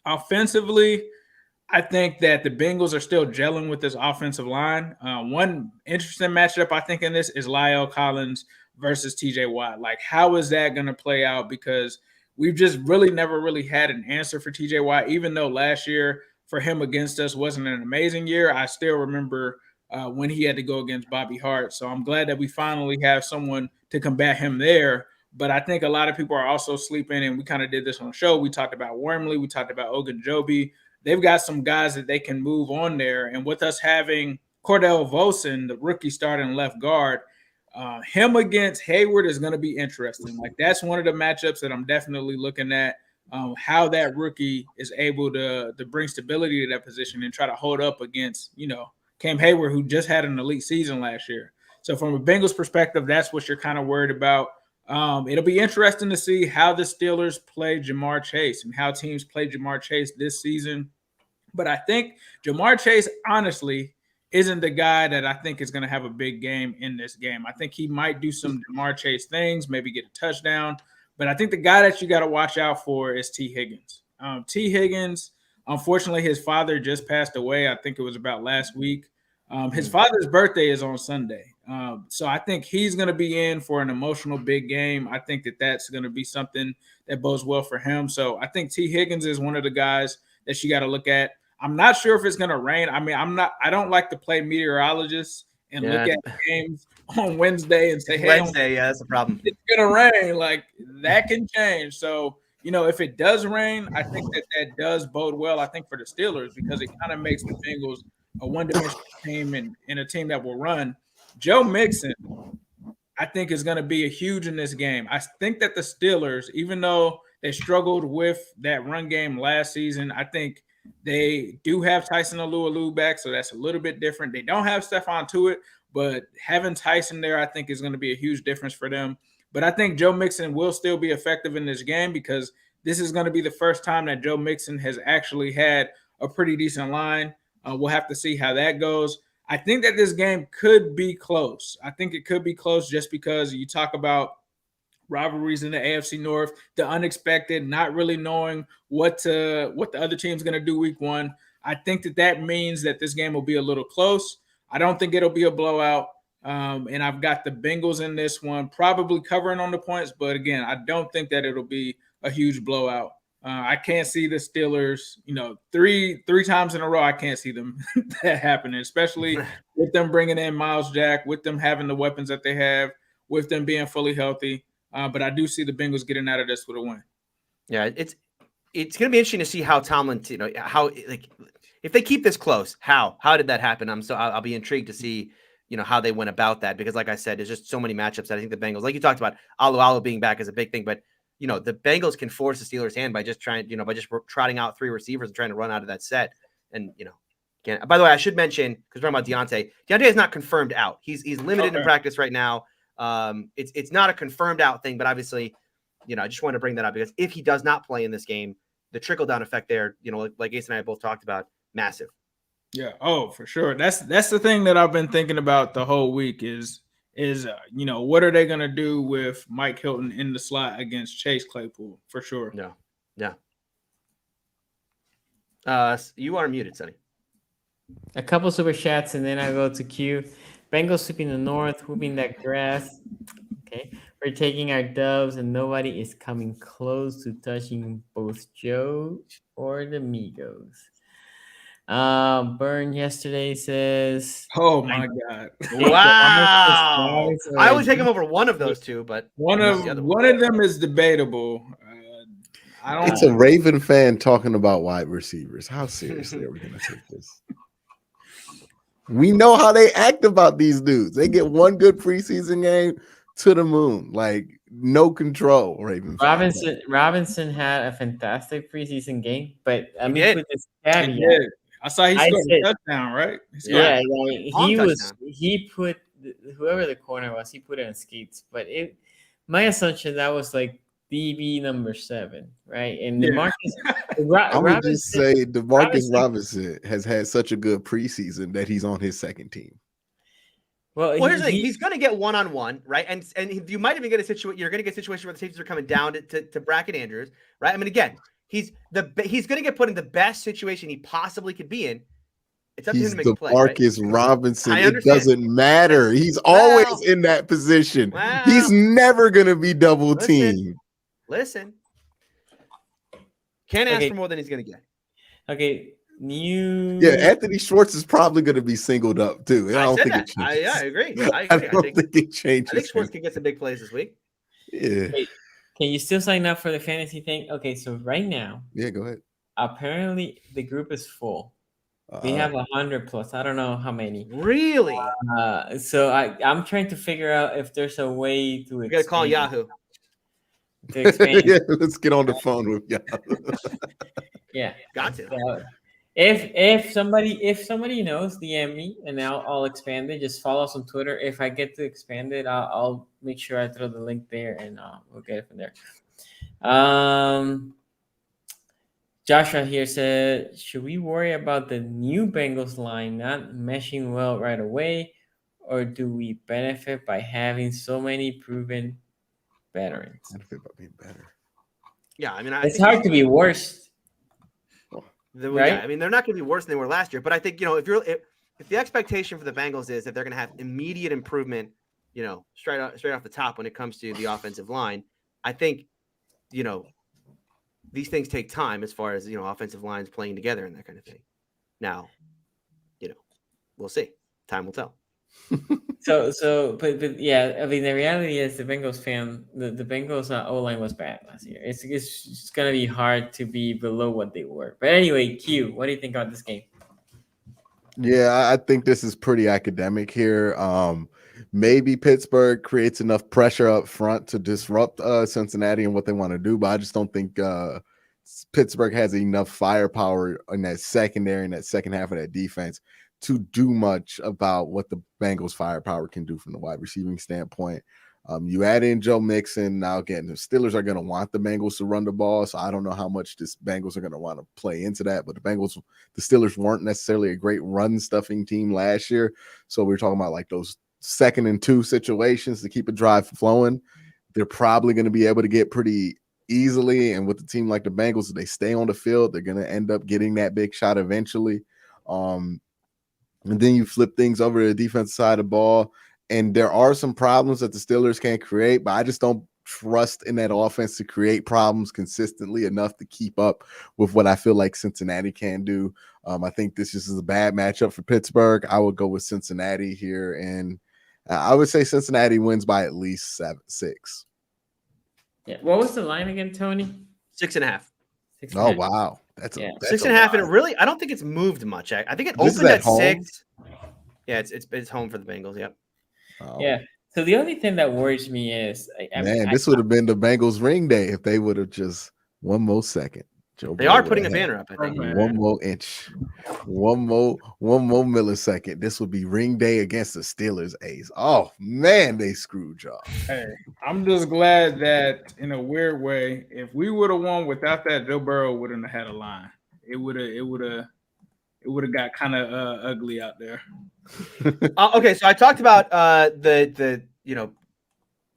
S5: Offensively, I think that the Bengals are still gelling with this offensive line. One interesting matchup, I think, in this is La'el Collins versus TJ Watt. Like, how is that going to play out? Because we've just never really had an answer for TJ Watt, even though last year for him against us wasn't an amazing year. I still remember when he had to go against Bobby Hart. So I'm glad that we finally have someone to combat him there. But I think a lot of people are also sleeping, and we kind of did this on the show. We talked about Wormley. We talked about Ogunjobi. They've got some guys that they can move on there. And with us having Cordell Volson, the rookie starting left guard, him against Hayward is going to be interesting. Like, that's one of the matchups that I'm definitely looking at, how that rookie is able to bring stability to that position and try to hold up against, Cam Hayward, who just had an elite season last year. So from a Bengals perspective, that's what you're kind of worried about. It'll be interesting to see how the Steelers play Jamar Chase and how teams play Jamar Chase this season. But I think Jamar Chase, honestly, isn't the guy that I think is going to have a big game in this game. I think he might do some Jamar Chase things, maybe get a touchdown. But I think the guy that you got to watch out for is T. Higgins. T. Higgins, unfortunately, his father just passed away. I think it was about last week. His father's birthday is on Sunday. So I think he's going to be in for an emotional big game. I think that that's going to be something that bodes well for him. So I think T. Higgins is one of the guys that you got to look at. I'm not sure if it's going to rain. I mean, I don't like to play meteorologists and look at games on Wednesday and say, hey,
S3: Wednesday, that's the problem.
S5: It's going to rain. Like, that can change. So, if it does rain, I think that does bode well, I think, for the Steelers, because it kind of makes the Bengals a one-dimensional team and a team that will run. Joe Mixon, I think, is going to be huge in this game. I think that the Steelers, even though they struggled with that run game last season, I think they do have Tyson Alualu back, so that's a little bit different. They don't have Stephon Tuitt, but having Tyson there, I think, is going to be a huge difference for them. But I think Joe Mixon will still be effective in this game because this is going to be the first time that Joe Mixon has actually had a pretty decent line. We'll have to see how that goes. I think that this game could be close. I think it could be close just because you talk about rivalries in the AFC North, the unexpected, not really knowing what the other team's going to do week one. I think that means that this game will be a little close. I don't think it'll be a blowout. And I've got the Bengals in this one, probably covering on the points. But again, I don't think that it'll be a huge blowout. I can't see the Steelers, three times in a row. I can't see them that happening, especially with them bringing in Miles Jack, with them having the weapons that they have, with them being fully healthy. But I do see the Bengals getting out of this with a win.
S3: Yeah, it's going to be interesting to see how Tomlin, if they keep this close, how did that happen? I'll be intrigued to see, how they went about that, because like I said, there's just so many matchups that I think the Bengals, like you talked about, Alu being back is a big thing, but the Bengals can force the Steelers' hand by just trotting out three receivers and trying to run out of that set. And, by the way, I should mention, because we're talking about Deontay is not confirmed out. He's limited in practice right now. It's not a confirmed out thing, but obviously, I just want to bring that up because if he does not play in this game, the trickle down effect there, like Ace and I both talked about, massive.
S5: Yeah. Oh, for sure. That's the thing that I've been thinking about the whole week is what are they going to do with Mike Hilton in the slot against Chase Claypool, for sure.
S3: Yeah. You are muted, Sonny.
S2: A couple super chats, and then I go to Q. Bengals sweeping the north, whooping that grass. Okay, we're taking our dubs, and nobody is coming close to touching both Joe or the Migos. Burn yesterday says,
S5: Oh my God.
S3: Wow. I would take him over one of those two, but
S5: One of them is debatable. I don't.
S4: It's a Raven fan talking about wide receivers. How seriously are we going to take this? We know how they act about these dudes. They get one good preseason game to the moon, like no control. Raven fans.
S2: Robinson had a fantastic preseason game, but
S3: He did.
S2: put this caveat.
S5: I saw he scored a touchdown, right?
S2: Yeah,
S3: Long
S2: he put whoever the corner was, he put it on skates. But my assumption that was like DB number 7, right? And
S4: I would just say DeMarcus Robinson has had such a good preseason that he's on his second team.
S3: Well, here's the thing: he's going to get one-on-one, right? And you might even get a situation. You're going to get a situation where the safeties are coming down to Brackett Andrews, right? I mean, again, he's going to get put in the best situation he possibly could be in. It's up to him to make a play.
S4: Marcus Robinson. It doesn't matter. He's always in that position. He's never going to be double teamed.
S3: Listen, can't ask for more than he's going to get.
S2: Okay.
S4: Anthony Schwartz is probably going to be singled up too. I don't think it changes.
S3: I agree.
S4: I don't think it changes.
S3: I think Schwartz can get some big plays this week.
S4: Yeah.
S2: Wait, can you still sign up for the fantasy thing? Okay, so right now,
S4: go ahead.
S2: Apparently, the group is full. We have 100 plus. I don't know how many.
S3: Really?
S2: So I'm trying to figure out if there's a way to.
S3: You got to call Yahoo.
S2: To expand.
S4: Let's get on the phone with Yahoo.
S2: Yeah,
S3: got to.
S2: If somebody knows, DM me and I'll expand it. Just follow us on Twitter. If I get to expand it, I'll make sure I throw the link there and we'll get it from there. Joshua here said, should we worry about the new Bengals line not meshing well right away, or do we benefit by having so many proven veterans?
S4: Benefit by being better.
S3: Yeah, I mean,
S2: it's hard to be worse.
S3: Right? Yeah, I mean, they're not going to be worse than they were last year, but I think, if the expectation for the Bengals is that they're going to have immediate improvement, straight off the top when it comes to the offensive line, I think, these things take time as far as, offensive lines playing together and that kind of thing. Now, we'll see. Time will tell.
S2: But yeah, I mean, the reality is the Bengals the Bengals O-line was bad last year. It's just going to be hard to be below what they were. But anyway, Q, what do you think about this game?
S4: Yeah, I think this is pretty academic here. Maybe Pittsburgh creates enough pressure up front to disrupt Cincinnati and what they want to do, but I just don't think Pittsburgh has enough firepower in that secondary and that second half of that defense to do much about what the Bengals firepower can do from the wide receiving standpoint. You add in Joe Mixon. Now, again, the Steelers are going to want the Bengals to run the ball, so I don't know how much the Bengals are going to want to play into that, but the Steelers weren't necessarily a great run-stuffing team last year, so we're talking about like those 2nd and 2 situations to keep a drive flowing. They're probably going to be able to get pretty easily, and with a team like the Bengals, if they stay on the field, they're going to end up getting that big shot eventually. And then you flip things over to the defensive side of the ball, and there are some problems that the Steelers can't create, but I just don't trust in that offense to create problems consistently enough to keep up with what I feel like Cincinnati can do. I think this is a bad matchup for Pittsburgh. I would go with Cincinnati here, and I would say Cincinnati wins by at least 6.
S2: Yeah. What was the line again, Tony?
S3: 6.5.
S4: Oh, wow. That's
S3: 6.5, and it really, I don't think it's moved much. I think it opened at 6. Yeah, it's home for the Bengals. Yep.
S4: Oh.
S2: Yeah. So the only thing that worries me is,
S4: this would have been the Bengals ring day if they would have just one more second.
S3: They are putting a banner up, I think.
S4: One more inch, one more millisecond. This would be ring day against the Steelers. Ace. Oh man, they screwed y'all.
S5: Hey, I'm just glad that in a weird way, if we would have won without that, Joe Burrow wouldn't have had a line. It would have got kind of ugly out there.
S3: Okay, so I talked about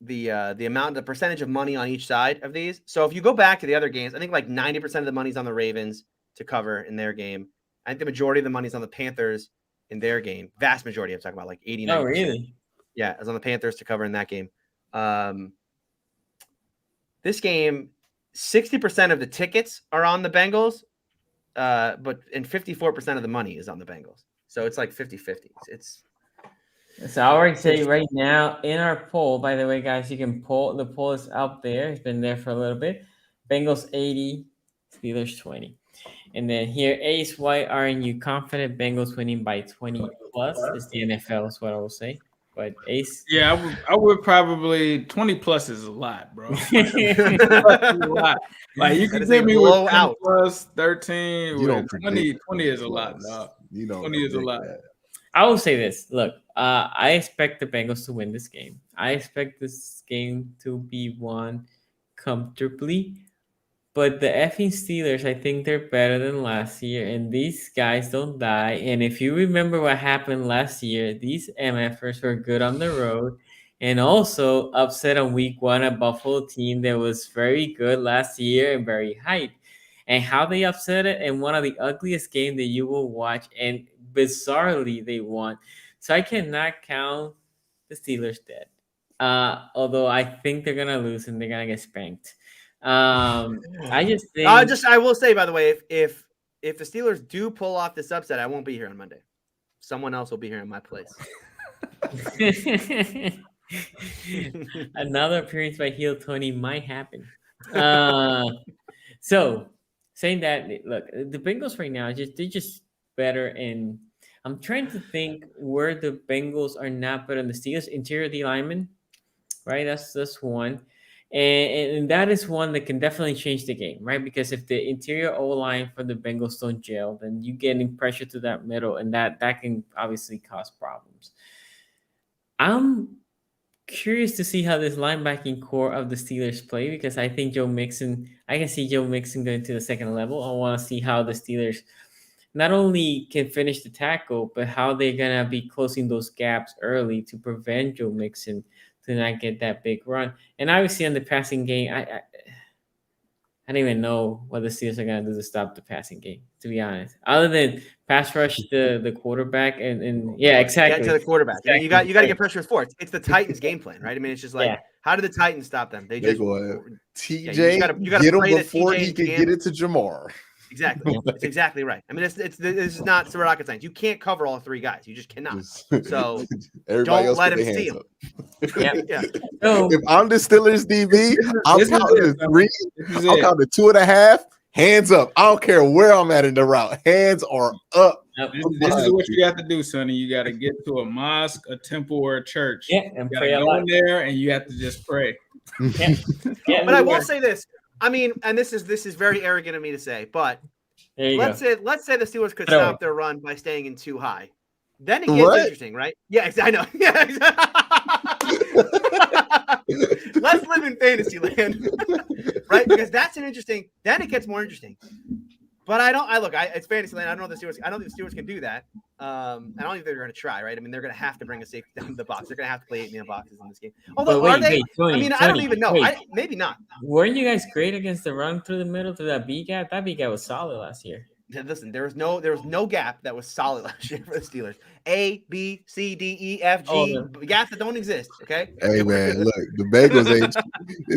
S3: the amount, the percentage of money on each side of these. So if you go back to the other games, I think like 90% of the money's on the Ravens, to cover in their game. I think the majority of the money's on the Panthers in their game. Vast majority, I'm talking about like 89%.
S2: Oh, really?
S3: Yeah, it's on the Panthers to cover in that game. This game, 60% of the tickets are on the Bengals, but 54% of the money is on the Bengals. So it's like 50-50.
S2: So I already say right now in our poll, by the way, guys, you can poll. The poll is up there. It's been there for a little bit. Bengals 80, Steelers 20. And then here, Ace, why aren't you confident Bengals winning by 20 plus? Is the NFL is what I will say. But Ace,
S5: Yeah, I would probably 20 plus is a lot, bro. A lot. Like you can give me with 10 plus 13.
S4: You don't
S5: 20 is a lot, dog. 20 is a lot.
S2: I will say this. Look, I expect the Bengals to win this game. I expect this game to be won comfortably. But the effing Steelers, I think they're better than last year. And these guys don't die. And if you remember what happened last year, these MFers were good on the road. And also upset on week 1 a Buffalo team that was very good last year and very hyped. And how they upset it in one of the ugliest games that you will watch. And bizarrely, they won. So I cannot count the Steelers dead. Although I think they're going to lose and they're going to get spanked. I just think
S3: I will say, by the way, if the Steelers do pull off this upset, I won't be here on Monday. Someone else will be here in my place.
S2: Another appearance by heel Tony might happen. So saying that, look, the Bengals right now they're just better. And I'm trying to think where the Bengals are not better than the Steelers. Interior D lineman, right? That's one. And that is one that can definitely change the game, right? Because if the interior O-line for the Bengals don't gel, then you getting pressure to that middle, and that can obviously cause problems. I'm curious to see how this linebacking core of the Steelers play, because I think I can see Joe Mixon going to the second level. I want to see how the Steelers not only can finish the tackle, but how they're going to be closing those gaps early to prevent Joe Mixon to not get that big run. And obviously on the passing game, I don't even know what the Steelers are going to do to stop the passing game, to be honest. Other than pass rush the quarterback and yeah, exactly.
S3: Get to the quarterback. Exactly. You got to get pressure with Schwartz. It's the Titans' game plan, right? I mean, it's just like, how do the Titans stop them? They just
S4: TJ, you gotta get him before he can get it to Jamar.
S3: Exactly. It's exactly right. I mean, this is not rocket science. You can't cover all 3 guys. You just cannot. So don't let him see them.
S2: Yeah.
S3: So,
S4: if I'm the Steelers DB, I'll count to 3. I'll count to 2.5. Hands up. I don't care where I'm at in the route. Hands are up.
S5: This is what you have to do, Sonny. You got to get to a mosque, a temple, or a church.
S2: Yeah, and
S5: you got to go in there, and you have to just pray.
S3: But I will say this. I mean, and this is very arrogant of me to say, but let's say the Steelers could stop their run by staying in too high. Then it gets interesting, right? Yeah, I know. Yeah, exactly. Let's live in fantasy land, right? Because that's an interesting. Then it gets more interesting. But it's fantasy land. I don't think the Steelers can do that. I don't think they're going to try, right? I mean, they're going to have to bring a safety down to the box. They're going to have to play 8-man boxes in this game. Although, Tony, I don't even know. Maybe not.
S2: Weren't you guys great against the run through the middle to that B gap? That B gap was solid last year.
S3: Listen, there was no gap that was solid last year for the Steelers. A, B, C, D, E, F, G gaps that don't exist. Okay.
S4: Hey man, look, the Bengals ain't.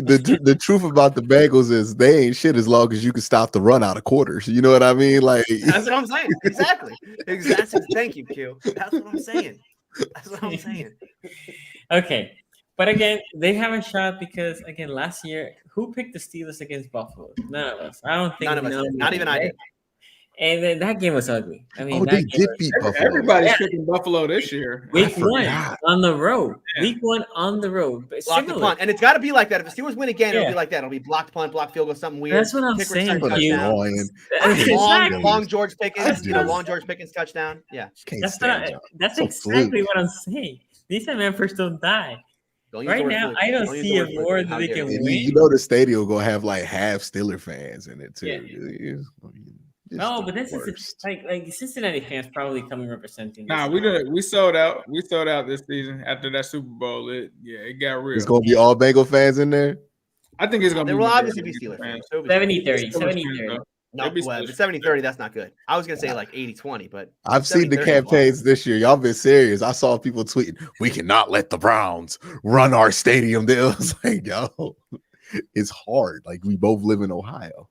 S4: The truth about the Bengals is they ain't shit as long as you can stop the run out of quarters. You know what I mean? Like
S3: that's what I'm saying. Exactly. Thank you, Q. That's what I'm saying.
S2: Okay. But again, they have a shot because again, last year, who picked the Steelers against Buffalo? None of us. I don't think
S3: none of us. Not even I did.
S2: And then that game was ugly. I mean,
S4: they did beat Buffalo.
S5: Everybody's picking Buffalo this year.
S2: Week 1 on the road. Yeah. Week 1 on the road.
S3: Block the punt. And it's got to be like that. If the Steelers win again, it'll be like that. It'll be blocked punt, blocked field goal, something weird.
S2: That's what I'm saying.
S3: Long George Pickens, long George Pickens touchdown. Yeah.
S2: That's exactly what I'm saying. These MFers don't die. Right now, I don't see it more than they can win.
S4: You know the stadium gonna have like half Steeler fans in it too.
S2: Yeah. No, but this is like Cincinnati fans probably coming representing.
S5: Nah, we sold out. We sold out this season after that Super Bowl. It got real.
S4: It's gonna be all Bengal fans in there.
S5: I think it's gonna be.
S3: There will obviously be Steelers fans.
S2: 70-30.
S3: No,
S5: They'll be
S3: well,
S5: still-
S3: if it's 70-30, that's not good. I was gonna say like 80-20, but
S4: I've seen the
S3: 70-30 is wild.
S4: campaigns this year. Y'all been serious. I saw people tweeting, "We cannot let the Browns run our stadium." They was like, "Yo, it's hard." Like we both live in Ohio.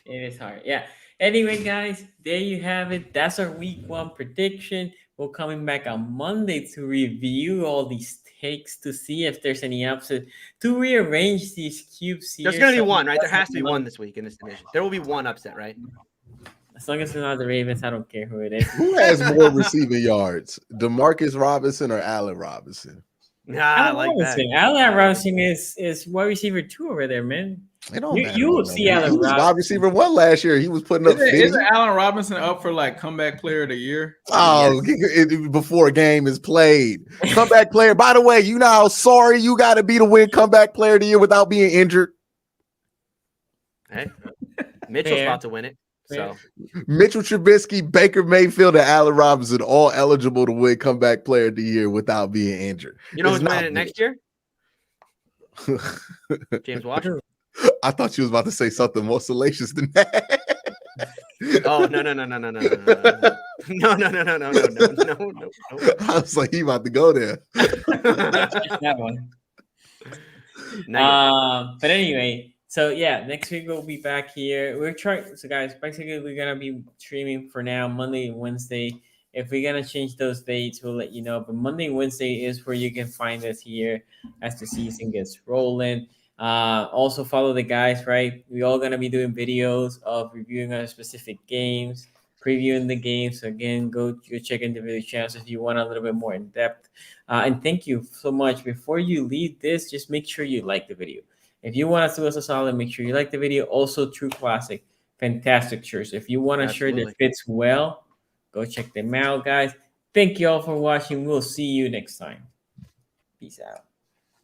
S2: It is hard. Yeah. Anyway, guys, there you have it. That's our week 1 prediction. We're coming back on Monday to review all these takes to see if there's any upset, to rearrange these cubes here.
S3: There's gonna be
S2: So
S3: one, right? There has to be
S2: one.
S3: one this week in this division. There will be one upset, right?
S2: As long as it's not the Ravens, I don't care who it is.
S4: Who has more receiving yards, Demarcus Robinson or Allen Robinson?
S3: Nah, I like that.
S2: Allen Robinson is wide receiver 2 over there, man.
S4: It don't
S2: You-
S4: matter
S2: you
S4: about
S2: will
S4: no
S2: see
S4: man.
S2: Allen
S4: He was wide
S2: Robinson.
S4: receiver 1 last year. He was putting up 50.
S5: Isn't Allen Robinson up for like comeback player of the year?
S4: Oh, before a game is played. Comeback player. By the way, you know how sorry you got to be to win comeback player of the year without being injured.
S3: Hey, Mitchell's
S2: Fair.
S3: about to win it. So
S4: Mitchell Trubisky, Baker Mayfield, and Allen Robinson all eligible to win comeback player of the year without being injured.
S3: you know
S4: It's
S3: who's
S4: not
S3: winning it next year? James Washington.
S4: I thought you was about to say something more salacious than that.
S3: Oh no. No.
S4: I was like, he about to go there.
S2: That one. But anyway, so yeah, next week we'll be back here. We're trying. So guys, basically we're gonna be streaming for now Monday and Wednesday. If we're gonna change those dates, we'll let you know. But Monday and Wednesday is where you can find us here as the season gets rolling. Also follow the guys, right? We're all gonna be doing videos of reviewing our specific games, previewing the games. So again, go check individual channels if you want a little bit more in depth. And thank you so much. Before you leave this, just make sure you like the video. If you want to do us a solid, make sure you like the video. Also, True Classic, fantastic shirts. If you want a shirt that fits well, go check them out, guys. Thank you all for watching. We'll see you next time. Peace out.